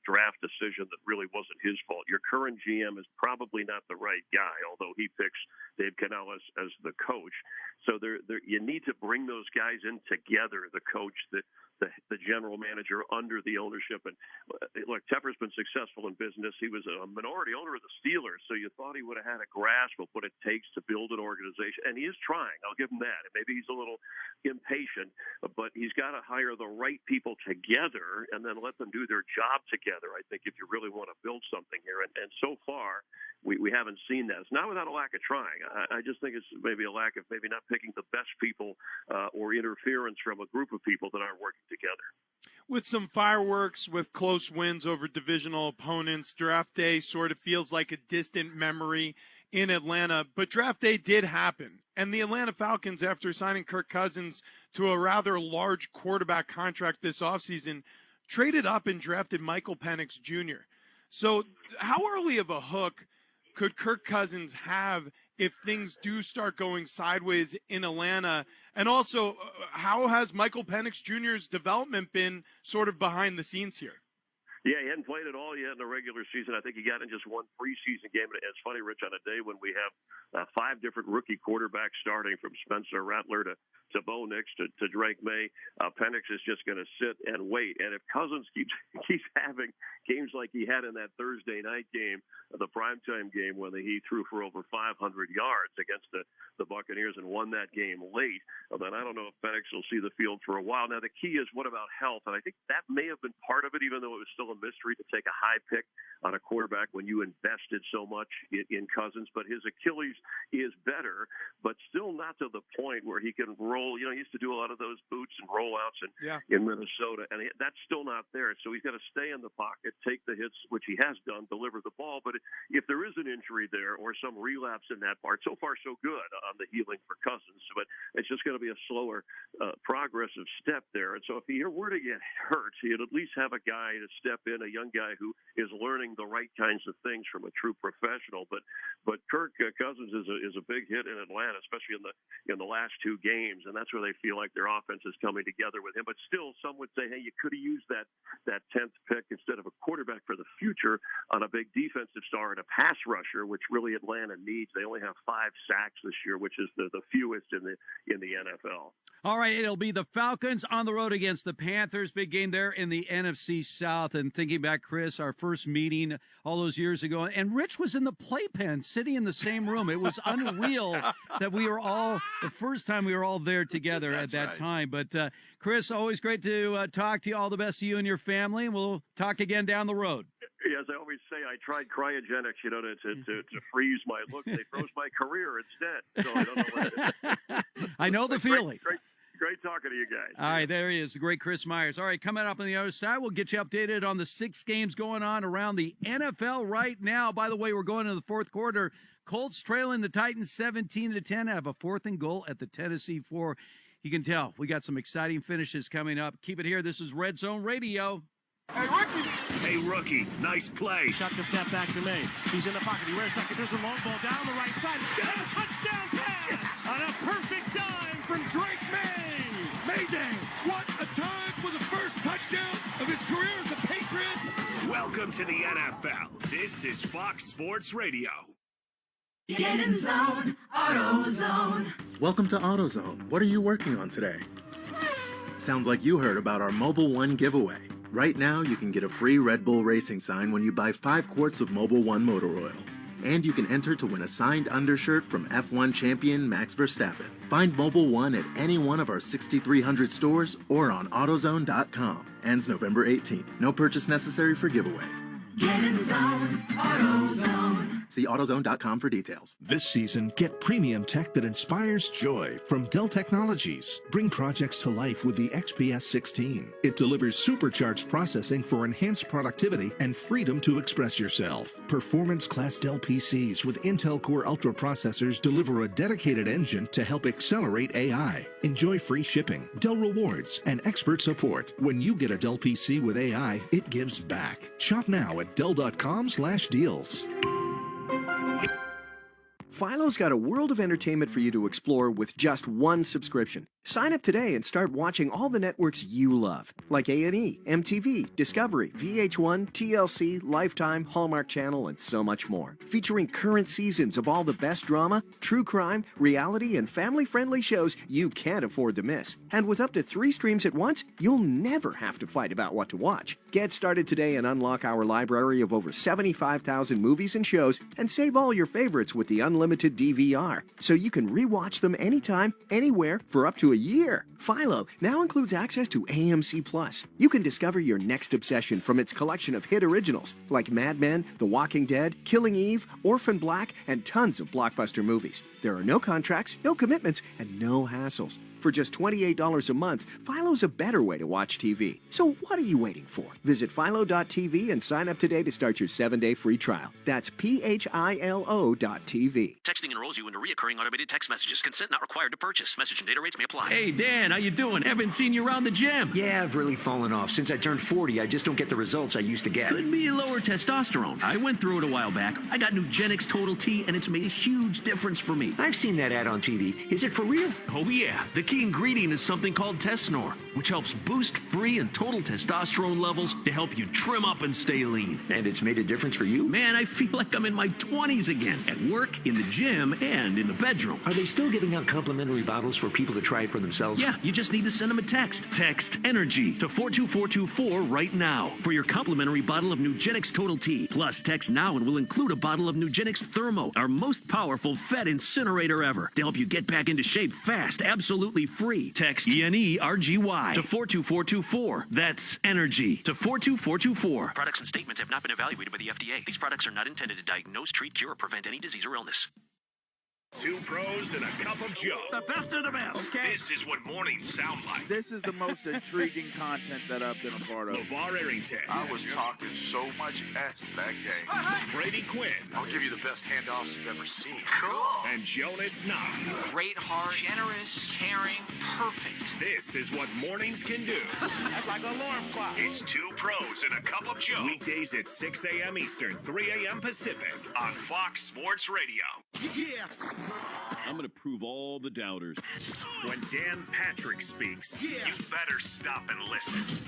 draft decision that really wasn't his fault. Your current GM is probably not the right guy, although he picks Dave Cannell as the coach. So you need to bring those guys in together, the coach, the general manager under the ownership. And look, Tepper's been successful in business. He was a minority owner of the Steelers, so you thought he would have had a grasp of what it takes to build an organization. And he is trying. I'll give him that. And maybe he's a little impatient, but he's got to hire the right people together and then let them do their job together, I think, if you really want to build something here. And so far, we haven't seen that. It's not without a lack of trying. I just think it's maybe a lack of maybe not picking the best people or interference from a group of people that aren't working together. With some fireworks, with close wins over divisional opponents, draft day sort of feels like a distant memory in Atlanta. But draft day did happen. And the Atlanta Falcons, after signing Kirk Cousins to a rather large quarterback contract this offseason, traded up and drafted Michael Penix Jr. So how early of a hook could Kirk Cousins have if things do start going sideways in Atlanta? And also, how has Michael Penix Jr.'s development been sort of behind the scenes here? Yeah, he hadn't played at all yet in the regular season. I think he got in just one preseason game. And it's funny, Rich, on a day when we have 5 different rookie quarterbacks starting, from Spencer Rattler to Bo Nix to Drake May, Penix is just going to sit and wait. And if Cousins keeps having games like he had in that Thursday night game, the primetime game, when he threw for over 500 yards against the Buccaneers and won that game late, then I don't know if Penix will see the field for a while. Now, the key is, what about health? And I think that may have been part of it, even though it was still a mystery to take a high pick on a quarterback when you invested so much in Cousins. But his Achilles is better, but still not to the point where he can roll. You know, he used to do a lot of those boots and rollouts in Minnesota, and that's still not there. So he's got to stay in the pocket, take the hits, which he has done, deliver the ball. But if there is an injury there or some relapse in that part, so far so good on the healing for Cousins. But it's just going to be a slower, progressive step there. And so if he were to get hurt, he'd at least have a guy to step in, a young guy who is learning the right kinds of things from a true professional. But Kirk Cousins is a big hit in Atlanta, especially in the last 2 games, and that's where they feel like their offense is coming together with him. But still, some would say, hey, you could have used that 10th pick instead of a quarterback for the future on a big defensive star and a pass rusher, which really Atlanta needs. They only have 5 sacks this year, which is the fewest in the NFL. All right, it'll be the Falcons on the road against the Panthers. Big game there in the NFC South. And thinking back, Chris, our first meeting all those years ago, and Rich was in the playpen sitting in the same room. It was unreal that we were all, the first time we were all there together at that time. But Chris, always great to talk to you. All the best to you and your family. And we'll talk again down the road. As I always say, I tried cryogenics, to freeze my look. They froze my career instead. So I don't know what it is. I know the feeling. Great talking to you guys. All right, there he is, the great Chris Myers. All right, coming up on the other side, we'll get you updated on the 6 games going on around the NFL right now. By the way, we're going to the 4th quarter. Colts trailing the Titans 17-10. Have a 4th and goal at the Tennessee 4. You can tell we got some exciting finishes coming up. Keep it here. This is Red Zone Radio. Hey, rookie! Hey, rookie. Nice play. Shot the snap back to May. He's in the pocket. He wears back. There's a long ball down the right side. And a touchdown pass on a perfect dime from Drake May. Mayday. What a time for the first touchdown of his career as a Patriot. Welcome to the NFL. This is Fox Sports Radio. Get in zone, AutoZone. Welcome to AutoZone. What are you working on today? Sounds like you heard about our Mobile One giveaway. Right now, you can get a free Red Bull racing sign when you buy 5 quarts of Mobile One motor oil. And you can enter to win a signed undershirt from F1 champion Max Verstappen. Find Mobile One at any one of our 6,300 stores or on AutoZone.com. Ends November 18th. No purchase necessary for giveaway. Get in zone, AutoZone. See AutoZone.com for details. This season, get premium tech that inspires joy from Dell Technologies. Bring projects to life with the XPS 16. It delivers supercharged processing for enhanced productivity and freedom to express yourself. Performance-class Dell PCs with Intel Core Ultra processors deliver a dedicated engine to help accelerate AI. Enjoy free shipping, Dell rewards, and expert support. When you get a Dell PC with AI, it gives back. Shop now at Dell.com/deals. Philo's got a world of entertainment for you to explore with just one subscription. Sign up today and start watching all the networks you love, like A&E, MTV, Discovery, VH1, TLC, Lifetime, Hallmark Channel, and so much more. Featuring current seasons of all the best drama, true crime, reality, and family-friendly shows you can't afford to miss. And with up to 3 streams at once, you'll never have to fight about what to watch. Get started today and unlock our library of over 75,000 movies and shows, and save all your favorites with the unlimited DVR, so you can rewatch them anytime, anywhere, for up to a year. Philo now includes access to AMC Plus. You can discover your next obsession from its collection of hit originals like Mad Men, The Walking Dead, Killing Eve, Orphan Black, and tons of blockbuster movies. There are no contracts, no commitments, and no hassles. For just $28 a month, Philo's a better way to watch TV. So what are you waiting for? Visit philo.tv and sign up today to start your 7-day free trial. That's philo.tv. Texting enrolls you into recurring automated text messages. Consent not required to purchase. Message and data rates may apply. Hey, Dan, how you doing? Haven't seen you around the gym. Yeah, I've really fallen off. Since I turned 40, I just don't get the results I used to get. Could be lower testosterone. I went through it a while back. I got Nugenix Total T, and it's made a huge difference for me. I've seen that ad on TV. Is it for real? Oh, yeah. The key ingredient is something called Tesnor, which helps boost free and total testosterone levels to help you trim up and stay lean. And it's made a difference for you? Man, I feel like I'm in my 20s again. At work, in the gym, and in the bedroom. Are they still giving out complimentary bottles for people to try it for themselves? Yeah, you just need to send them a text. Text ENERGY to 42424 right now for your complimentary bottle of Nugenix Total T. Plus, text now and we'll include a bottle of Nugenix Thermo, our most powerful fat incinerator ever, to help you get back into shape fast, absolutely free. Text ENERGY to 42424. That's ENERGY to 42424. Products and statements have not been evaluated by the FDA. These products are not intended to diagnose, treat, cure, or prevent any disease or illness. 2 pros and a cup of Joe. The best of the best. Okay. This is what mornings sound like. This is the most intriguing content that I've been a part of. LeVar Arrington. I was talking so much S that game. Brady Quinn. I'll give you the best handoffs you've ever seen. Cool. And Jonas Knox. Great heart, generous, caring, perfect. This is what mornings can do. That's like an alarm clock. It's 2 pros and a cup of Joe. Weekdays at 6 a.m. Eastern, 3 a.m. Pacific on Fox Sports Radio. Yeah. I'm going to prove all the doubters. When Dan Patrick speaks, you better stop and listen.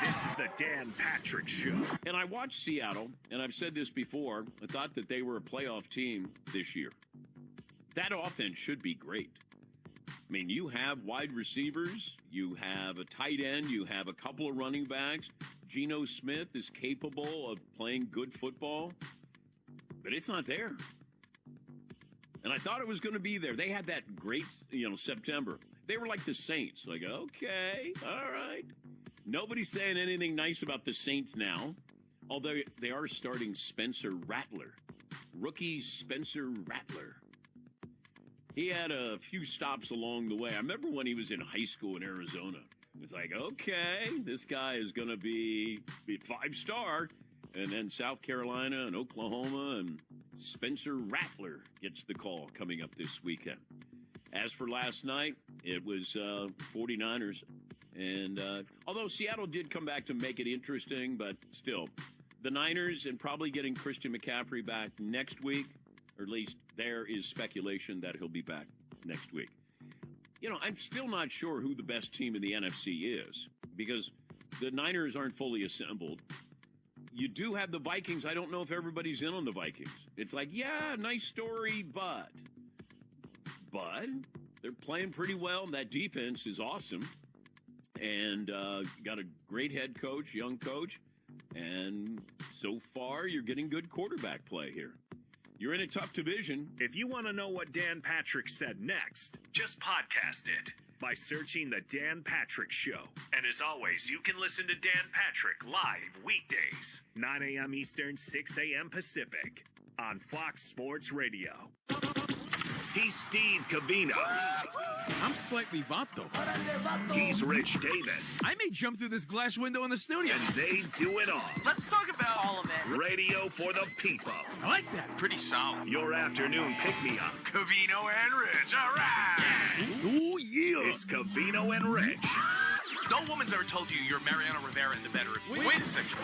This is the Dan Patrick Show. And I watched Seattle, and I've said this before, I thought that they were a playoff team this year. That offense should be great. I mean, you have wide receivers, you have a tight end, you have a couple of running backs. Geno Smith is capable of playing good football, but it's not there. And I thought it was going to be there. They had that great, September. They were like the Saints. Like, okay, all right. Nobody's saying anything nice about the Saints now, although they are starting Spencer Rattler. Rookie Spencer Rattler. He had a few stops along the way. I remember when he was in high school in Arizona. It's like, okay, this guy is going to be 5-star. And then South Carolina and Oklahoma, and Spencer Rattler gets the call coming up this weekend. As for last night, it was 49ers. And although Seattle did come back to make it interesting, but still, the Niners and probably getting Christian McCaffrey back next week, or at least there is speculation that he'll be back next week. I'm still not sure who the best team in the NFC is, because the Niners aren't fully assembled. You do have the Vikings. I don't know if everybody's in on the Vikings. It's like, yeah, nice story, but they're playing pretty well, and that defense is awesome. And got a great head coach, young coach, and so far you're getting good quarterback play here. You're in a tough division. If you want to know what Dan Patrick said next, just podcast it by searching The Dan Patrick Show. And as always, you can listen to Dan Patrick live weekdays, 9 a.m. Eastern, 6 a.m. Pacific on Fox Sports Radio. He's Steve Covino. I'm slightly vato. He's Rich Davis. I may jump through this glass window in the studio. And they do it all. Let's talk about all of it. Radio for the people. I like that. Pretty solid. Your afternoon pick-me-up. Covino and Rich. All right. Ooh, yeah. It's Covino and Rich. No woman's ever told you you're Mariano Rivera in the bedroom. Wait a second.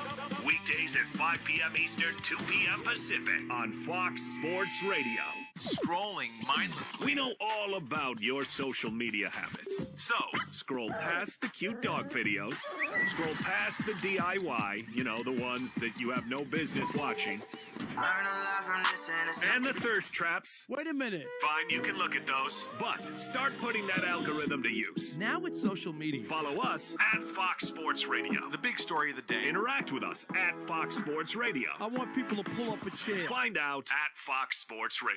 Weekdays at 5 p.m. Eastern, 2 p.m. Pacific on Fox Sports Radio. Scrolling mindlessly. We know all about your social media habits. So, scroll past the cute dog videos, scroll past the DIY, the ones that you have no business watching, and the thirst traps. Wait a minute. Fine, you can look at those, but start putting that algorithm to use. Now it's social media. Follow us at Fox Sports Radio. The big story of the day. Interact with us at Fox Sports Radio. I want people to pull up a chair. Find out at Fox Sports Radio.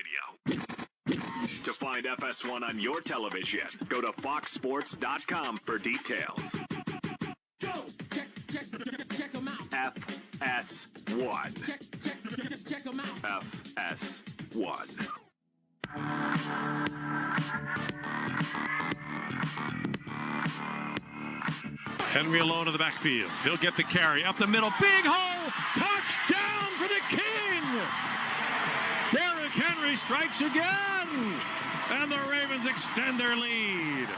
To find FS1 on your television, go to foxsports.com for details. Go! Check them out. FS1. Check them out. FS1. Henry alone in the backfield. He'll get the carry up the middle. Big hole. Touchdown for the King. Derrick Henry strikes again. And the Ravens extend their lead.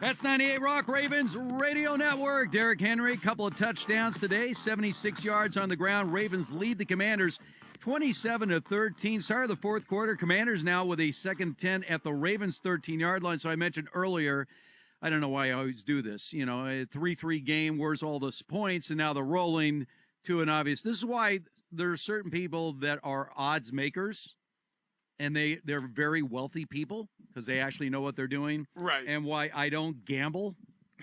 That's 98 Rock Ravens Radio Network. Derrick Henry, couple of touchdowns today, 76 yards on the ground. Ravens lead the Commanders 27-13. Start of the fourth quarter. Commanders now with a 2nd 10 at the Ravens 13-yard line. So I mentioned earlier, I don't know why I always do this. A 3-3 game, where's all those points? And now they're rolling to an obvious. This is why there are certain people that are odds makers. And they're very wealthy people because they actually know what they're doing. Right. And why I don't gamble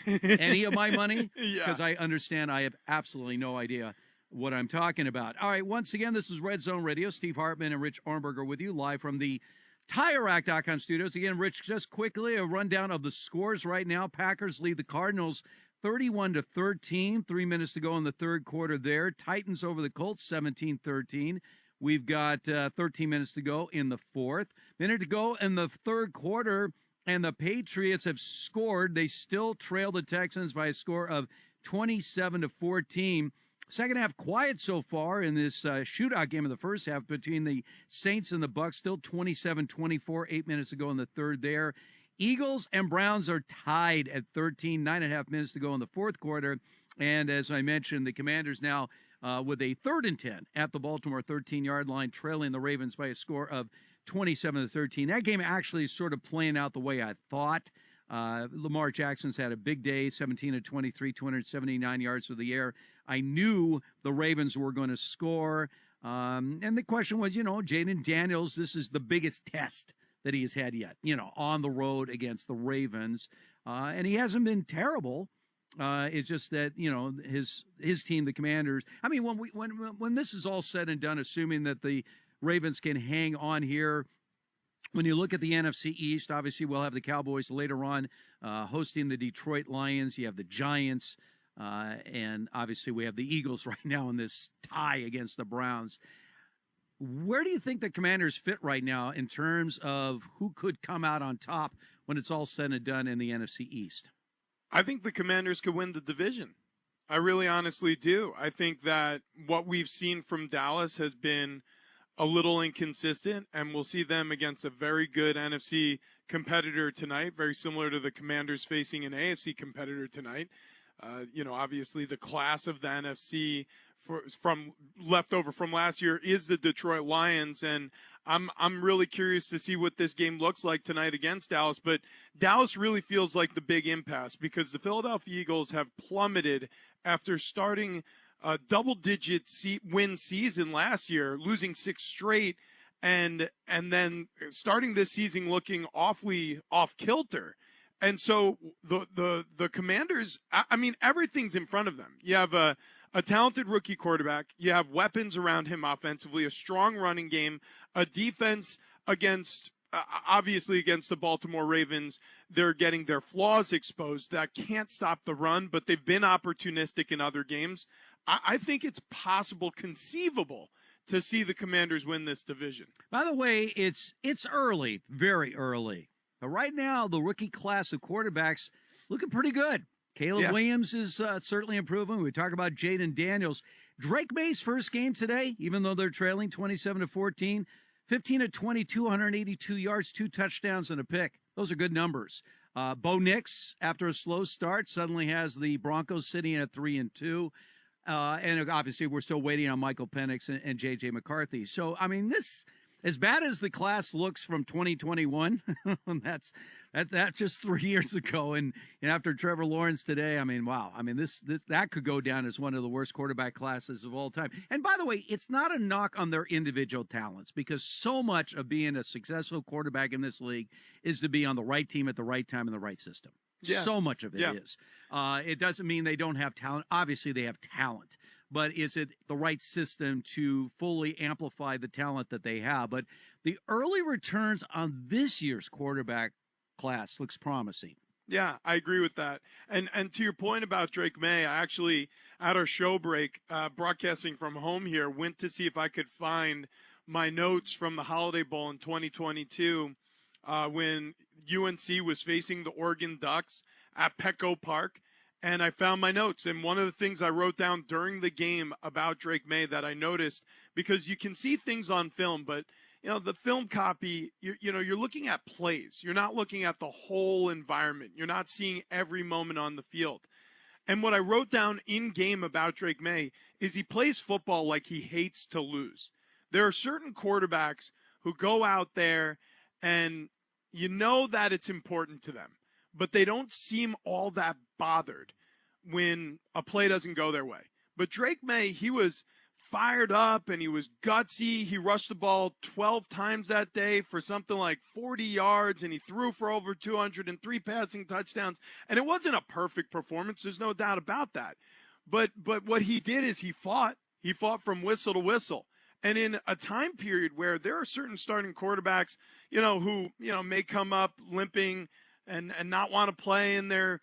any of my money because I understand I have absolutely no idea what I'm talking about. All right, once again, this is Red Zone Radio. Steve Hartman and Rich Arnberger with you live from the TireRack.com studios. Again, Rich, just quickly, a rundown of the scores right now. Packers lead the Cardinals 31-13. 3 minutes to go in the third quarter there. Titans over the Colts 17-13. We've got 13 minutes to go in the fourth. Minute to go in the third quarter, and the Patriots have scored. They still trail the Texans by a score of 27-14. Second half quiet so far in this shootout game of the first half between the Saints and the Bucs. Still 27-24, 8 minutes to go in the third there. Eagles and Browns are tied at 13, 9.5 minutes to go in the fourth quarter. And as I mentioned, the Commanders now with a 3rd and 10 at the Baltimore 13-yard line, trailing the Ravens by a score of 27-13. That game actually is sort of playing out the way I thought. Lamar Jackson's had a big day, 17-23, 279 yards through the air. I knew the Ravens were going to score. And the question was, Jaden Daniels, this is the biggest test that he has had yet, on the road against the Ravens. And he hasn't been terrible. It's just that, his team, the Commanders, I mean, when this is all said and done, assuming that the Ravens can hang on here, when you look at the NFC East, obviously we'll have the Cowboys later on hosting the Detroit Lions. You have the Giants, and obviously we have the Eagles right now in this tie against the Browns. Where do you think the Commanders fit right now in terms of who could come out on top when it's all said and done in the NFC East? I think the Commanders could win the division. I really honestly do. I think that what we've seen from Dallas has been a little inconsistent, and we'll see them against a very good NFC competitor tonight, very similar to the Commanders facing an AFC competitor tonight. Obviously the class of the NFC from leftover from last year is the Detroit Lions, and I'm really curious to see what this game looks like tonight against Dallas. But Dallas really feels like the big impasse because the Philadelphia Eagles have plummeted after starting a double-digit win season last year, losing 6 straight, and then starting this season looking awfully off-kilter. And so the Commanders, I mean, everything's in front of them. You have a talented rookie quarterback. You have weapons around him offensively, a strong running game, a defense against the Baltimore Ravens. They're getting their flaws exposed. That can't stop the run, but they've been opportunistic in other games. I think it's possible, conceivable, to see the Commanders win this division. By the way, it's early, very early. But right now, the rookie class of quarterbacks looking pretty good. Caleb Williams is certainly improving. We talk about Jaden Daniels. Drake May's first game today, even though they're trailing 27-14, 15-20, 282 yards, 2 touchdowns, and a pick. Those are good numbers. Bo Nix, after a slow start, suddenly has the Broncos sitting at 3-2. And obviously, we're still waiting on Michael Penix and J.J. McCarthy. So, I mean, this, as bad as the class looks from 2021, that's just 3 years ago. And after Trevor Lawrence today, I mean, wow. I mean, that could go down as one of the worst quarterback classes of all time. And by the way, it's not a knock on their individual talents, because so much of being a successful quarterback in this league is to be on the right team at the right time in the right system. Yeah. So much of it is. It doesn't mean they don't have talent. Obviously, they have talent. But is it the right system to fully amplify the talent that they have? But the early returns on this year's quarterback class looks promising. Yeah, I agree with that. And to your point about Drake May, I actually, at our show break, broadcasting from home here, went to see if I could find my notes from the Holiday Bowl in 2022 when UNC was facing the Oregon Ducks at Petco Park. And I found my notes. And one of the things I wrote down during the game about Drake May that I noticed, because you can see things on film, but the film copy, you're looking at plays. You're not looking at the whole environment. You're not seeing every moment on the field. And what I wrote down in game about Drake May is he plays football like he hates to lose. There are certain quarterbacks who go out there and you know that it's important to them, but they don't seem all that bothered when a play doesn't go their way. But Drake May, he was fired up and he was gutsy. He rushed the ball 12 times that day for something like 40 yards, and he threw for over 203 passing touchdowns. And it wasn't a perfect performance. There's no doubt about that. But what he did is he fought from whistle to whistle. And in a time period where there are certain starting quarterbacks, who, may come up limping and not want to play in their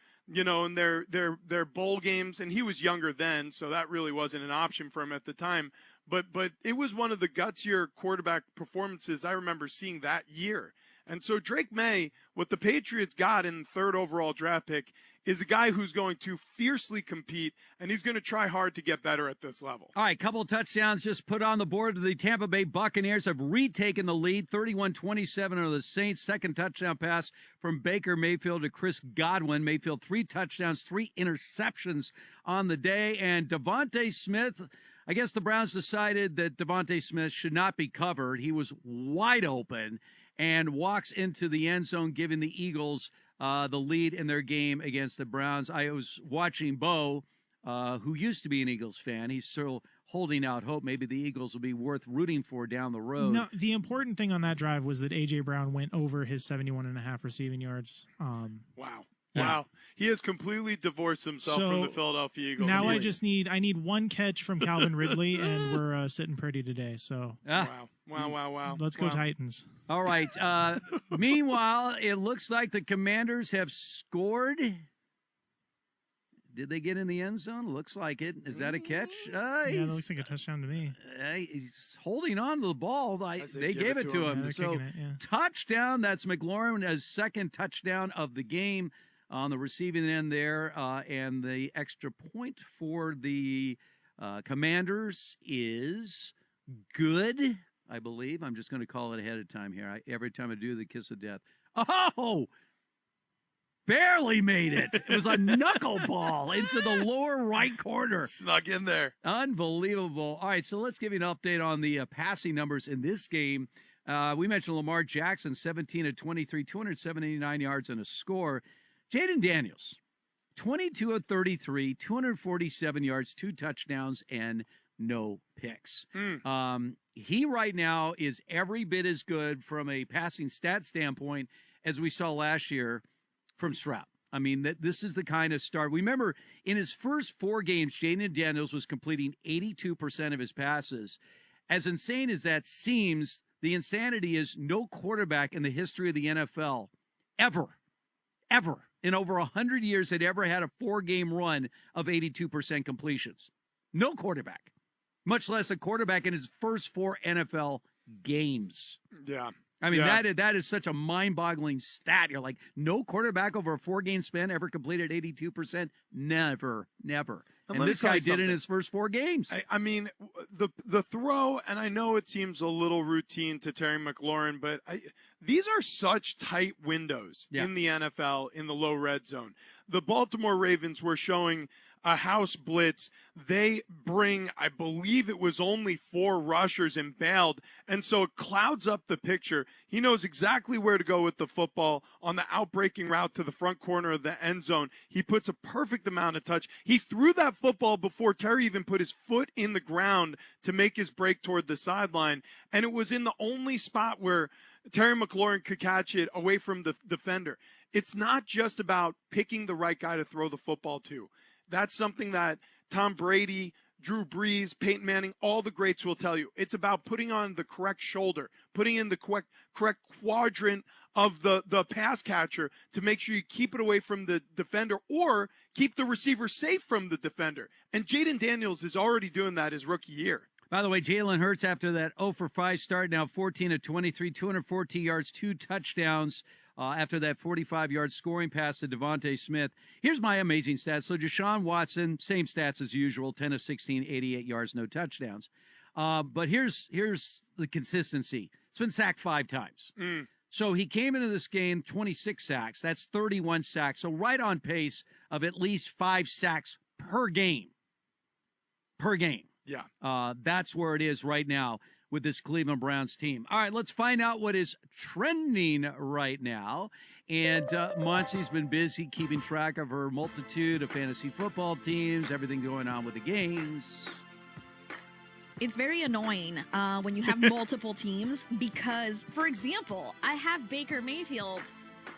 bowl games. And he was younger then, so that really wasn't an option for him at the time. But it was one of the gutsier quarterback performances I remember seeing that year. And so Drake May, what the Patriots got in the third overall draft pick, is a guy who's going to fiercely compete, and he's going to try hard to get better at this level. All right, couple touchdowns just put on the board. The Tampa Bay Buccaneers have retaken the lead, 31-27 over the Saints. Second touchdown pass from Baker Mayfield to Chris Godwin. Mayfield, 3 touchdowns, 3 interceptions on the day. And Devontae Smith, I guess the Browns decided that Devontae Smith should not be covered. He was wide open and walks into the end zone, giving the Eagles the lead in their game against the Browns. I was watching Bo, who used to be an Eagles fan. He's still holding out hope. Maybe the Eagles will be worth rooting for down the road. No, the important thing on that drive was that A.J. Brown went over his 71.5 receiving yards. Wow. Yeah. Wow. He has completely divorced himself from the Philadelphia Eagles. Now I need one catch from Calvin Ridley, and we're sitting pretty today. So Wow. Let's go Titans. All right. Meanwhile, it looks like the Commanders have scored. Did they get in the end zone? Looks like it. Is that a catch? Yeah, that looks like a touchdown to me. He's holding on to the ball. They gave it to him. Yeah, so touchdown. That's McLaurin's second touchdown of the game on the receiving end there. And the extra point for the Commanders is good, I believe. I'm just going to call it ahead of time here. Every time I do the kiss of death. Oh! Barely made it. It was a knuckleball into the lower right corner. Snuck in there. Unbelievable. All right, so let's give you an update on the passing numbers in this game. We mentioned Lamar Jackson, 17 of 23, 279 yards and a score. Jaden Daniels, 22 of 33, 247 yards, 2 touchdowns, and no picks. He right now is every bit as good from a passing stat standpoint as we saw last year from Stroud. I mean, this is the kind of start. Remember, in his first 4 games, Jaden Daniels was completing 82% of his passes. As insane as that seems, the insanity is no quarterback in the history of the NFL ever, in over 100 years had ever had a 4-game run of 82% completions. No quarterback, much less a quarterback in his first 4 NFL games. Yeah. I mean, that is such a mind-boggling stat. You're like, no quarterback over a 4-game span ever completed 82%? Never. And this guy did it in his first 4 games. I mean, the throw, and I know it seems a little routine to Terry McLaurin, but these are such tight windows in the NFL in the low red zone. The Baltimore Ravens were showing a house blitz. They bring, I believe it was only 4 rushers and bailed, and so it clouds up the picture. He knows exactly where to go with the football on the outbreaking route to the front corner of the end zone. He puts a perfect amount of touch. He threw that football before Terry even put his foot in the ground to make his break toward the sideline, and it was in the only spot where Terry McLaurin could catch it away from the defender. It's not just about picking the right guy to throw the football to. That's something that Tom Brady, Drew Brees, Peyton Manning, all the greats will tell you. It's about putting on the correct shoulder, putting in the correct quadrant of the pass catcher to make sure you keep it away from the defender or keep the receiver safe from the defender. And Jaden Daniels is already doing that his rookie year. By the way, Jalen Hurts, after that 0-for-5 start, now 14 of 23, 214 yards, 2 touchdowns. After that 45-yard scoring pass to Devontae Smith. Here's my amazing stats. So Deshaun Watson, same stats as usual, 10 of 16, 88 yards, no touchdowns. But here's the consistency. It's been sacked 5 times. So he came into this game 26 sacks. That's 31 sacks. So right on pace of at least 5 sacks per game. Per game. Yeah. That's where it is right now with this Cleveland Browns team. All right, let's find out what is trending right now. And Monty's been busy keeping track of her multitude of fantasy football teams, everything going on with the games. It's very annoying when you have multiple teams because, for example, I have Baker Mayfield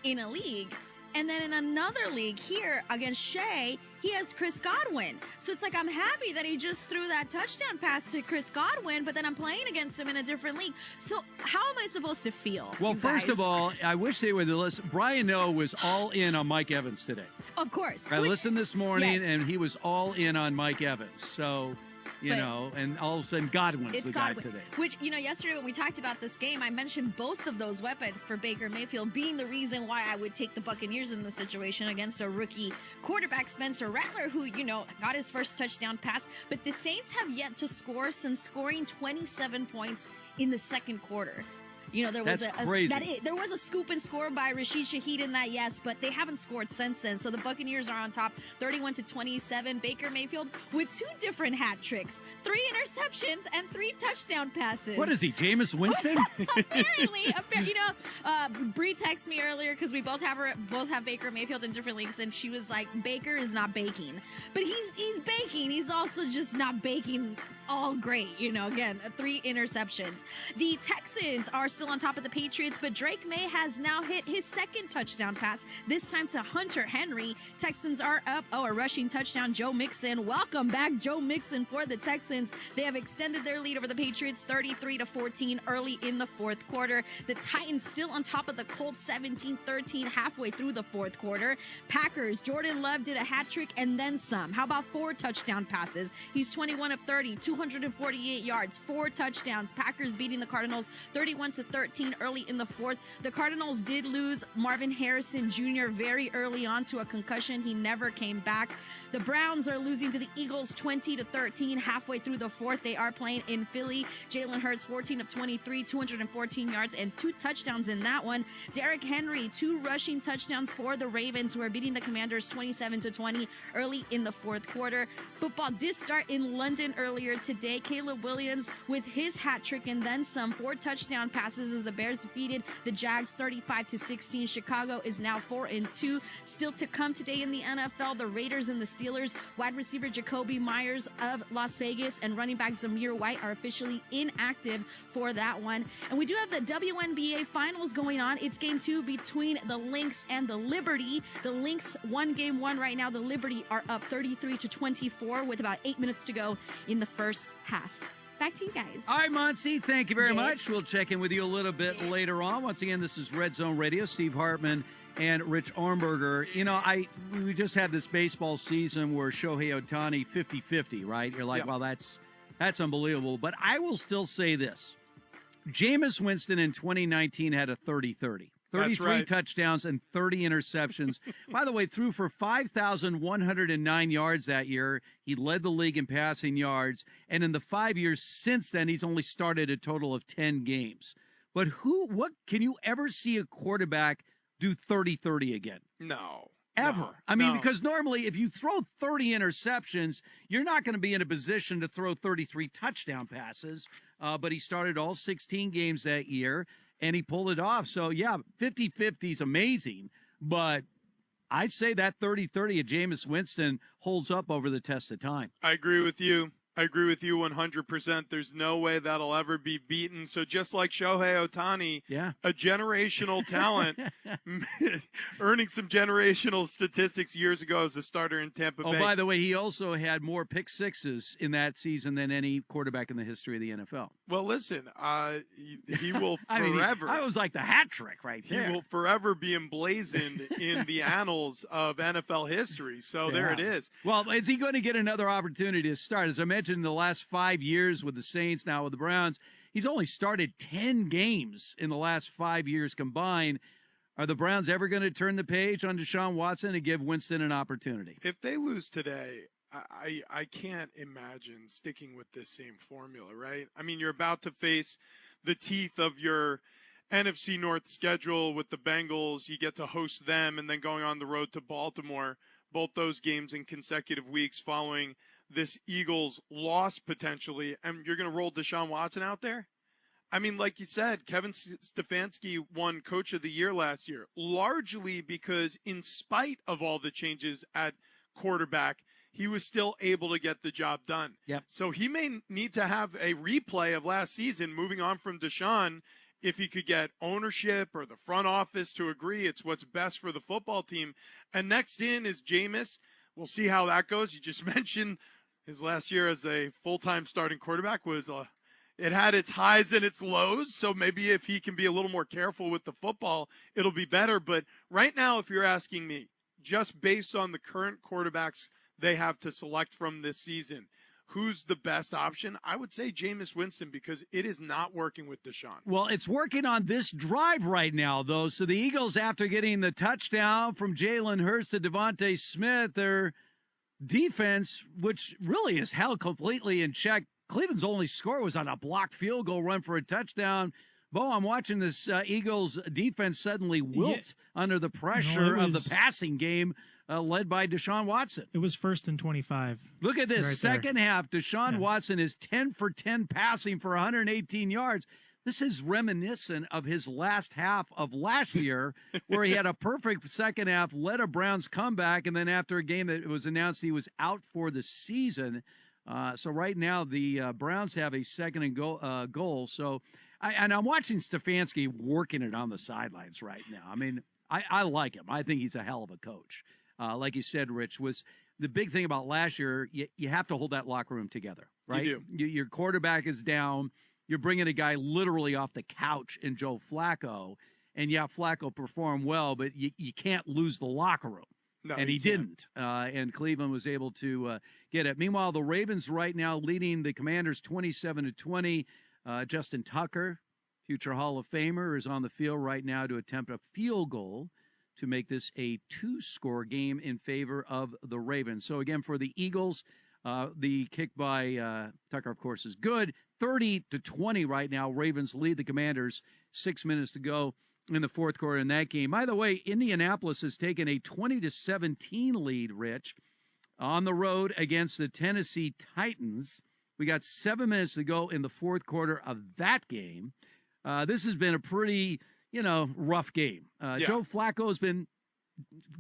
in a league, and then in another league here against Shea, he has Chris Godwin. So it's like I'm happy that he just threw that touchdown pass to Chris Godwin, but then I'm playing against him in a different league. So how am I supposed to feel? Well, first of all, I wish they were the list. Brian Noah was all in on Mike Evans today. Of course. I listened this morning, and he was all in on Mike Evans. So, you know, and all of a sudden Godwin's the guy today. Which, yesterday when we talked about this game, I mentioned both of those weapons for Baker Mayfield being the reason why I would take the Buccaneers in the situation against a rookie quarterback, Spencer Rattler, who, got his first touchdown pass. But the Saints have yet to score since scoring 27 points in the second quarter. There was there was a scoop and score by Rashid Shaheed in that, yes, but they haven't scored since then. So the Buccaneers are on top, 31-27. Baker Mayfield with 2 different hat tricks, 3 interceptions, and 3 touchdown passes. What is he, Jameis Winston? Apparently, Bree texted me earlier because we both have Baker Mayfield in different leagues, and she was like, Baker is not baking, but he's baking. He's also just not baking all great. Again, 3 interceptions. The Texans are still on top of the Patriots, but Drake May has now hit his second touchdown pass, this time to Hunter Henry. Texans are up. A rushing touchdown, Joe Mixon. Welcome back, Joe Mixon, for the Texans. They have extended their lead over the Patriots 33-14 early in the fourth quarter. The Titans still on top of the Colts 17-13 halfway through the fourth quarter. Packers, Jordan Love did a hat trick and then some. How about 4 touchdown passes? He's 21 of 30, 248 yards, 4 touchdowns. Packers beating the Cardinals 31-13 early in the fourth. The Cardinals did lose Marvin Harrison Jr. very early on to a concussion. He never came back. The Browns are losing to the Eagles 20-13 halfway through the fourth. They are playing in Philly. Jalen Hurts 14 of 23, 214 yards and 2 touchdowns in that one. Derrick Henry, 2 rushing touchdowns for the Ravens, who are beating the Commanders 27-20 early in the fourth quarter. Football did start in London earlier today. Caleb Williams with his hat trick and then some, 4 touchdown passes as the Bears defeated the Jags 35-16. Chicago is now 4-2. Still to come today in the NFL, the Raiders and the Steelers. Wide receiver Jacoby Myers of Las Vegas and running back Zamir White are officially inactive for that one. And we do have the WNBA finals going on. It's game 2 between the Lynx and the Liberty. The Lynx won game 1 right now. The Liberty are up 33-24 with about 8 minutes to go in the first half. Back to you guys. All right, Monty, thank you very much. We'll check in with you a little bit later on. Once again, this is Red Zone Radio. Steve Hartman and Rich Armberger. We just had this baseball season where Shohei Ohtani 50-50, right? You're like, well, that's unbelievable. But I will still say this. Jameis Winston in 2019 had a 30-30. 33 touchdowns and 30 interceptions. By the way, threw for 5,109 yards that year. He led the league in passing yards. And in the 5 years since then, he's only started a total of 10 games. But what can you ever see a quarterback do 30-30 again? No. Ever. No, I mean, because normally if you throw 30 interceptions, you're not going to be in a position to throw 33 touchdown passes. But he started all 16 games that year, and he pulled it off. So, yeah, 50-50 is amazing. But I'd say that 30-30 of Jameis Winston holds up over the test of time. I agree with you. 100%. There's no way that'll ever be beaten. So just like Shohei Ohtani, a generational talent, earning some generational statistics years ago as a starter in Tampa Bay. Oh, by the way, he also had more pick sixes in that season than any quarterback in the history of the NFL. Well, listen, he will forever. I was like the hat trick right there. He will forever be emblazoned in the annals of NFL history. So there it is. Well, is he going to get another opportunity to start? As I mentioned, in the last 5 years with the Saints, now with the Browns, he's only started 10 games in the last 5 years combined. Are the Browns ever going to turn the page on Deshaun Watson and give Winston an opportunity? If they lose today, I can't imagine sticking with this same formula, right? I mean, you're about to face the teeth of your NFC North schedule with the Bengals. You get to host them and then going on the road to Baltimore, both those games in consecutive weeks following this Eagles loss potentially, and you're going to roll Deshaun Watson out there? I mean, like you said, Kevin Stefanski won Coach of the Year last year, largely because in spite of all the changes at quarterback, he was still able to get the job done. Yep. So he may need to have a replay of last season, moving on from Deshaun, if he could get ownership or the front office to agree it's what's best for the football team. And next in is Jameis. We'll see how that goes. You just mentioned his last year as a full-time starting quarterback was it had its highs and its lows, so maybe if he can be a little more careful with the football, it'll be better. But right now, if you're asking me, just based on the current quarterbacks they have to select from this season, who's the best option? I would say Jameis Winston, because it is not working with Deshaun. Well, it's working on this drive right now, though. So the Eagles, after getting the touchdown from Jalen Hurts to Devontae Smith, their defense, which really is held completely in check. Cleveland's only score was on a blocked field goal run for a touchdown. Bo, I'm watching this Eagles defense suddenly wilt under the pressure of the passing game led by Deshaun Watson. It was 1st and 25. Look at this. Right Second half, Deshaun Watson is 10 for 10 passing for 118 yards. This is reminiscent of his last half of last year, where he had a perfect second half, led a Browns comeback, and then after a game that it was announced he was out for the season. So right now the Browns have a second and goal. So, I'm watching Stefanski working it on the sidelines right now. I mean, I like him. I think he's a hell of a coach. Like you said, Rich, was the big thing about last year, you have to hold that locker room together, right? You do. Your quarterback is down. You're bringing a guy literally off the couch in Joe Flacco. And, Flacco performed well, but you can't lose the locker room. No, and he didn't. And Cleveland was able to get it. Meanwhile, the Ravens right now leading the Commanders 27-20. Justin Tucker, future Hall of Famer, is on the field right now to attempt a field goal to make this a 2-score game in favor of the Ravens. So, again, for the Eagles, the kick by Tucker, of course, is good. 30-20 right now. Ravens lead the Commanders. 6 minutes to go in the fourth quarter in that game. By the way, Indianapolis has taken a 20-17 lead, Rich, on the road against the Tennessee Titans. We got 7 minutes to go in the fourth quarter of that game. This has been a pretty, rough game. Joe Flacco has been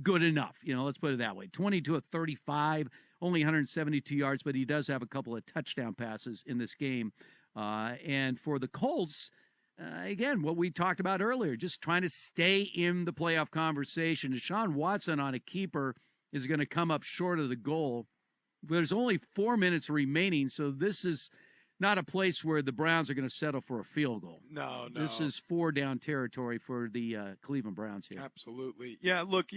good enough. Let's put it that way. 22 of 35, only 172 yards, but he does have a couple of touchdown passes in this game. And for the Colts, again, what we talked about earlier, just trying to stay in the playoff conversation. Deshaun Watson on a keeper is going to come up short of the goal. There's only 4 minutes remaining, so this is not a place where the Browns are going to settle for a field goal. No. This is 4-down territory for the Cleveland Browns here. Absolutely. Yeah, look,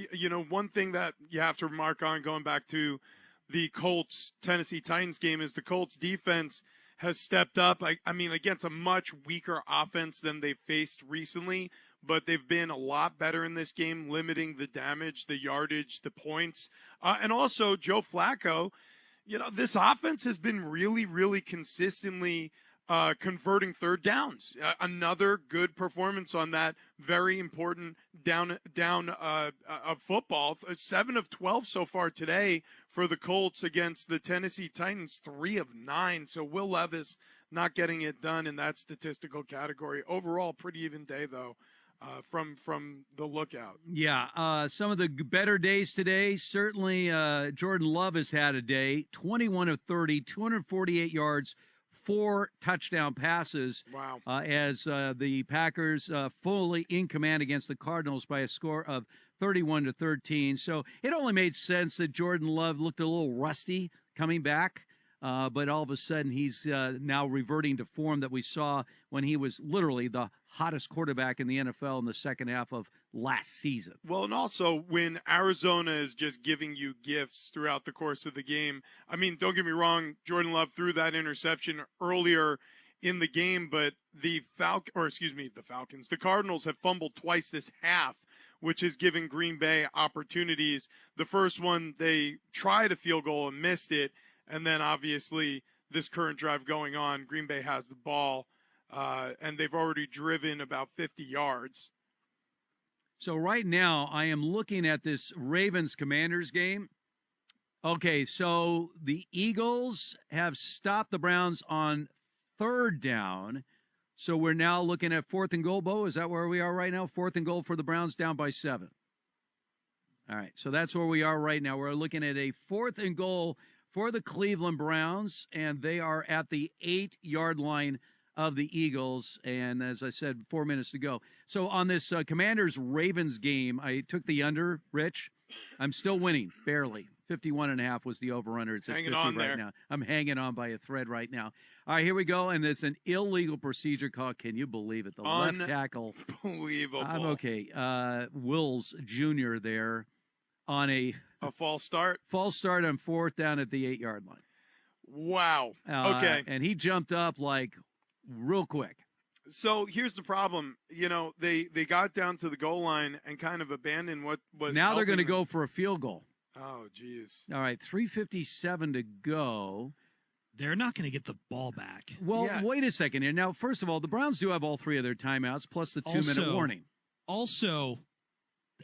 one thing that you have to remark on going back to the Colts-Tennessee Titans game is the Colts defense has stepped up. I mean, against a much weaker offense than they faced recently, but they've been a lot better in this game, limiting the damage, the yardage, the points. And also, Joe Flacco, this offense has been really, really consistently converting third downs. Another good performance on that very important down of football. 7 of 12 so far today for the Colts against the Tennessee Titans, 3 of 9. So Will Levis not getting it done in that statistical category. Overall, pretty even day, though, from the lookout. Yeah, some of the better days today, certainly Jordan Love has had a day, 21 of 30, 248 yards, 4 touchdown passes. Wow. As the Packers fully in command against the Cardinals by a score of 31-13. So it only made sense that Jordan Love looked a little rusty coming back. But all of a sudden, he's now reverting to form that we saw when he was literally the hottest quarterback in the NFL in the second half of last season. Well, and also when Arizona is just giving you gifts throughout the course of the game. I mean, don't get me wrong, Jordan Love threw that interception earlier in the game, but the Falcons, the Cardinals have fumbled twice this half, which is giving Green Bay opportunities. The first one, they tried a field goal and missed it. And then, obviously, this current drive going on, Green Bay has the ball, and they've already driven about 50 yards. So right now, I am looking at this Ravens-Commanders game. Okay, so the Eagles have stopped the Browns on third down. So we're now looking at 4th and goal, Bo. Is that where we are right now? 4th and goal for the Browns, down by 7. All right, so that's where we are right now. We're looking at a 4th and goal for the Cleveland Browns, and they are at the 8-yard line of the Eagles. And as I said, 4 minutes to go. So on this Commanders-Ravens game, I took the under, Rich. I'm still winning, barely. 51.5 was the over-under. It's at 50 right now. I'm hanging on by a thread right now. All right, here we go, and it's an illegal procedure call. Can you believe it? The left tackle. Unbelievable. I'm okay. Wills Jr. there on a false start? False start on 4th down at the 8-yard line. Wow. Okay. And he jumped up like real quick. So here's the problem. They got down to the goal line and kind of abandoned what was. Now they're going to go for a field goal. Oh, geez. All right, 3:57 to go. They're not going to get the ball back. Well, wait a second here. Now, first of all, the Browns do have all 3 of their timeouts plus the 2-minute warning. Also,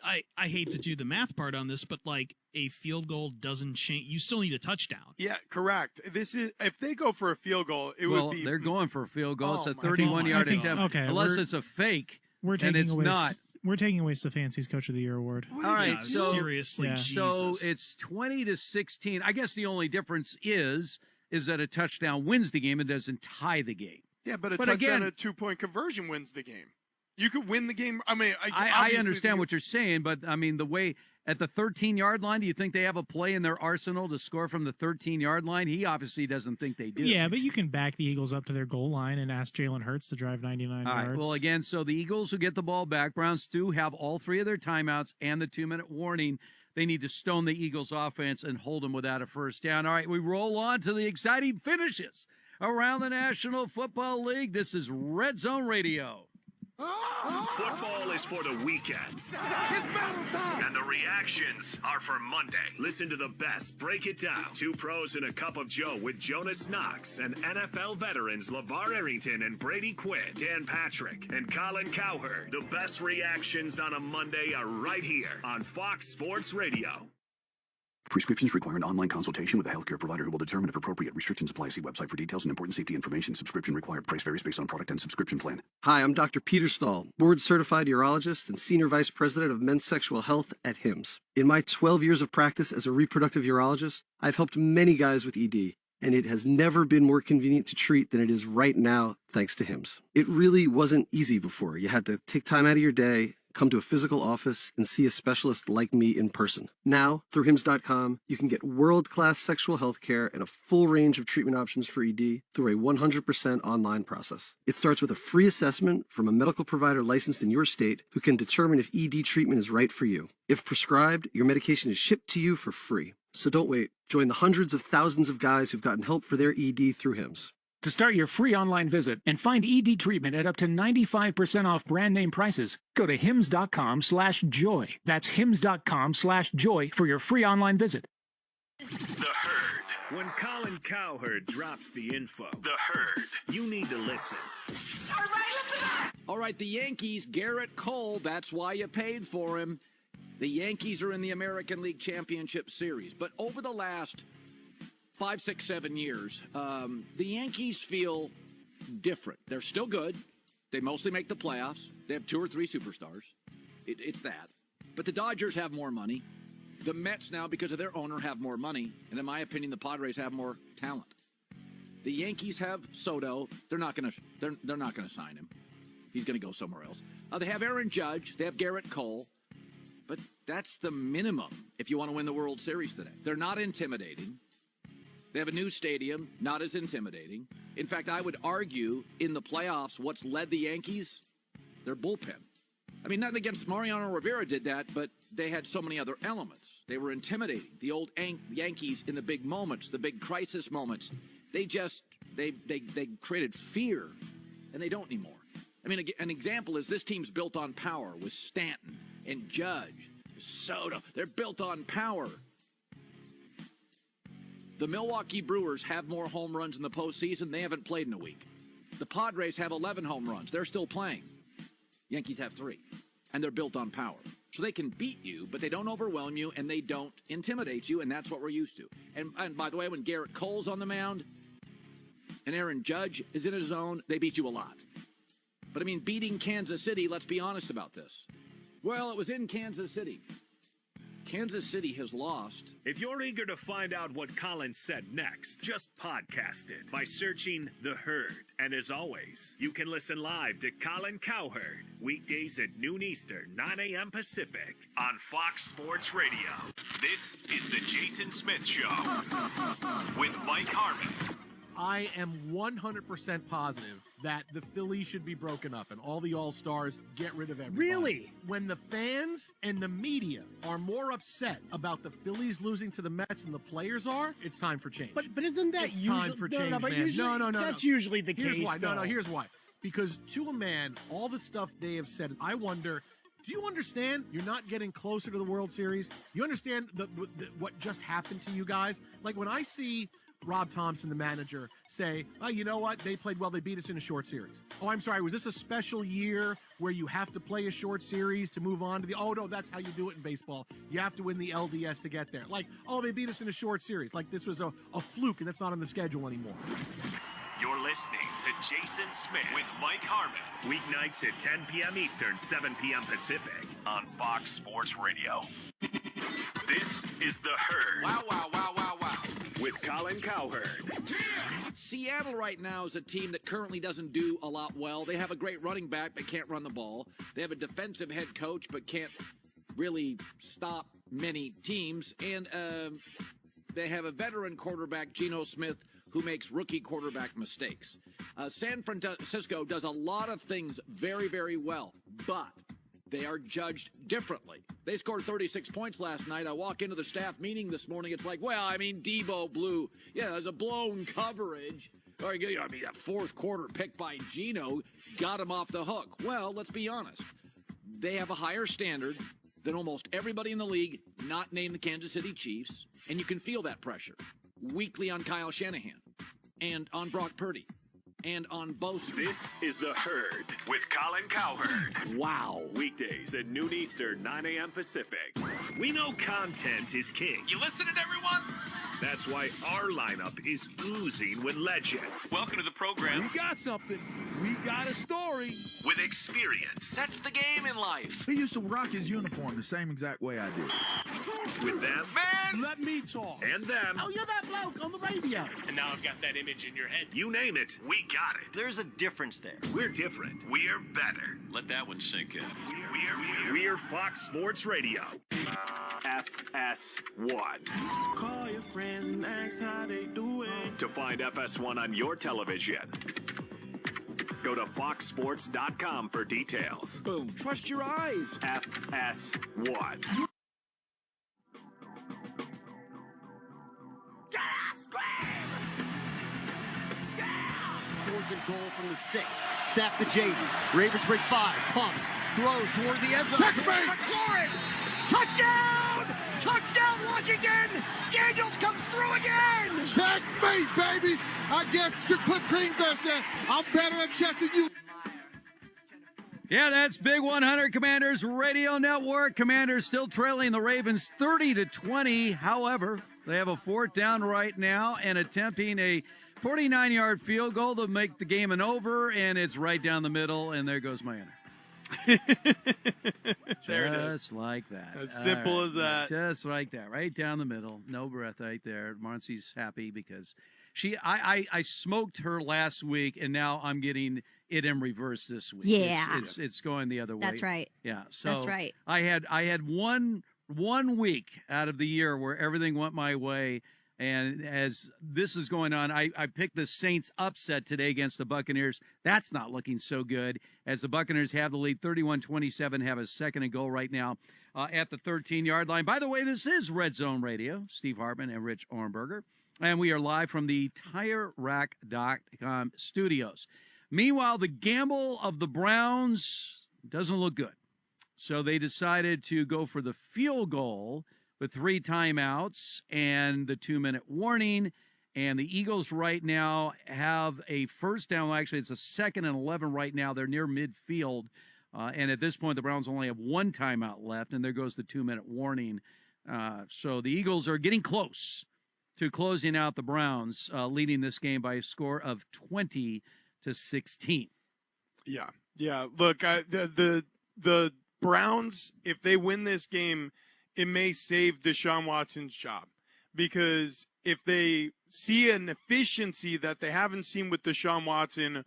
I hate to do the math part on this, but like a field goal doesn't change. You still need a touchdown. Yeah, correct. This is if they go for a field goal, it would be. They're going for a field goal. It's a 31-yard attempt. Okay, unless it's a fake. We're taking and it's away, not. We're taking away Stefanski's Coach of the Year award. All right, so seriously, so it's 20-16. I guess the only difference is that a touchdown wins the game and doesn't tie the game. Yeah, but touchdown again, a 2-point conversion wins the game. You could win the game. I mean, I understand what you're saying, but I mean, the way at the 13-yard line, do you think they have a play in their arsenal to score from the 13-yard line? He obviously doesn't think they do. Yeah, but you can back the Eagles up to their goal line and ask Jalen Hurts to drive 99 all yards. Right, well, again, so the Eagles will get the ball back. Browns do have all 3 of their timeouts and the 2-minute warning. They need to stone the Eagles' offense and hold them without a first down. All right, we roll on to the exciting finishes around the National Football League. This is Red Zone Radio. Football is for the weekend. It's battle time. And the reactions are for Monday. Listen to the best break it down. 2 pros and a cup of Joe with Jonas Knox and NFL veterans LeVar Arrington and Brady Quinn, Dan Patrick, and Colin Cowherd. The best reactions on a Monday are right here on Fox Sports Radio. Prescriptions require an online consultation with a healthcare provider who will determine if appropriate. Restrictions apply. See website for details and important safety information. Subscription required. Price varies based on product and subscription plan. Hi, I'm Dr. Peter Stahl, board-certified urologist and senior vice president of men's sexual health at HIMSS. In my 12 years of practice as a reproductive urologist, I've helped many guys with ED, and it has never been more convenient to treat than it is right now, thanks to HIMSS. It really wasn't easy before. You had to take time out of your day, come to a physical office, and see a specialist like me in person. Now, through HIMSS.com, you can get world-class sexual health care and a full range of treatment options for ED through a 100% online process. It starts with a free assessment from a medical provider licensed in your state who can determine if ED treatment is right for you. If prescribed, your medication is shipped to you for free. So don't wait. Join the hundreds of thousands of guys who've gotten help for their ED through HIMSS. To start your free online visit and find ED treatment at up to 95% off brand name prices, go to hims.com/joy. That's hims.com/joy for your free online visit. The Herd. When Colin Cowherd drops the info, The Herd, you need to listen. All right, the Yankees, Garrett Cole, that's why you paid for him. The Yankees are in the American League Championship Series. But over the last 5, 6, 7 years, the Yankees feel different. They're still good. They mostly make the playoffs. They have 2 or 3 superstars. It's that. But the Dodgers have more money. The Mets now, because of their owner, have more money. And in my opinion, the Padres have more talent. The Yankees have Soto. They're not going to sign him. He's going to go somewhere else. They have Aaron Judge. They have Garrett Cole. But that's the minimum if you want to win the World Series today. They're not intimidating. They have a new stadium, not as intimidating. In fact, I would argue in the playoffs, what's led the Yankees, their bullpen. I mean, nothing against Mariano Rivera did that, but they had so many other elements. They were intimidating. The old Yankees in the big moments, the big crisis moments, they created fear, and they don't anymore. I mean, an example is this team's built on power with Stanton and Judge, Soto. They're built on power. The Milwaukee Brewers have more home runs in the postseason. They haven't played in a week. The Padres have 11 home runs. They're still playing. Yankees have 3. And they're built on power. So they can beat you, but they don't overwhelm you, and they don't intimidate you, and that's what we're used to. And by the way, when Garrett Cole's on the mound and Aaron Judge is in his zone, they beat you a lot. But, I mean, beating Kansas City, let's be honest about this. Well, it was in Kansas City. Kansas City has lost. If you're eager to find out what Colin said next, just podcast it by searching The Herd. And as always, you can listen live to Colin Cowherd weekdays at noon Eastern, 9 a.m. Pacific on Fox Sports Radio. This is the Jason Smith Show with Mike Harmon. I am 100% positive that the Phillies should be broken up and all the All-Stars get rid of everybody. Really? When the fans and the media are more upset about the Phillies losing to the Mets than the players are, it's time for change. But isn't that it's usually time for change, but man? usually, No. That's usually the Here's case. why. Though. No, here's why. Because to a man, all the stuff they have said, I wonder, do you understand you're not getting closer to the World Series? You understand what just happened to you guys? Like when I see Rob Thompson, the manager, say, oh, you know what? They played well. They beat us in a short series. Oh, I'm sorry. Was this a special year where you have to play a short series to move on to the, oh, no, that's how you do it in baseball. You have to win the LDS to get there. Like, oh, they beat us in a short series. Like this was a fluke and that's not on the schedule anymore. You're listening to Jason Smith with Mike Harmon. Weeknights at 10 p.m. Eastern, 7 p.m. Pacific on Fox Sports Radio. This is The Herd. Wow. With Colin Cowherd. Seattle right now is a team that currently doesn't do a lot well. They have a great running back but can't run the ball. They have a defensive head coach but can't really stop many teams. And they have a veteran quarterback, Geno Smith, who makes rookie quarterback mistakes. San Francisco does a lot of things very, very well, but they are judged differently. They scored 36 points last night. I walk into the staff meeting this morning. It's like, well, I mean, Debo blew. Yeah, there's a blown coverage. Or, I mean, a fourth quarter pick by Geno got him off the hook. Well, let's be honest. They have a higher standard than almost everybody in the league, not named the Kansas City Chiefs. And you can feel that pressure weekly on Kyle Shanahan and on Brock Purdy. And on both. This is The Herd with Colin Cowherd. Wow. Weekdays at noon Eastern, 9 a.m. Pacific. We know content is king. You listening, everyone? That's why our lineup is oozing with legends. Welcome to the program. We got something. We got a story. With experience. That's the game in life. He used to rock his uniform the same exact way I did. With them. Man, let me talk. And them. Oh, you're that bloke on the radio. And now I've got that image in your head. You name it, we got it. There's a difference there. We're different. We're better. Let that one sink in. We're Fox Sports Radio. FS1. Call your friends and ask how they doing. To find FS1 on your television, go to foxsports.com for details. Boom. Trust your eyes. FS1. Scream! Yeah! and goal from the 6. Snap to Jaden. Ravens break 5. Pumps. Throws toward the end zone. Checkmate! McLaurin! Touchdown! Touchdown, Washington! Daniels comes through again! Checkmate, baby! I guess Cliff Greenville said, I'm better at chess than you. Yeah, that's Big 100 Commanders Radio Network. Commanders still trailing the Ravens 30-20. However, they have a 4th down right now and attempting a 49-yard field goal to make the game an over, and it's right down the middle, and there goes my enter. There it is. Just like that. As simple as that. Just like that. Right down the middle. No breath right there. Marcy's happy because I smoked her last week, and now I'm getting it in reverse this week. Yeah. It's going the other way. That's right. Yeah. So That's right. I had one week out of the year where everything went my way. And as this is going on, I picked the Saints upset today against the Buccaneers. That's not looking so good as the Buccaneers have the lead 31-27, have a 2nd and goal right now at the 13-yard line. By the way, this is Red Zone Radio. Steve Hartman and Rich Orenberger. And we are live from the TireRack.com studios. Meanwhile, the gamble of the Browns doesn't look good. So they decided to go for the field goal with 3 timeouts and the 2-minute warning. And the Eagles right now have a 1st down. Actually, it's a 2nd and 11 right now. They're near midfield. And at this point, the Browns only have 1 timeout left, and there goes the 2-minute warning. So the Eagles are getting close to closing out the Browns, leading this game by a score of 20-16. Yeah. Look, the Browns, if they win this game, it may save Deshaun Watson's job, because if they see an efficiency that they haven't seen with Deshaun Watson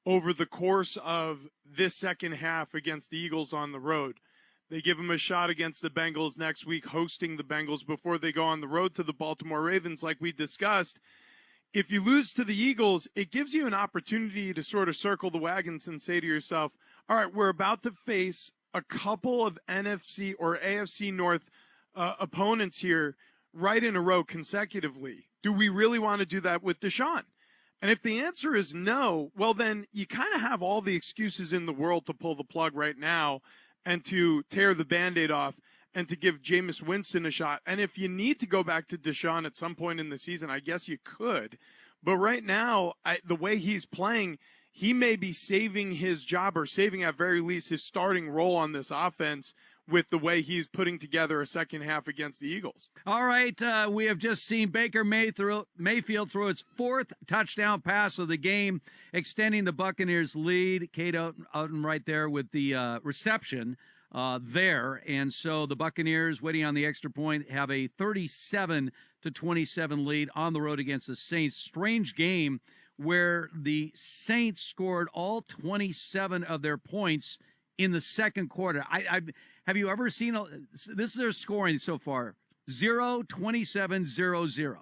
over the course of this second half against the Eagles on the road, they give him a shot against the Bengals next week, hosting the Bengals before they go on the road to the Baltimore Ravens, like we discussed. If you lose to the Eagles, it gives you an opportunity to sort of circle the wagons and say to yourself, all right, we're about to face a couple of NFC or AFC North opponents here right in a row consecutively. Do we really want to do that with Deshaun? And if the answer is no, well, then you kind of have all the excuses in the world to pull the plug right now and to tear the Band-Aid off and to give Jameis Winston a shot. And if you need to go back to Deshaun at some point in the season, I guess you could. But right now, the way he's playing, he may be saving his job, or saving at very least his starting role on this offense, with the way he's putting together a second half against the Eagles. All right, we have just seen Baker Mayfield throw its 4th touchdown pass of the game, extending the Buccaneers' lead. Kate Otten right there with the reception there. And so the Buccaneers, waiting on the extra point, have a 37-27 lead on the road against the Saints. Strange game where the Saints scored all 27 of their points in the second quarter. Have you ever seen this is their scoring so far? 0-27-0-0.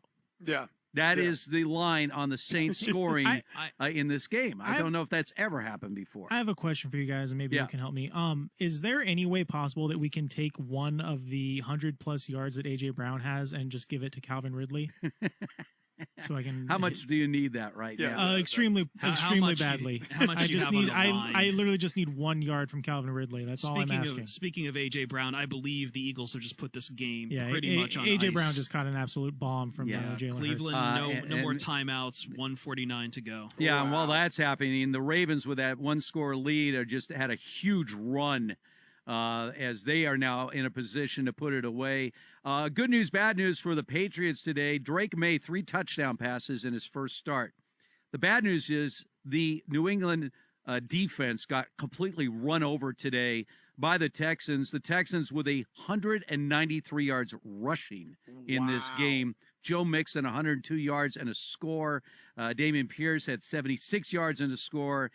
Yeah. That is the line on the Saints scoring in this game. I don't know if that's ever happened before. I have a question for you guys, and maybe you can help me. Is there any way possible that we can take one of the 100+ yards that A.J. Brown has and just give it to Calvin Ridley? So I can. How much do you need that right now? Extremely badly. How much I do you just have on need. the line? I literally just need 1 yard from Calvin Ridley. That's all I'm asking. Speaking of A.J. Brown, I believe the Eagles have just put this game Yeah, pretty much on A.J. ice. Brown just caught an absolute bomb from Jalen Cleveland, Hurts. no more timeouts, 1:49 to go. Yeah, and while that's happening, the Ravens with that 1-score lead are just had a huge run as they are now in a position to put it away. Good news, bad news for the Patriots today. Drake May 3 touchdown passes in his first start. The bad news is the New England defense got completely run over today by the Texans. The Texans with 193 yards rushing in this game. Joe Mixon, 102 yards and a score. Damian Pierce had 76 yards and a score.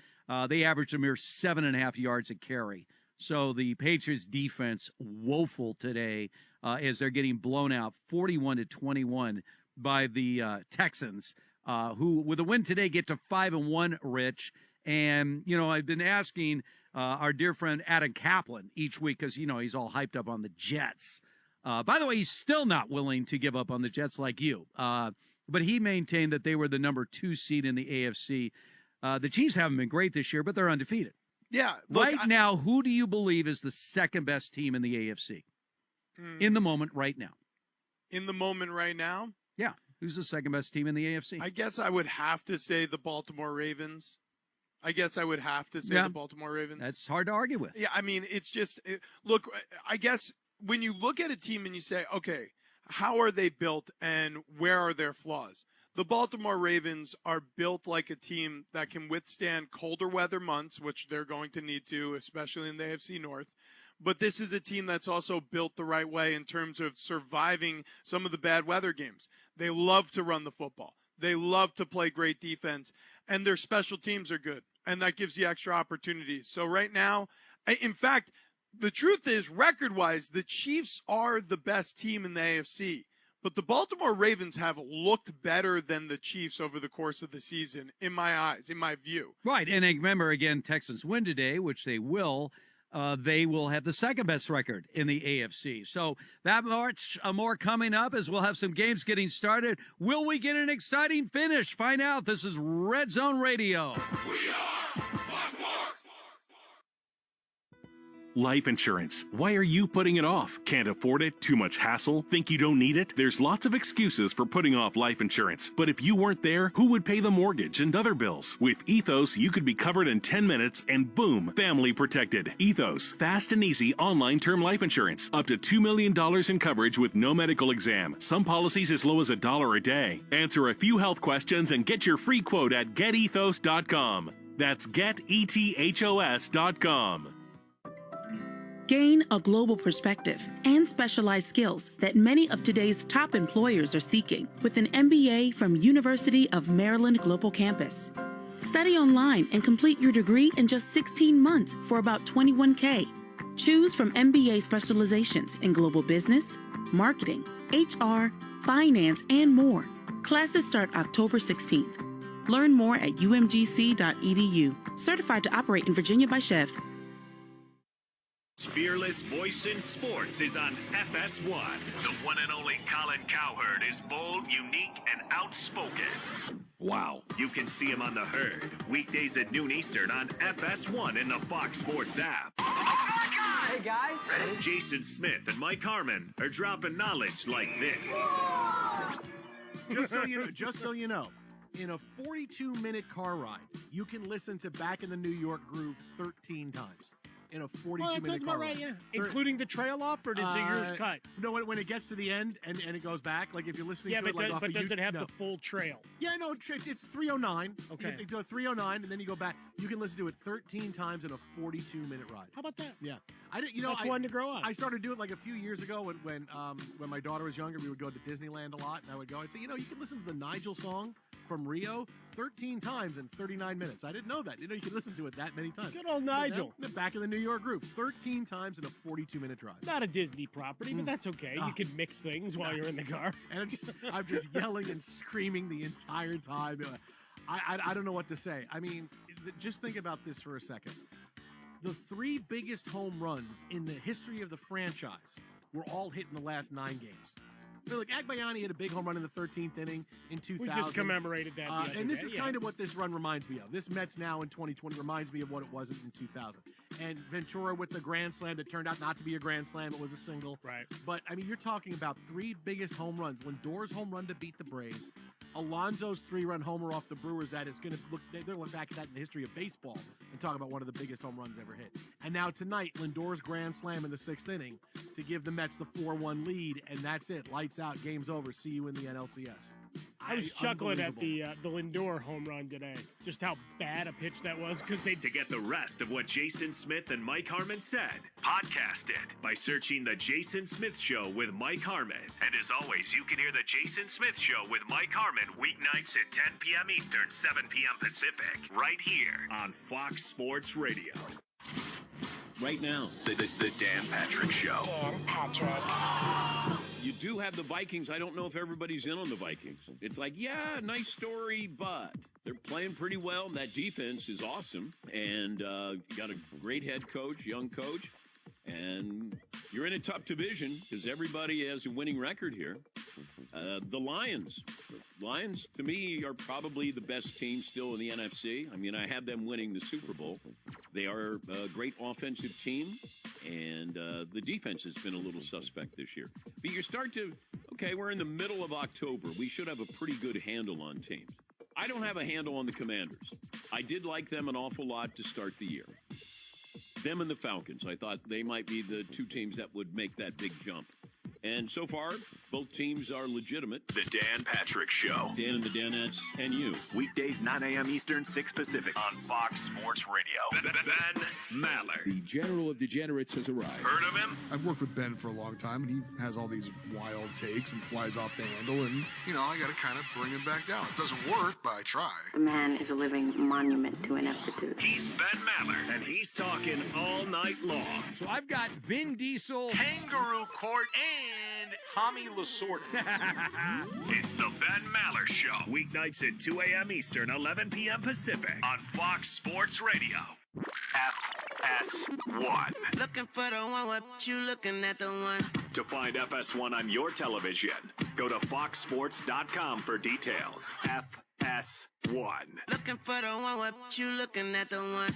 They averaged a mere 7.5 yards a carry. So the Patriots defense woeful today as they're getting blown out 41-21 by the Texans, who with a win today get to 5-1, Rich. And, you know, I've been asking our dear friend Adam Kaplan each week because, you know, he's all hyped up on the Jets. By the way, he's still not willing to give up on the Jets like you. But he maintained that they were the number 2 seed in the AFC. The Chiefs haven't been great this year, but they're undefeated. Yeah. Look, now, who do you believe is the second best team in the AFC? In the moment right now. In the moment right now? Yeah. Who's the second best team in the AFC? I guess I would have to say the Baltimore Ravens. The Baltimore Ravens. That's hard to argue with. Yeah, I mean, it's just look, I guess when you look at a team and you say, okay, how are they built and where are their flaws? The Baltimore Ravens are built like a team that can withstand colder weather months, which they're going to need to, especially in the AFC North. But this is a team that's also built the right way in terms of surviving some of the bad weather games. They love to run the football. They love to play great defense, and their special teams are good, and that gives you extra opportunities. So right now, in fact, the truth is, record-wise, the Chiefs are the best team in the AFC. But the Baltimore Ravens have looked better than the Chiefs over the course of the season, in my eyes, in my view. Right, and remember, again, Texans win today, which they will have the second best record in the AFC. So that much more coming up as we'll have some games getting started. Will we get an exciting finish? Find out. This is Red Zone Radio. We are Fox Sports. Life insurance. Why are you putting it off? Can't afford it? Too much hassle? Think you don't need it? There's lots of excuses for putting off life insurance. But if you weren't there, who would pay the mortgage and other bills? With Ethos, you could be covered in 10 minutes and boom, family protected. Ethos, fast and easy online term life insurance. Up to $2 million in coverage with no medical exam. Some policies as low as $1 a day. Answer a few health questions and get your free quote at getethos.com. That's getethos.com. Gain a global perspective and specialized skills that many of today's top employers are seeking with an MBA from University of Maryland Global Campus. Study online and complete your degree in just 16 months for about $21K. Choose from MBA specializations in global business, marketing, HR, finance, and more. Classes start October 16th. Learn more at umgc.edu. Certified to operate in Virginia by Chev. Fearless voice in sports is on FS1. The one and only Colin Cowherd is bold, unique, and outspoken. Wow. You can see him on the Herd, weekdays at noon Eastern on FS1 in the Fox Sports app. Hey, guys. Ready? Jason Smith and Mike Harmon are dropping knowledge like this. Just so you know, in a 42-minute car ride, you can listen to Back in the New York Groove 13 times. In a 42-minute car ride. Yeah. Including the trail off, or does yours cut? No, when it gets to the end and it goes back, like if you're listening to it like but does it have the full trail? Yeah, no, it's 309. Okay. You do a 309 and then you go back. You can listen to it 13 times in a 42-minute ride. How about that? Yeah. That's one to grow on. I started doing it like a few years ago when my daughter was younger. We would go to Disneyland a lot, and I would go. I'd say, you can listen to the Nigel song from Rio 13 times in 39 minutes. I didn't know that. You can listen to it that many times. Good old Nigel. Back in the New York Groove, 13 times in a 42-minute drive. Not a Disney property, but that's okay. You can mix things while you're in the car. And I'm just yelling and screaming the entire time. I don't know what to say. I mean, just think about this for a second. The three biggest home runs in the history of the franchise were all hit in the last 9 games. So, Agbayani hit a big home run in the 13th inning in 2000. We just commemorated that. And this is kind of what this run reminds me of. This Mets now in 2020 reminds me of what it was in 2000. And Ventura with the grand slam that turned out not to be a grand slam. It was a single. Right. But, I mean, you're talking about 3 biggest home runs. Lindor's home run to beat the Braves. Alonso's 3-run homer off the Brewers. They're going to look back at that in the history of baseball and talk about one of the biggest home runs ever hit. And now tonight, Lindor's grand slam in the 6th inning to give the Mets the 4-1 lead, and that's it. Lights out, game's over. See you in the NLCS. I was chuckling at the Lindor home run today. Just how bad a pitch that was because they. To get the rest of what Jason Smith and Mike Harmon said, podcast it by searching The Jason Smith Show with Mike Harmon. And as always, you can hear The Jason Smith Show with Mike Harmon weeknights at 10 p.m. Eastern, 7 p.m. Pacific, right here on Fox Sports Radio. Right now, The Dan Patrick Show. Dan Patrick. you do have the Vikings. I don't know if everybody's in on the Vikings. It's like, yeah, nice story, but they're playing pretty well, and that defense is awesome. And got a great head coach, young coach. And you're in a tough division because everybody has a winning record here. The Lions. Lions, to me, are probably the best team still in the NFC. I mean, I have them winning the Super Bowl. They are a great offensive team, and the defense has been a little suspect this year. But you start to, okay, we're in the middle of October. We should have a pretty good handle on teams. I don't have a handle on the Commanders. I did like them an awful lot to start the year. Them and the Falcons, I thought they might be the two teams that would make that big jump. And so far, both teams are legitimate. The Dan Patrick Show. Dan and the Danettes and you. Weekdays, 9 a.m. Eastern, 6 Pacific. On Fox Sports Radio. Ben Maller. The General of Degenerates has arrived. Heard of him? I've worked with Ben for a long time, and he has all these wild takes and flies off the handle, and, I got to kind of bring him back down. It doesn't work, but I try. The man is a living monument to ineptitude. He's Ben Maller, and he's talking all night long. So I've got Vin Diesel, Kangaroo Court, and Tommy Lasorda. It's the Ben Maller Show. Weeknights at 2 a.m. Eastern, 11 p.m. Pacific. On Fox Sports Radio. FS1. Looking for the one, what you looking at the one? To find FS1 on your television, go to foxsports.com for details. FS1. Looking for the one, what you looking at the one?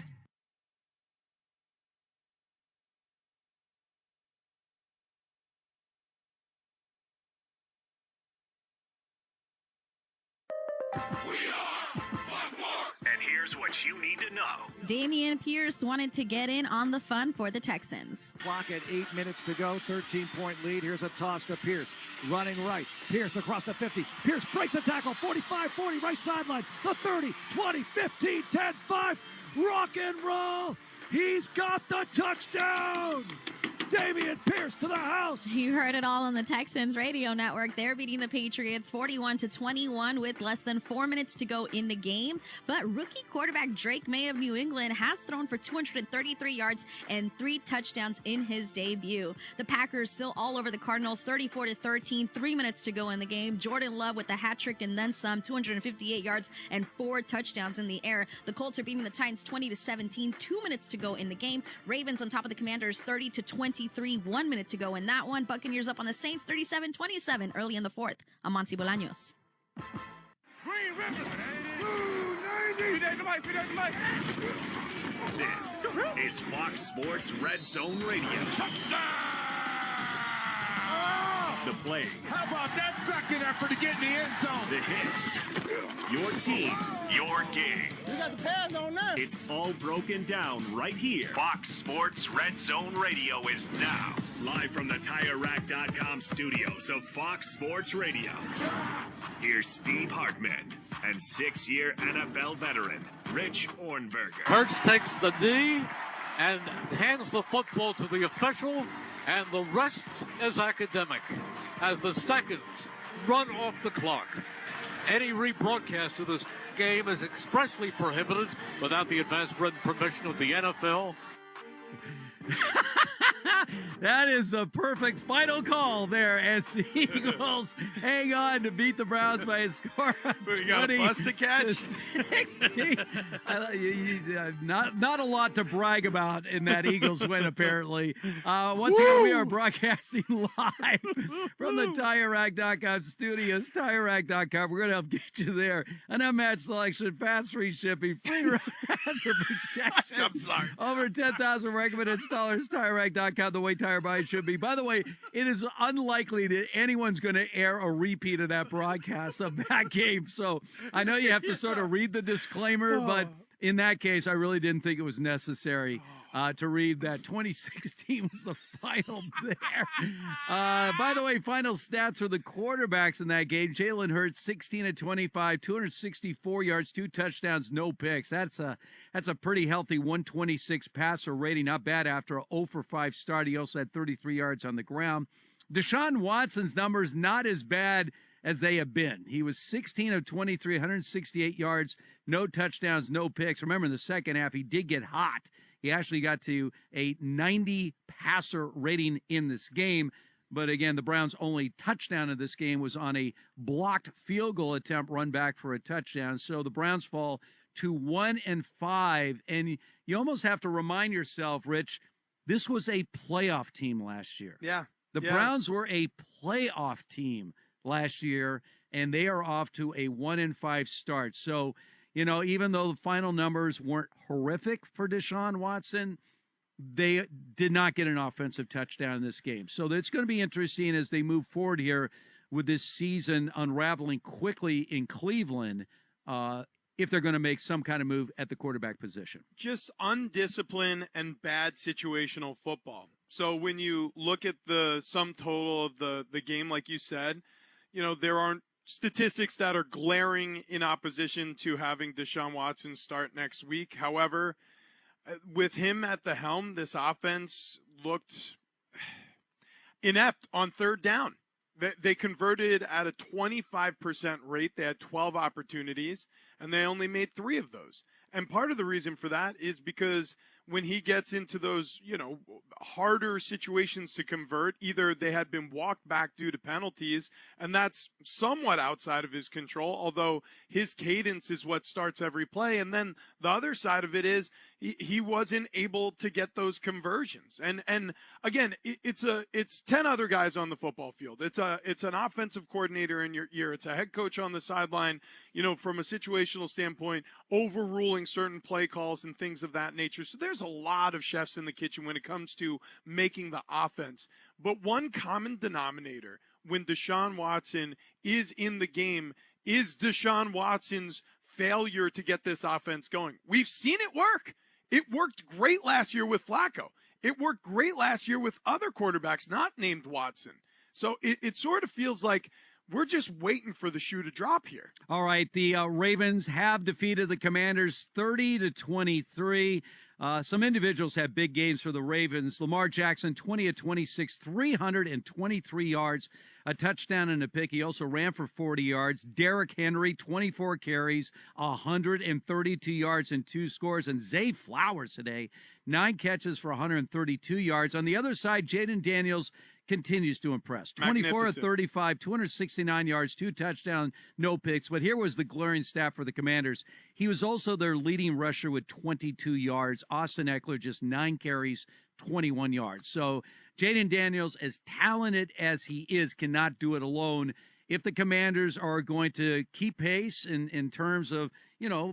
And here's what you need to know. Dameon Pierce wanted to get in on the fun for the Texans. Clock at 8 minutes to go, 13-point lead. Here's a toss to Pierce, running right. Pierce across the 50. Pierce breaks a tackle, 45-40, right sideline. The 30, 20, 15, 10, 5. Rock and roll. He's got the touchdown. Dameon Pierce to the house. You heard it all on the Texans radio network. They're beating the Patriots 41-21 with less than 4 minutes to go in the game. But rookie quarterback Drake May of New England has thrown for 233 yards and 3 touchdowns in his debut. The Packers still all over the Cardinals 34-13, 3 minutes to go in the game. Jordan Love with the hat trick and then some, 258 yards and 4 touchdowns in the air. The Colts are beating the Titans 20-17, 2 minutes to go in the game. Ravens on top of the Commanders 30-20. 1 minute to go in that one. Buccaneers up on the Saints 37-27 early in the fourth. I'm Monty Bolaños. This is Fox Sports Red Zone Radio. The play. How about that second effort to get in the end zone? The hit. Your team. Your game. You got the pads on now. It's all broken down right here. Fox Sports Red Zone Radio is now. Live from the TireRack.com studios of Fox Sports Radio. Here's Steve Hartman and 6-year NFL veteran Rich Ornberger. Hurts takes the knee and hands the football to the official, and the rest is academic as the seconds run off the clock. Any rebroadcast of this game is expressly prohibited without the advance written permission of the NFL. That is a perfect final call there as the Eagles hang on to beat the Browns by a score of 20. You got a bus to catch? 16. Not a lot to brag about in that Eagles win, apparently. Once again, we are broadcasting live from the TireRack.com studios. TireRack.com. We're going to help get you there. An unmatched selection, fast free shipping, free road hazard protection. I'm sorry. Over 10,000 recommended installers. TireRack.com, the way tire buying should be. By the way, it is unlikely that anyone's going to air a repeat of that broadcast of that game. So I know you have to sort of read the disclaimer, but in that case, I really didn't think it was necessary to read that 2016 was the final there. By the way, final stats for the quarterbacks in that game. Jalen Hurts, 16-25, 264 yards, 2 touchdowns, no picks. That's a pretty healthy 126 passer rating. Not bad after a 0-for-5 start. He also had 33 yards on the ground. Deshaun Watson's numbers not as bad as they have been. He was 16-23, 168 yards, no touchdowns, no picks. Remember, in the second half, he did get hot. He actually got to a 90 passer rating in this game. But again, the Browns' only touchdown of this game was on a blocked field goal attempt run back for a touchdown. So the Browns fall to 1-5. And you almost have to remind yourself, Rich, this was a playoff team last year. Yeah. The Browns were a playoff team last year, and they are off to a 1-5 start. So, even though the final numbers weren't horrific for Deshaun Watson, they did not get an offensive touchdown in this game. So it's going to be interesting as they move forward here with this season unraveling quickly in Cleveland, if they're going to make some kind of move at the quarterback position. Just undisciplined and bad situational football. So when you look at the sum total of the game, like you said, there aren't statistics that are glaring in opposition to having Deshaun Watson start next week. However, with him at the helm, this offense looked inept on third down. They converted at a 25% rate. They had 12 opportunities, and they only made 3 of those. And part of the reason for that is because when he gets into those, harder situations to convert, either they had been walked back due to penalties, and that's somewhat outside of his control, although his cadence is what starts every play. And then the other side of it is he wasn't able to get those conversions. And again, it's 10 other guys on the football field. It's an offensive coordinator in your ear. It's a head coach on the sideline, from a situational standpoint, overruling certain play calls and things of that nature. So there's a lot of chefs in the kitchen when it comes to making the offense. But one common denominator when Deshaun Watson is in the game is Deshaun Watson's failure to get this offense going. We've seen it work. It worked great last year with Flacco. It worked great last year with other quarterbacks not named Watson. So it sort of feels like we're just waiting for the shoe to drop here. All right, the Ravens have defeated the Commanders 30-23. Some individuals had big games for the Ravens. Lamar Jackson, 20 of 26, 323 yards, a touchdown and a pick. He also ran for 40 yards. Derrick Henry, 24 carries, 132 yards and 2 scores. And Zay Flowers today, 9 catches for 132 yards. On the other side, Jaden Daniels continues to impress. 24 of 35, 269 yards, 2 touchdowns, no picks. But here was the glaring stat for the Commanders. He was also their leading rusher with 22 yards. Austin Eckler, just 9 carries, 21 yards. So Jaden Daniels, as talented as he is, cannot do it alone. If the Commanders are going to keep pace in terms of,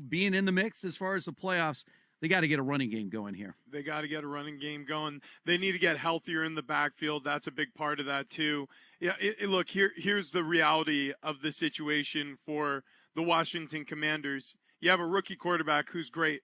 being in the mix as far as the playoffs, they got to get a running game going here. They got to get a running game going. They need to get healthier in the backfield. That's a big part of that, too. Yeah, look, here's the reality of the situation for the Washington Commanders. You have a rookie quarterback who's great.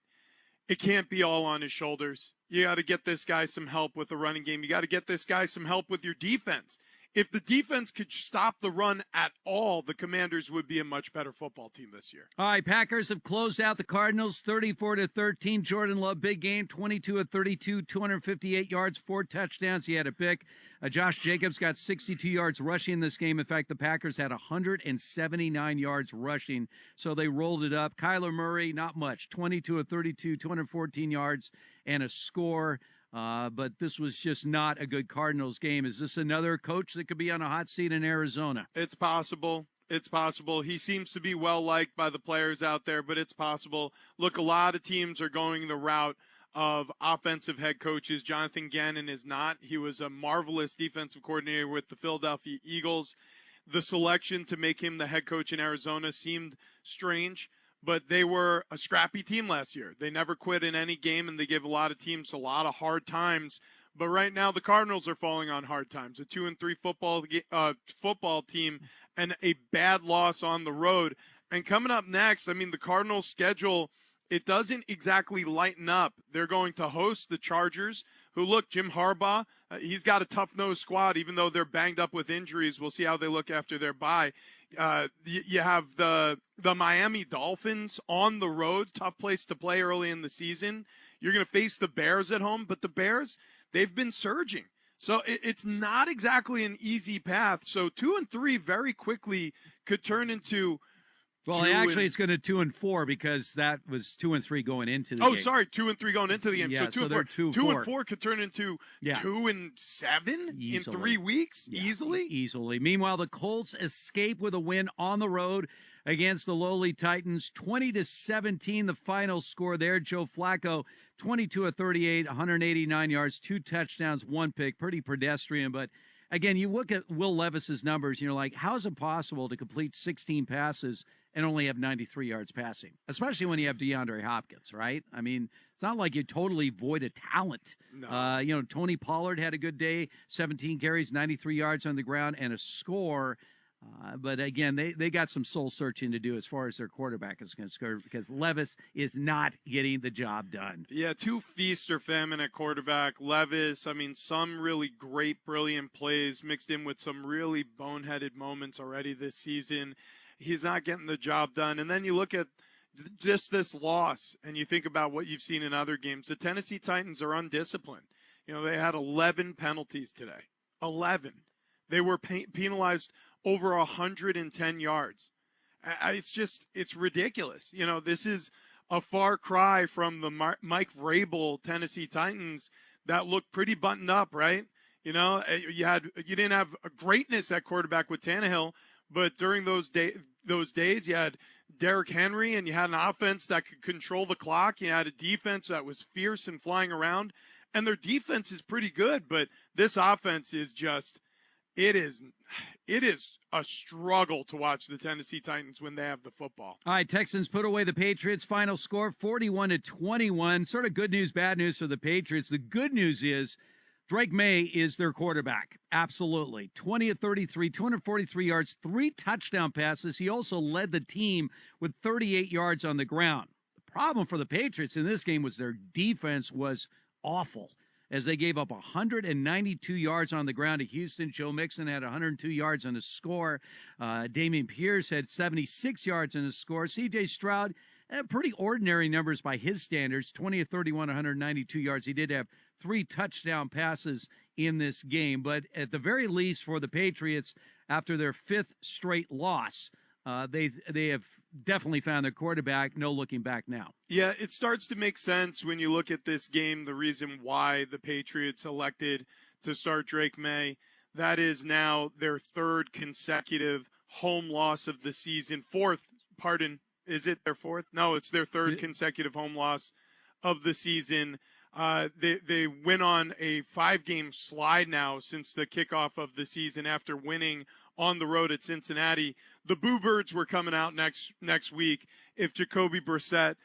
It can't be all on his shoulders. You got to get this guy some help with the running game. You got to get this guy some help with your defense. If the defense could stop the run at all, the Commanders would be a much better football team this year. All right, Packers have closed out the Cardinals 34-13. Jordan Love, big game, 22 of 32, 258 yards, 4 touchdowns. He had a pick. Josh Jacobs got 62 yards rushing in this game. In fact, the Packers had 179 yards rushing, so they rolled it up. Kyler Murray, not much, 22 of 32, 214 yards, and a score. But this was just not a good Cardinals game. Is this another coach that could be on a hot seat in Arizona? It's possible. It's possible. He seems to be well-liked by the players out there, but it's possible. Look, a lot of teams are going the route of offensive head coaches. Jonathan Gannon is not. He was a marvelous defensive coordinator with the Philadelphia Eagles. The selection to make him the head coach in Arizona seemed strange, but they were a scrappy team last year. They never quit in any game, and they gave a lot of teams a lot of hard times. But right now, the Cardinals are falling on hard times. A 2-3 football team and a bad loss on the road. And coming up next, the Cardinals' schedule, it doesn't exactly lighten up. They're going to host the Chargers, who, look, Jim Harbaugh, he's got a tough-nosed squad, even though they're banged up with injuries. We'll see how they look after their bye. You have the Miami Dolphins on the road, tough place to play early in the season. You're going to face the Bears at home, but the Bears, they've been surging. So it's not exactly an easy path. So 2-3 very quickly could turn into Well, actually, it's going to 2-4 because that was 2-3 going into the game. Oh, sorry, 2-3 going into the game. Yeah, so 2-4. 2-4 could turn into 2-7 in 3 weeks easily. Easily. Meanwhile, the Colts escape with a win on the road against the lowly Titans, 20-17. The final score there. Joe Flacco, 22 of 38, 189 yards, 2 touchdowns, 1 pick. Pretty pedestrian, but again, you look at Will Levis's numbers, and you're like, how is it possible to complete 16 passes and only have 93 yards passing, especially when you have DeAndre Hopkins, right? I mean, it's not like you totally void of talent. No. Tony Pollard had a good day, 17 carries, 93 yards on the ground, and a score. But again, they got some soul searching to do as far as their quarterback is concerned, because Levis is not getting the job done. Yeah, two feast or famine at quarterback. Levis, I mean, some really great, brilliant plays mixed in with some really boneheaded moments already this season. He's not getting the job done. And then you look at just this loss, and you think about what you've seen in other games. The Tennessee Titans are undisciplined. They had 11 penalties today. 11. They were penalized over 110 yards. It's ridiculous. This is a far cry from the Mike Vrabel Tennessee Titans that looked pretty buttoned up, right? You didn't have a greatness at quarterback with Tannehill, but during those days you had Derrick Henry, and you had an offense that could control the clock. You had a defense that was fierce and flying around, and their defense is pretty good, but this offense is just it is a struggle to watch the Tennessee Titans when they have the football. All right, Texans put away the Patriots. Final score 41-21. Sort of good news, bad news for the Patriots. The good news is Drake May is their quarterback. Absolutely. 20 of 33, 243 yards, 3 touchdown passes. He also led the team with 38 yards on the ground. The problem for the Patriots in this game was their defense was awful, as they gave up 192 yards on the ground to Houston. Joe Mixon had 102 yards on the score. Dameon Pierce had 76 yards on the score. C.J. Stroud, pretty ordinary numbers by his standards, 20 of 31, 192 yards. He did have 3 touchdown passes in this game. But at the very least for the Patriots, after their 5th straight loss, they have definitely found their quarterback. No looking back now. Yeah, it starts to make sense when you look at this game, the reason why the Patriots elected to start Drake May. That is now their 3rd consecutive home loss of the season. 4th, pardon, is it their 4th? No, it's their 3rd consecutive home loss of the season. They went on a 5-game slide now since the kickoff of the season after winning on the road at Cincinnati. The Boo Birds were coming out next week if Jacoby Brissett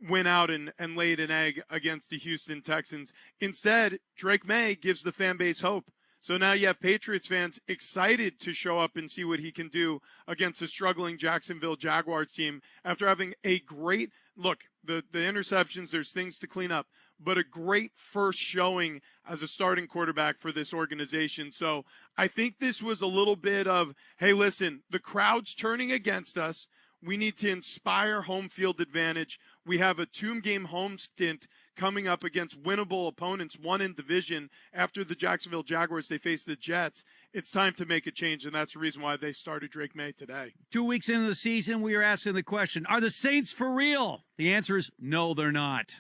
went out and laid an egg against the Houston Texans. Instead, Drake May gives the fan base hope. So now you have Patriots fans excited to show up and see what he can do against the struggling Jacksonville Jaguars team after having a great look. The interceptions, there's things to clean up, but a great first showing as a starting quarterback for this organization. So I think this was a little bit of, hey, listen, the crowd's turning against us. We need to inspire home field advantage. We have a 2-game home stint coming up against winnable opponents, one in division. After the Jacksonville Jaguars, they face the Jets. It's time to make a change, and that's the reason why they started Drake May today. 2 weeks into the season, we are asking the question, are the Saints for real? The answer is no, they're not.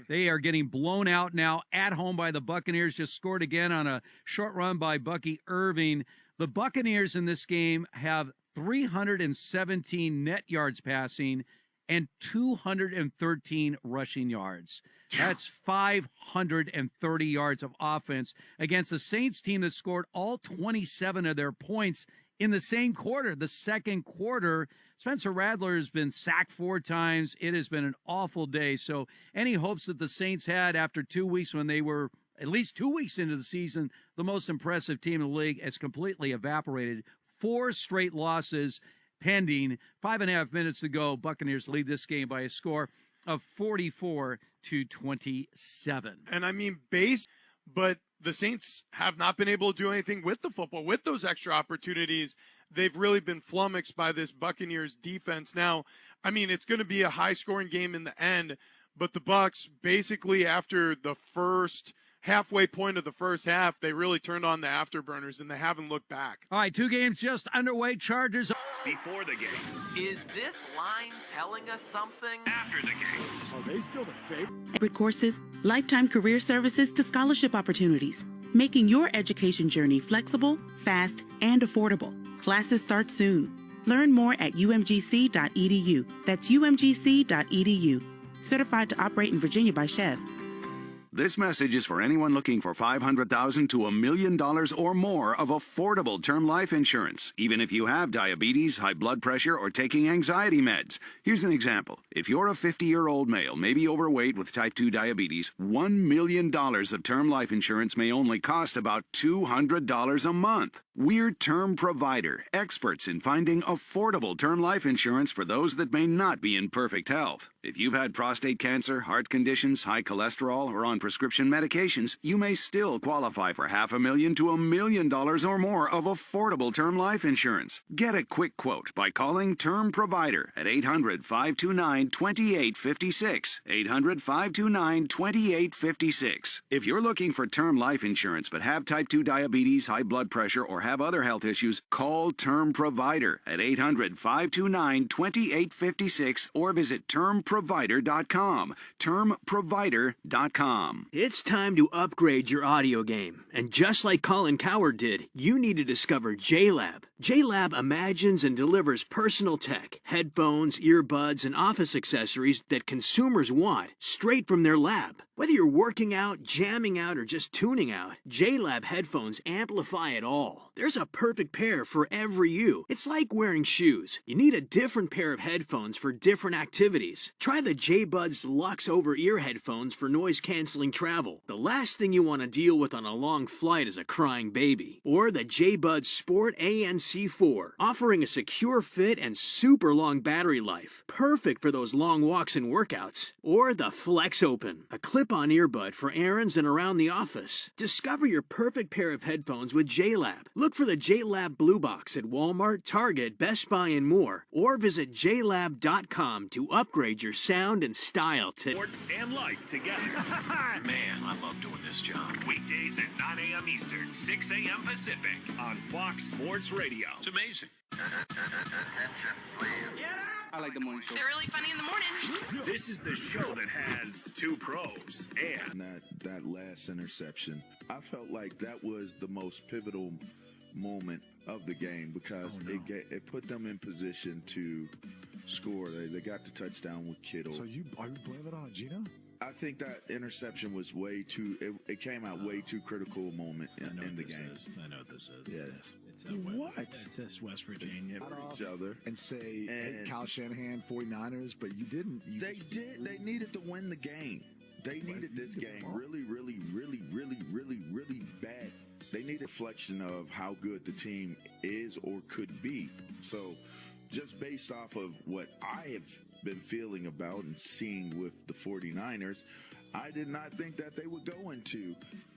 They are getting blown out now at home by the Buccaneers. Just scored again on a short run by Bucky Irving. The Buccaneers in this game have 317 net yards passing and 213 rushing yards. That's 530 yards of offense against a Saints team that scored all 27 of their points in the same quarter, the second quarter. Spencer Rattler has been sacked 4 times. It has been an awful day. So any hopes that the Saints had after 2 weeks, when they were at least 2 weeks into the season the most impressive team in the league, has completely evaporated. 4 straight losses pending. 5.5 minutes to go. Buccaneers lead this game by a score of 44-27. And I mean, but the Saints have not been able to do anything with the football, with those extra opportunities. They've really been flummoxed by this Buccaneers defense. Now, I mean, it's going to be a high-scoring game in the end, but the Bucs, basically after the first halfway point of the first half, they really turned on the afterburners, and they haven't looked back. All right, 2 games just underway. Chargers before the games. Is this line telling us something? After the games. Are they still the favorite? Hybrid courses, lifetime career services to scholarship opportunities, making your education journey flexible, fast, and affordable. Classes start soon. Learn more at umgc.edu. That's umgc.edu. Certified to operate in Virginia by Chev. This message is for anyone looking for $500,000 to $1 million or more of affordable term life insurance, even if you have diabetes, high blood pressure, or taking anxiety meds. Here's an example. If you're a 50-year-old male, maybe overweight with type 2 diabetes, $1 million of term life insurance may only cost about $200 a month. We're Term Provider, experts in finding affordable term life insurance for those that may not be in perfect health. If you've had prostate cancer, heart conditions, high cholesterol, or on prescription medications, you may still qualify for $500,000 to $1 million or more of affordable term life insurance. Get a quick quote by calling Term Provider at 800-529-2856. 800-529-2856. If you're looking for term life insurance but have type 2 diabetes, high blood pressure, or have other health issues, call Term Provider at 800-529-2856 or visit termprovider.com. Termprovider.com. It's time to upgrade your audio game. And just like Colin Cowherd did, you need to discover JLab. JLab imagines and delivers personal tech, headphones, earbuds, and office accessories that consumers want straight from their lab. Whether you're working out, jamming out, or just tuning out, JLab headphones amplify it all. There's a perfect pair for every you. It's like wearing shoes. You need a different pair of headphones for different activities. Try the J-Buds Luxe over-ear headphones for noise-canceling travel. The last thing you want to deal with on a long flight is a crying baby. Or the J-Buds Sport ANC4, offering a secure fit and super long battery life. Perfect for those long walks and workouts. Or the Flex Open, a clip-on earbud for errands and around the office. Discover your perfect pair of headphones with JLab. Look for the JLab Blue Box at Walmart, Target, Best Buy, and more. Or visit JLab.com to upgrade your sound and style today. Sports and life together. Man, I love doing this job. Weekdays at 9 a.m. Eastern, 6 a.m. Pacific on Fox Sports Radio. It's amazing. I like the morning show. They're really funny in the morning. This is the show that has two pros and that last interception. I felt like that was the most pivotal moment of the game because it put them in position to score. They got the touchdown with Kittle. So are you blaming it on Gino? I think that interception was way too. It came out way too critical a moment in the game. I know what this is. Yeah. It's It's West Virginia. Each other and say, hey, Kyle Shanahan, 49ers, but you didn't. They needed to win the game. They needed this game really, really, really, really, really, really bad. They need a reflection of how good the team is or could be. So just based off of what I have been feeling about and seeing with the 49ers, I did not think that they would go into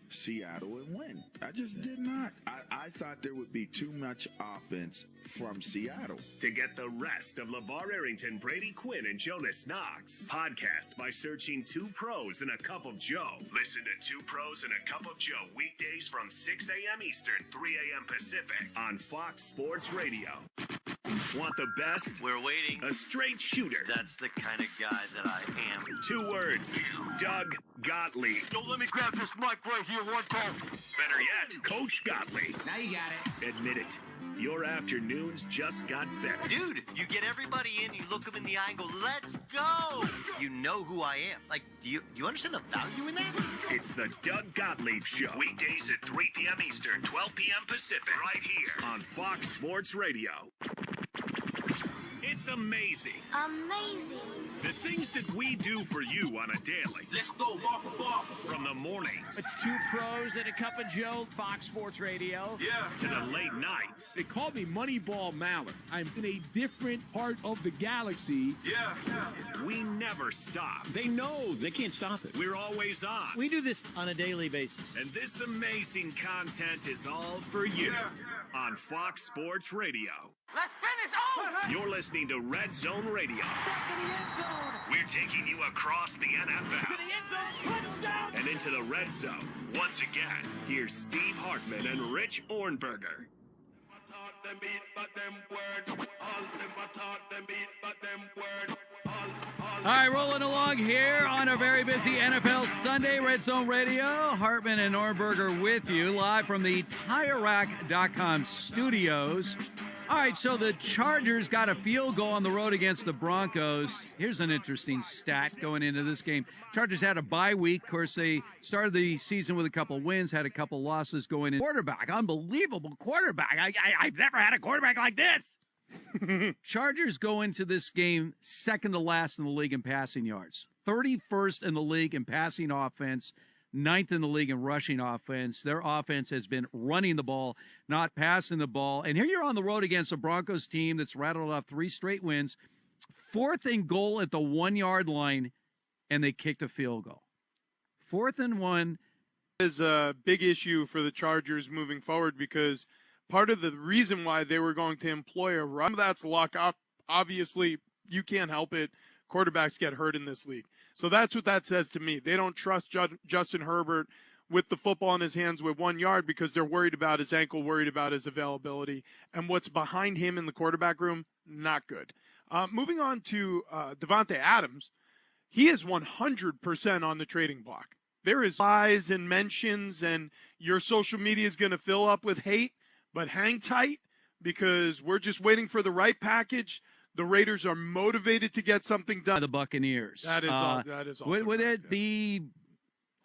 Seattle and win. I just did not. I thought there would be too much offense from Seattle. To get the rest of LeVar Arrington, Brady Quinn, and Jonas Knox, podcast by searching Two Pros and a Cup of Joe. Listen to Two Pros and a Cup of Joe weekdays from 6 a.m. Eastern, 3 a.m. Pacific on Fox Sports Radio. Want the best? We're waiting. A straight shooter. That's the kind of guy that I am. 2 words. Doug Gottlieb. Don't let me grab this mic right here one time. Better yet, Coach Gottlieb. Now you got it. Admit it. Your afternoons just got better. Dude, you get everybody in, you look them in the eye and go, let's go. You know who I am. Like, do you understand the value in that? It's the Doug Gottlieb Show. Weekdays at 3 p.m. Eastern, 12 p.m. Pacific. Right here on Fox Sports Radio. It's amazing. Amazing. The things that we do for you on a daily. Let's go, walk. From the mornings. It's Two Pros and a Cup of Joe, Fox Sports Radio. Yeah. To the late nights. They call me Moneyball Mallard. I'm in a different part of the galaxy. Yeah. We never stop. They know. They can't stop it. We're always on. We do this on a daily basis. And this amazing content is all for you on Fox Sports Radio. Let's finish. Oh! You're listening to Red Zone Radio. Back to the end zone. We're taking you across the NFL. To the end zone. Touchdown. And into the red zone. Once again, here's Steve Hartman and Rich Ornberger. All right, rolling along here on a very busy NFL Sunday, Red Zone Radio. Hartman and Ornberger with you live from the TireRack.com studios. All right, so the Chargers got a field goal on the road against the Broncos. Here's an interesting stat going into this game. Chargers had a bye week. Of course, they started the season with a couple wins, had a couple losses going in. Quarterback, unbelievable quarterback. I've never had a quarterback like this. Chargers go into this game second to last in the league in passing yards, 31st in the league in passing offense, 9th in the league in rushing offense. Their offense has been running the ball, not passing the ball. And here you're on the road against a Broncos team that's rattled off 3 straight wins, 4th and goal at the 1-yard line, and they kicked a field goal. 4th and 1. Is a big issue for the Chargers moving forward because part of the reason why they were going to employ a run, that's luck. Obviously, you can't help it. Quarterbacks get hurt in this league. So that's what that says to me. They don't trust Justin Herbert with the football in his hands with 1 yard because they're worried about his ankle, worried about his availability. And what's behind him in the quarterback room, not good. Moving on to Devontae Adams, he is 100% on the trading block. There is lies and mentions, and your social media is going to fill up with hate, but hang tight because we're just waiting for the right package. The Raiders are motivated to get something done. The Buccaneers. That is also would it be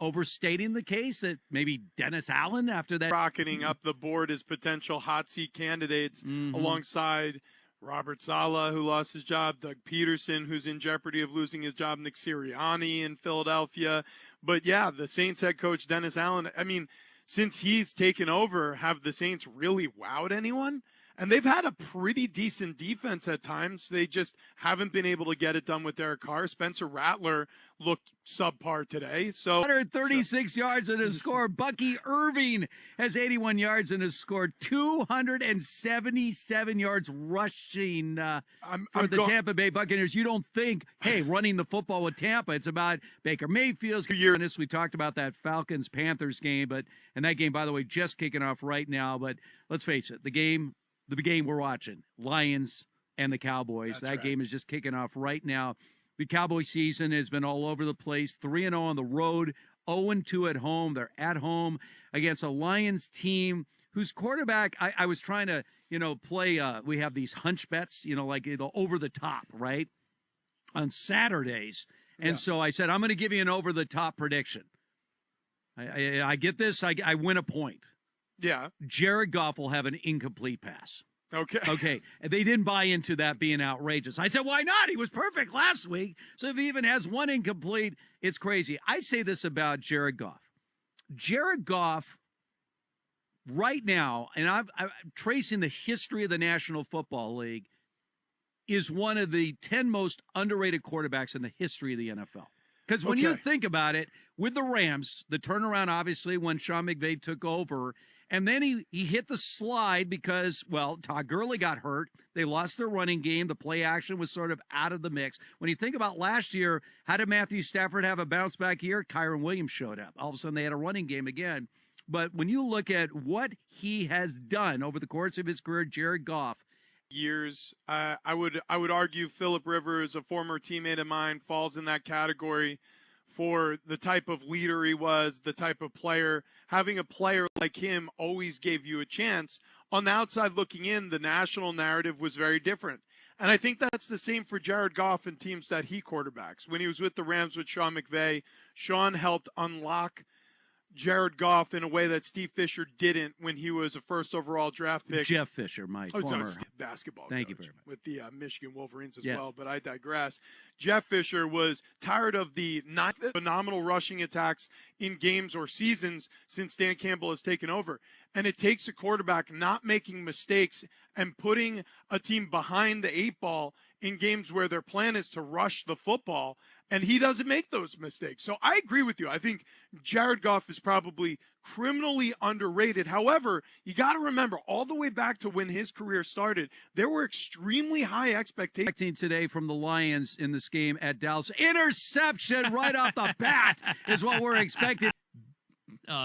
overstating the case that maybe Dennis Allen after that? Rocketing up the board as potential hot seat candidates alongside Robert Saleh, who lost his job, Doug Peterson, who's in jeopardy of losing his job, Nick Sirianni in Philadelphia. But, yeah, the Saints head coach Dennis Allen, I mean, since he's taken over, have the Saints really wowed anyone? And they've had a pretty decent defense at times. They just haven't been able to get it done with Derek Carr. Spencer Rattler looked subpar today. So 136 yards and a score. Bucky Irving has 81 yards and has scored 277 yards rushing for the Tampa Bay Buccaneers. You don't think, hey, running the football with Tampa, it's about Baker Mayfield's year. And we talked about that Falcons-Panthers game, and that game, by the way, just kicking off right now. But let's face it, the game we're watching, Lions and the Cowboys. That's right. Game is just kicking off right now. The Cowboy season has been all over the place. 3-0 on the road, 0-2 at home. They're at home against a Lions team whose quarterback, I was trying to, play, we have these hunch bets, like over the top, right, on Saturdays. And so I said, I'm going to give you an over the top prediction. I get this, I win a point. Yeah. Jared Goff will have an incomplete pass. Okay. They didn't buy into that being outrageous. I said, why not? He was perfect last week. So if he even has one incomplete, it's crazy. I say this about Jared Goff. Jared Goff, right now, and I'm tracing the history of the National Football League, is one of the 10 most underrated quarterbacks in the history of the NFL. Because when you think about it, with the Rams, the turnaround, obviously, when Sean McVay took over, and then he hit the slide because, Todd Gurley got hurt. They lost their running game. The play action was sort of out of the mix. When you think about last year, how did Matthew Stafford have a bounce back year? Kyron Williams showed up. All of a sudden, they had a running game again. But when you look at what he has done over the course of his career, Jared Goff, years, I would argue Phillip Rivers, a former teammate of mine, falls in that category for the type of leader he was, the type of player. Having a player like him always gave you a chance. On the outside looking in, the national narrative was very different. And I think that's the same for Jared Goff and teams that he quarterbacks. When he was with the Rams with Sean McVay, Sean helped unlock Jared Goff in a way that Steve Fisher didn't when he was a first overall draft pick. Jeff Fisher, my former basketball Thank coach you very much. With the Michigan Wolverines as well, but I digress. Jeff Fisher was tired of the not phenomenal rushing attacks in games or seasons since Dan Campbell has taken over. And it takes a quarterback not making mistakes and putting a team behind the 8 ball in games where their plan is to rush the football, and he doesn't make those mistakes. So I agree with you. I think Jared Goff is probably criminally underrated. However, you got to remember, all the way back to when his career started, there were extremely high expectations. Today from the Lions in this game at Dallas. Interception right off the bat is what we're expecting.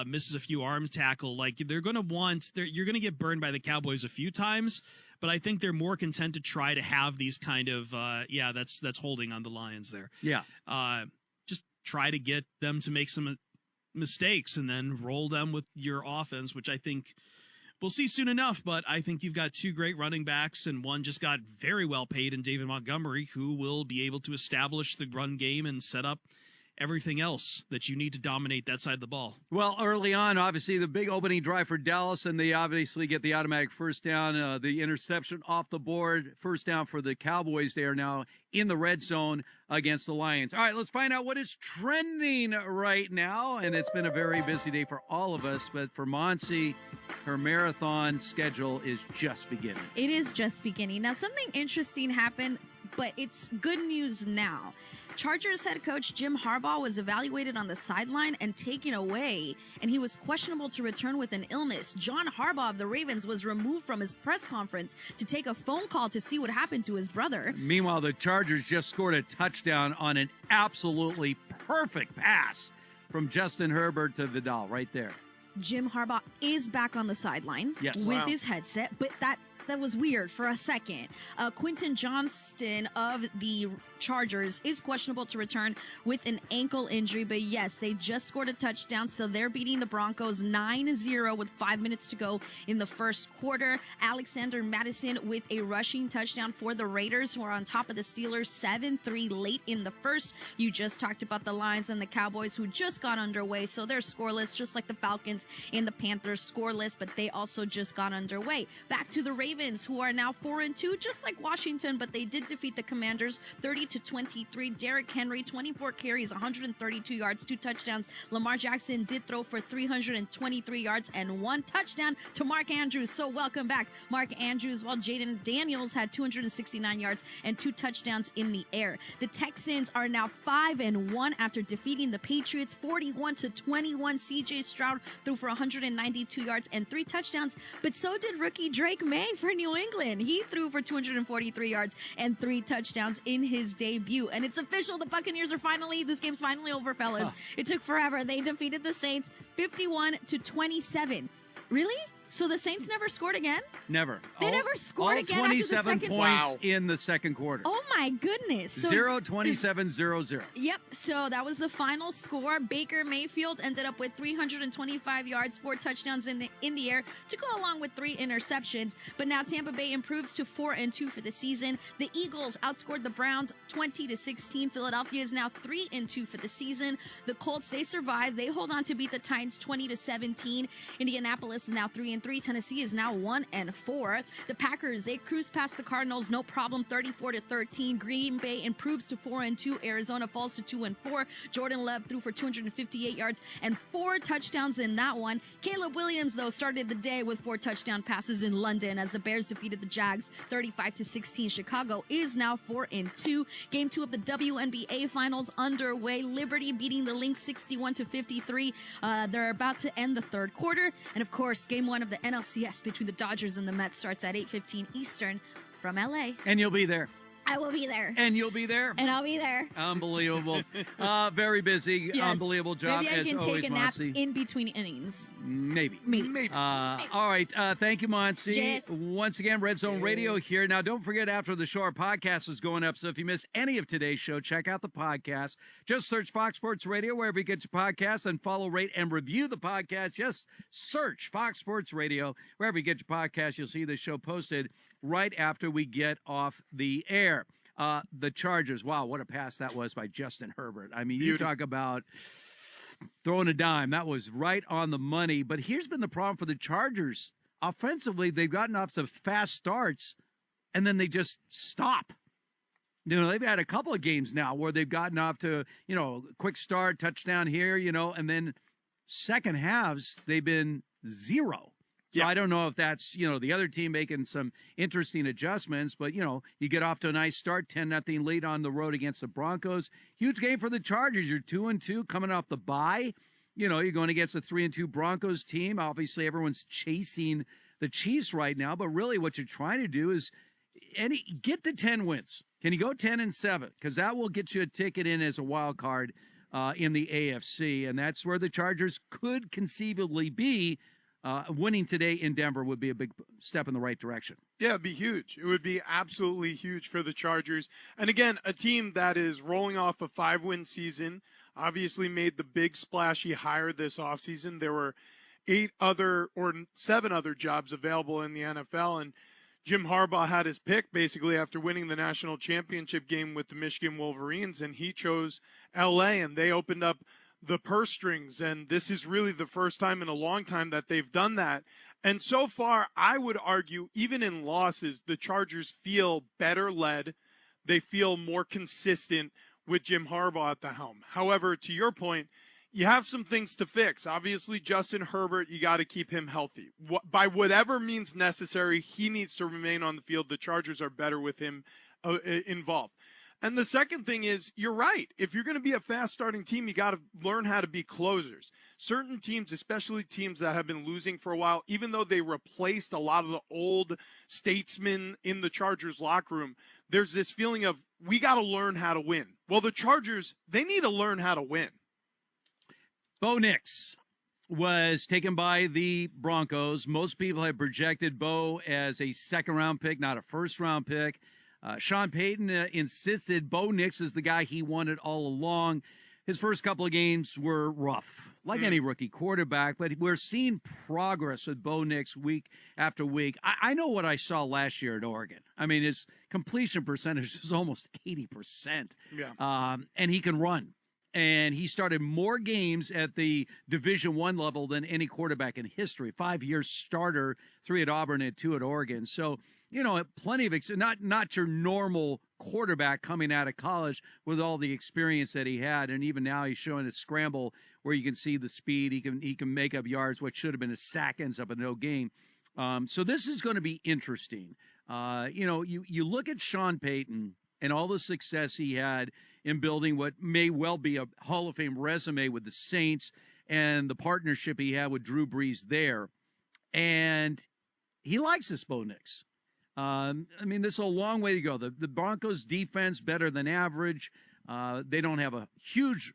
Misses a few arms tackle. Like, they're going to want, you're going to get burned by the Cowboys a few times, but I think they're more content to try to have these kind of, that's holding on the Lions there. Yeah. Just try to get them to make some mistakes and then roll them with your offense, which I think we'll see soon enough, but I think you've got two great running backs, and one just got very well paid in David Montgomery, who will be able to establish the run game and set up everything else that you need to dominate that side of the ball. Well, early on, obviously, the big opening drive for Dallas, and they obviously get the automatic first down, the interception off the board, first down for the Cowboys. They are now in the red zone against the Lions. All right, let's find out what is trending right now, and it's been a very busy day for all of us, but for Monse, her marathon schedule is just beginning. It is just beginning. Now, something interesting happened, but it's good news now. Chargers head coach Jim Harbaugh was evaluated on the sideline and taken away, and he was questionable to return with an illness. John Harbaugh of the Ravens was removed from his press conference to take a phone call to see what happened to his brother. Meanwhile, the Chargers just scored a touchdown on an absolutely perfect pass from Justin Herbert to Vidal right there. Jim Harbaugh is back on the sideline with his headset, but that was weird for a second. Quentin Johnston of the Chargers is questionable to return with an ankle injury, but yes, they just scored a touchdown, so they're beating the Broncos 9-0 with 5 minutes to go in the first quarter. Alexander Madison with a rushing touchdown for the Raiders, who are on top of the Steelers 7-3 late in the first. You just talked about the Lions and the Cowboys, who just got underway, so they're scoreless, just like the Falcons and the Panthers scoreless, but they also just got underway. Back to the Ravens, who are now 4-2, just like Washington, but they did defeat the Commanders 30-23. Derrick Henry, 24 carries, 132 yards, 2 touchdowns. Lamar Jackson did throw for 323 yards and 1 touchdown to Mark Andrews. So welcome back, Mark Andrews, while Jaden Daniels had 269 yards and 2 touchdowns in the air. The Texans are now 5-1 after defeating the Patriots 41-21. C.J. Stroud threw for 192 yards and 3 touchdowns, but so did rookie Drake May for New England. He threw for 243 yards and 3 touchdowns in his debut. And it's official. The Buccaneers are this game's finally over, fellas. It took forever. They defeated the Saints 51-27. Really? So the Saints never scored again? Never. They never scored again after the second. 27 points in the second quarter. Oh, my goodness. So 0-27-0-0. Yep. So that was the final score. Baker Mayfield ended up with 325 yards, 4 touchdowns in the air to go along with 3 interceptions. But now Tampa Bay improves to 4-2 for the season. The Eagles outscored the Browns 20-16. Philadelphia is now 3-2 for the season. The Colts, they survived. They hold on to beat the Titans 20-17. Indianapolis is now 3-3. Tennessee is now 1-4. The Packers, they cruise past the Cardinals, no problem, 34-13. Green Bay improves to 4-2. Arizona falls to 2-4. Jordan Love threw for 258 yards and 4 touchdowns in that one. Caleb Williams, though, started the day with 4 touchdown passes in London as the Bears defeated the Jags 35-16. Chicago is now 4-2. Game 2 of the WNBA Finals underway. Liberty beating the Lynx 61-53. They're about to end the third quarter. And, of course, Game 1 of the NLCS between the Dodgers and the Mets starts at 8:15 Eastern from LA. And you'll be there. I will be there. And you'll be there. And I'll be there. Unbelievable. Very busy. Yes. Unbelievable job. Maybe I can as take always, a nap Monse. in between innings. Maybe. All right. Thank you, Monse. Yes. Once again, Red Zone Radio here. Now, don't forget, after the show, our podcast is going up. So if you miss any of today's show, check out the podcast. Just search Fox Sports Radio wherever you get your podcasts and follow, rate, and review the podcast. Yes, search Fox Sports Radio wherever you get your podcast. You'll see the show posted right after we get off the air. The Chargers, wow, what a pass that was by Justin Herbert. I mean, you talk about throwing a dime. That was right on the money. But here's been the problem for the Chargers. Offensively, they've gotten off to fast starts, and then they just stop. You know, they've had a couple of games now where they've gotten off to, quick start, touchdown here, and then second halves, they've been 0. So I don't know if that's, the other team making some interesting adjustments, but, you get off to a nice start, 10-0 lead on the road against the Broncos. Huge game for the Chargers. You're 2-2 coming off the bye. You're going against a 3-2 Broncos team. Obviously, everyone's chasing the Chiefs right now, but really what you're trying to do is get to 10 wins. Can you go 10-7? Because that will get you a ticket in as a wild card in the AFC, and that's where the Chargers could conceivably be. Winning today in Denver would be a big step in the right direction. Yeah, it'd be huge. It would be absolutely huge for the Chargers. And again, a team that is rolling off a 5-win season, obviously made the big splashy hire this offseason. There were seven other jobs available in the NFL. And Jim Harbaugh had his pick basically after winning the national championship game with the Michigan Wolverines, and he chose L.A., and they opened up the purse strings. And this is really the first time in a long time that they've done that. And so far, I would argue, even in losses, the Chargers feel better led. They feel more consistent with Jim Harbaugh at the helm. However, to your point, you have some things to fix. Obviously, Justin Herbert, you got to keep him healthy. By whatever means necessary, he needs to remain on the field. The Chargers are better with him involved. And the second thing is, you're right. If you're going to be a fast-starting team, you got to learn how to be closers. Certain teams, especially teams that have been losing for a while, even though they replaced a lot of the old statesmen in the Chargers locker room, there's this feeling of, we got to learn how to win. Well, the Chargers, they need to learn how to win. Bo Nix was taken by the Broncos. Most people have projected Bo as a second-round pick, not a first-round pick. Sean Payton insisted Bo Nix is the guy he wanted all along. His first couple of games were rough, like any rookie quarterback, but we're seeing progress with Bo Nix week after week. I know what I saw last year at Oregon. I mean, his completion percentage is almost 80%. Yeah. And he can run. And he started more games at the Division I level than any quarterback in history. 5-year starter, 3 at Auburn and 2 at Oregon. So, you know, plenty of not your normal quarterback coming out of college with all the experience that he had. And even now he's showing a scramble where you can see the speed. He can make up yards. What should have been a sack ends up a no gain. So this is going to be interesting. You look at Sean Payton and all the success he had in building what may well be a Hall of Fame resume with the Saints and the partnership he had with Drew Brees there. And he likes this Bo Nix. I mean, this is a long way to go. The Broncos' defense better than average. They don't have a huge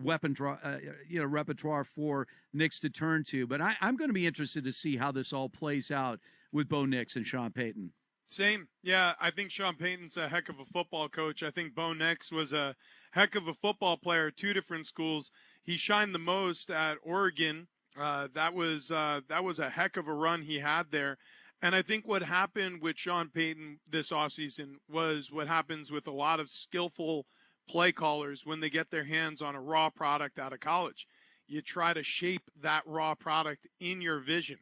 repertoire for Nix to turn to. But I'm going to be interested to see how this all plays out with Bo Nix and Sean Payton. Same. Yeah, I think Sean Payton's a heck of a football coach. I think Bo Nix was a heck of a football player at 2 different schools. He shined the most at Oregon. That was a heck of a run he had there. And I think what happened with Sean Payton this offseason was what happens with a lot of skillful play callers when they get their hands on a raw product out of college. You try to shape that raw product in your vision.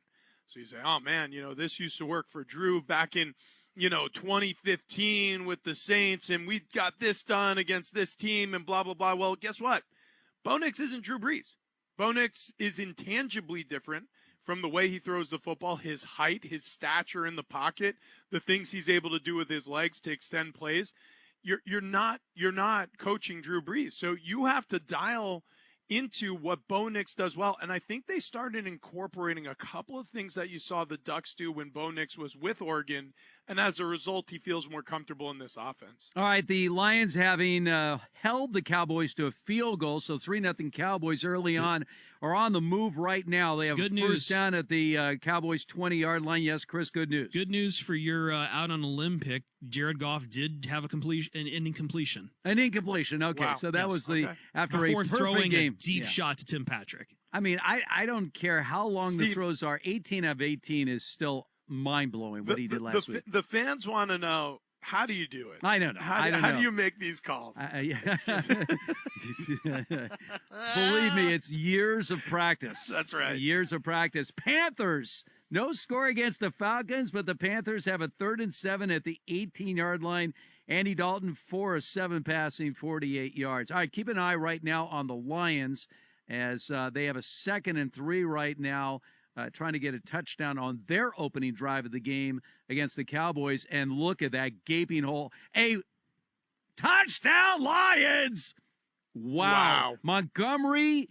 So you say, oh, man, this used to work for Drew back in, 2015 with the Saints, and we got this done against this team and blah, blah, blah. Well, guess what? Bo Nix isn't Drew Brees. Bo Nix is intangibly different from the way he throws the football, his height, his stature in the pocket, the things he's able to do with his legs to extend plays. You're not coaching Drew Brees. So you have to dial into what Bo Nix does well. And I think they started incorporating a couple of things that you saw the Ducks do when Bo Nix was with Oregon. And as a result, he feels more comfortable in this offense. All right, the Lions having held the Cowboys to a field goal, so 3-0 Cowboys early on are on the move right now. They have good first news. Down at the Cowboys' 20-yard line. Yes, Chris, good news. Good news for your out on a limb pick. Jared Goff did have an incompletion. An incompletion, okay. Wow. So that was after before a perfect throwing game. a deep shot to Tim Patrick. I mean, I don't care how long Steve, the throws are. 18 of 18 is still mind-blowing what he did last week. The fans want to know, how do you do it? I don't know. How do you make these calls? Believe me, it's years of practice. That's right. Years of practice. Panthers. No score against the Falcons, but the Panthers have a 3rd and 7 at the 18-yard line. Andy Dalton, 4 of 7 passing, 48 yards. All right, keep an eye right now on the Lions as they have a 2nd and 3 right now, trying to get a touchdown on their opening drive of the game against the Cowboys. And look at that gaping hole. A touchdown, Lions! Wow. Montgomery,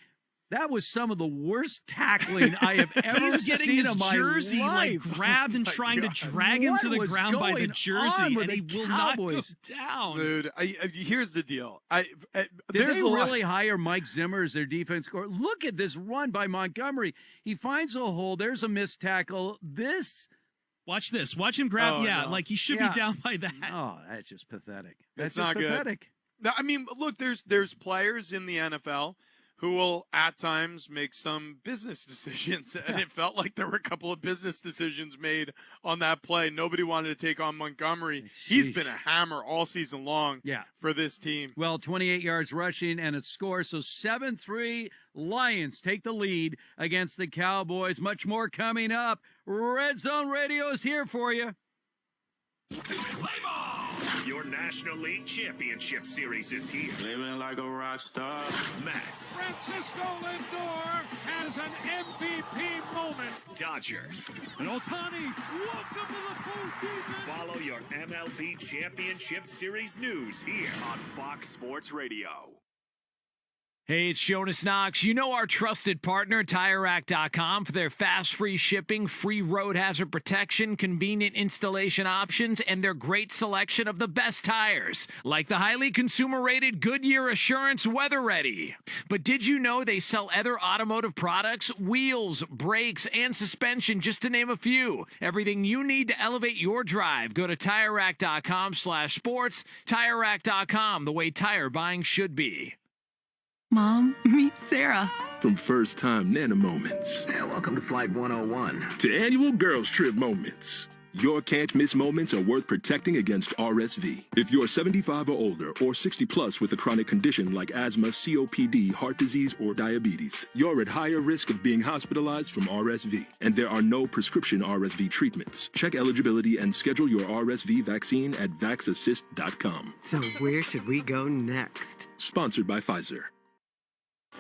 that was some of the worst tackling I have ever He's getting seen his in my jersey life. grabbed and trying to drag him to the ground by the jersey, and he will not go down. Dude, here's the deal. Did they really hire Mike Zimmer as their defense coordinator? Look at this run by Montgomery. He finds a hole. There's a missed tackle. Watch this. Watch him grab. Like he should be down by that. Oh, that's just pathetic. That's just not pathetic. Good. I mean, look, there's players in the NFL who will at times make some business decisions. And it felt like there were a couple of business decisions made on that play. Nobody wanted to take on Montgomery. He's been a hammer all season long for this team. Well, 28 yards rushing and a score. So 7-3 Lions take the lead against the Cowboys. Much more coming up. Red Zone Radio is here for you. Play ball! Your National League Championship Series is here. Living like a rock star. Mets. Francisco Lindor has an MVP moment. Dodgers. And Ohtani, welcome to the postseason. Follow your MLB Championship Series news here on Fox Sports Radio. Hey, it's Jonas Knox. You know our trusted partner, TireRack.com, for their fast, free shipping, free road hazard protection, convenient installation options, and their great selection of the best tires, like the highly consumer-rated Goodyear Assurance Weather Ready. But did you know they sell other automotive products, wheels, brakes, and suspension, just to name a few? Everything you need to elevate your drive. Go to TireRack.com/sports. TireRack.com, the way tire buying should be. Mom, meet Sarah. From first-time Nana moments. And welcome to Flight 101. To annual girls trip moments. Your can't-miss moments are worth protecting against RSV. If you're 75 or older or 60-plus with a chronic condition like asthma, COPD, heart disease, or diabetes, you're at higher risk of being hospitalized from RSV. And there are no prescription RSV treatments. Check eligibility and schedule your RSV vaccine at vaxassist.com. So where should we go next? Sponsored by Pfizer.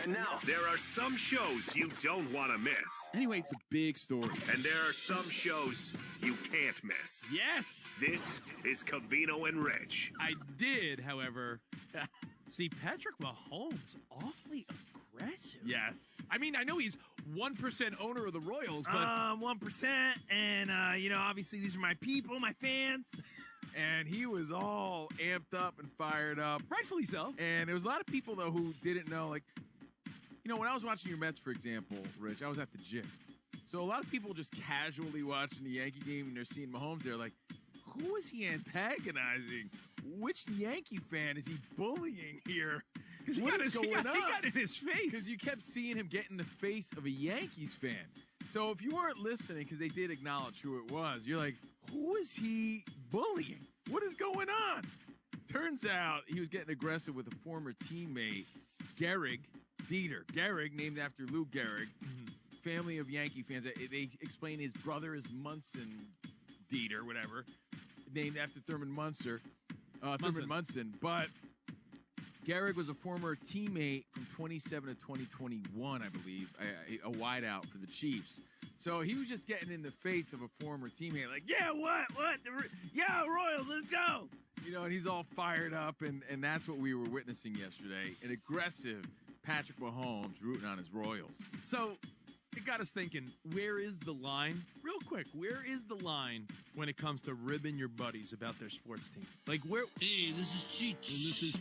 And now, there are some shows you don't want to miss. Anyway, it's a big story. And there are some shows you can't miss. Yes. This is Covino and Rich. I did, however, see Patrick Mahomes awfully aggressive. Yes. I mean, I know he's 1% owner of the Royals, but 1%, and obviously these are my people, my fans. And he was all amped up and fired up. Rightfully so. And there was a lot of people, though, who didn't know, like, when I was watching your Mets, for example, Rich, I was at the gym. So a lot of people just casually watching the Yankee game and they're seeing Mahomes, they're like, who is he antagonizing? Which Yankee fan is he bullying here? What is going on? He got in his face. Because you kept seeing him get in the face of a Yankees fan. So if you weren't listening, because they did acknowledge who it was, you're like, who is he bullying? What is going on? Turns out he was getting aggressive with a former teammate, Gehrig Dieter. Gehrig, named after Lou Gehrig, family of Yankee fans. They explain his brother is Munson Dieter, whatever, named after Thurman Munson. But Gehrig was a former teammate from 27 to 2021, I believe, a wideout for the Chiefs. So he was just getting in the face of a former teammate, like, yeah, what? Yeah, Royals, let's go. And he's all fired up, and that's what we were witnessing yesterday, an aggressive Patrick Mahomes rooting on his Royals. So it got us thinking, where is the line? Real quick, where is the line when it comes to ribbing your buddies about their sports team? Like, where? Hey, this is Cheech. And this is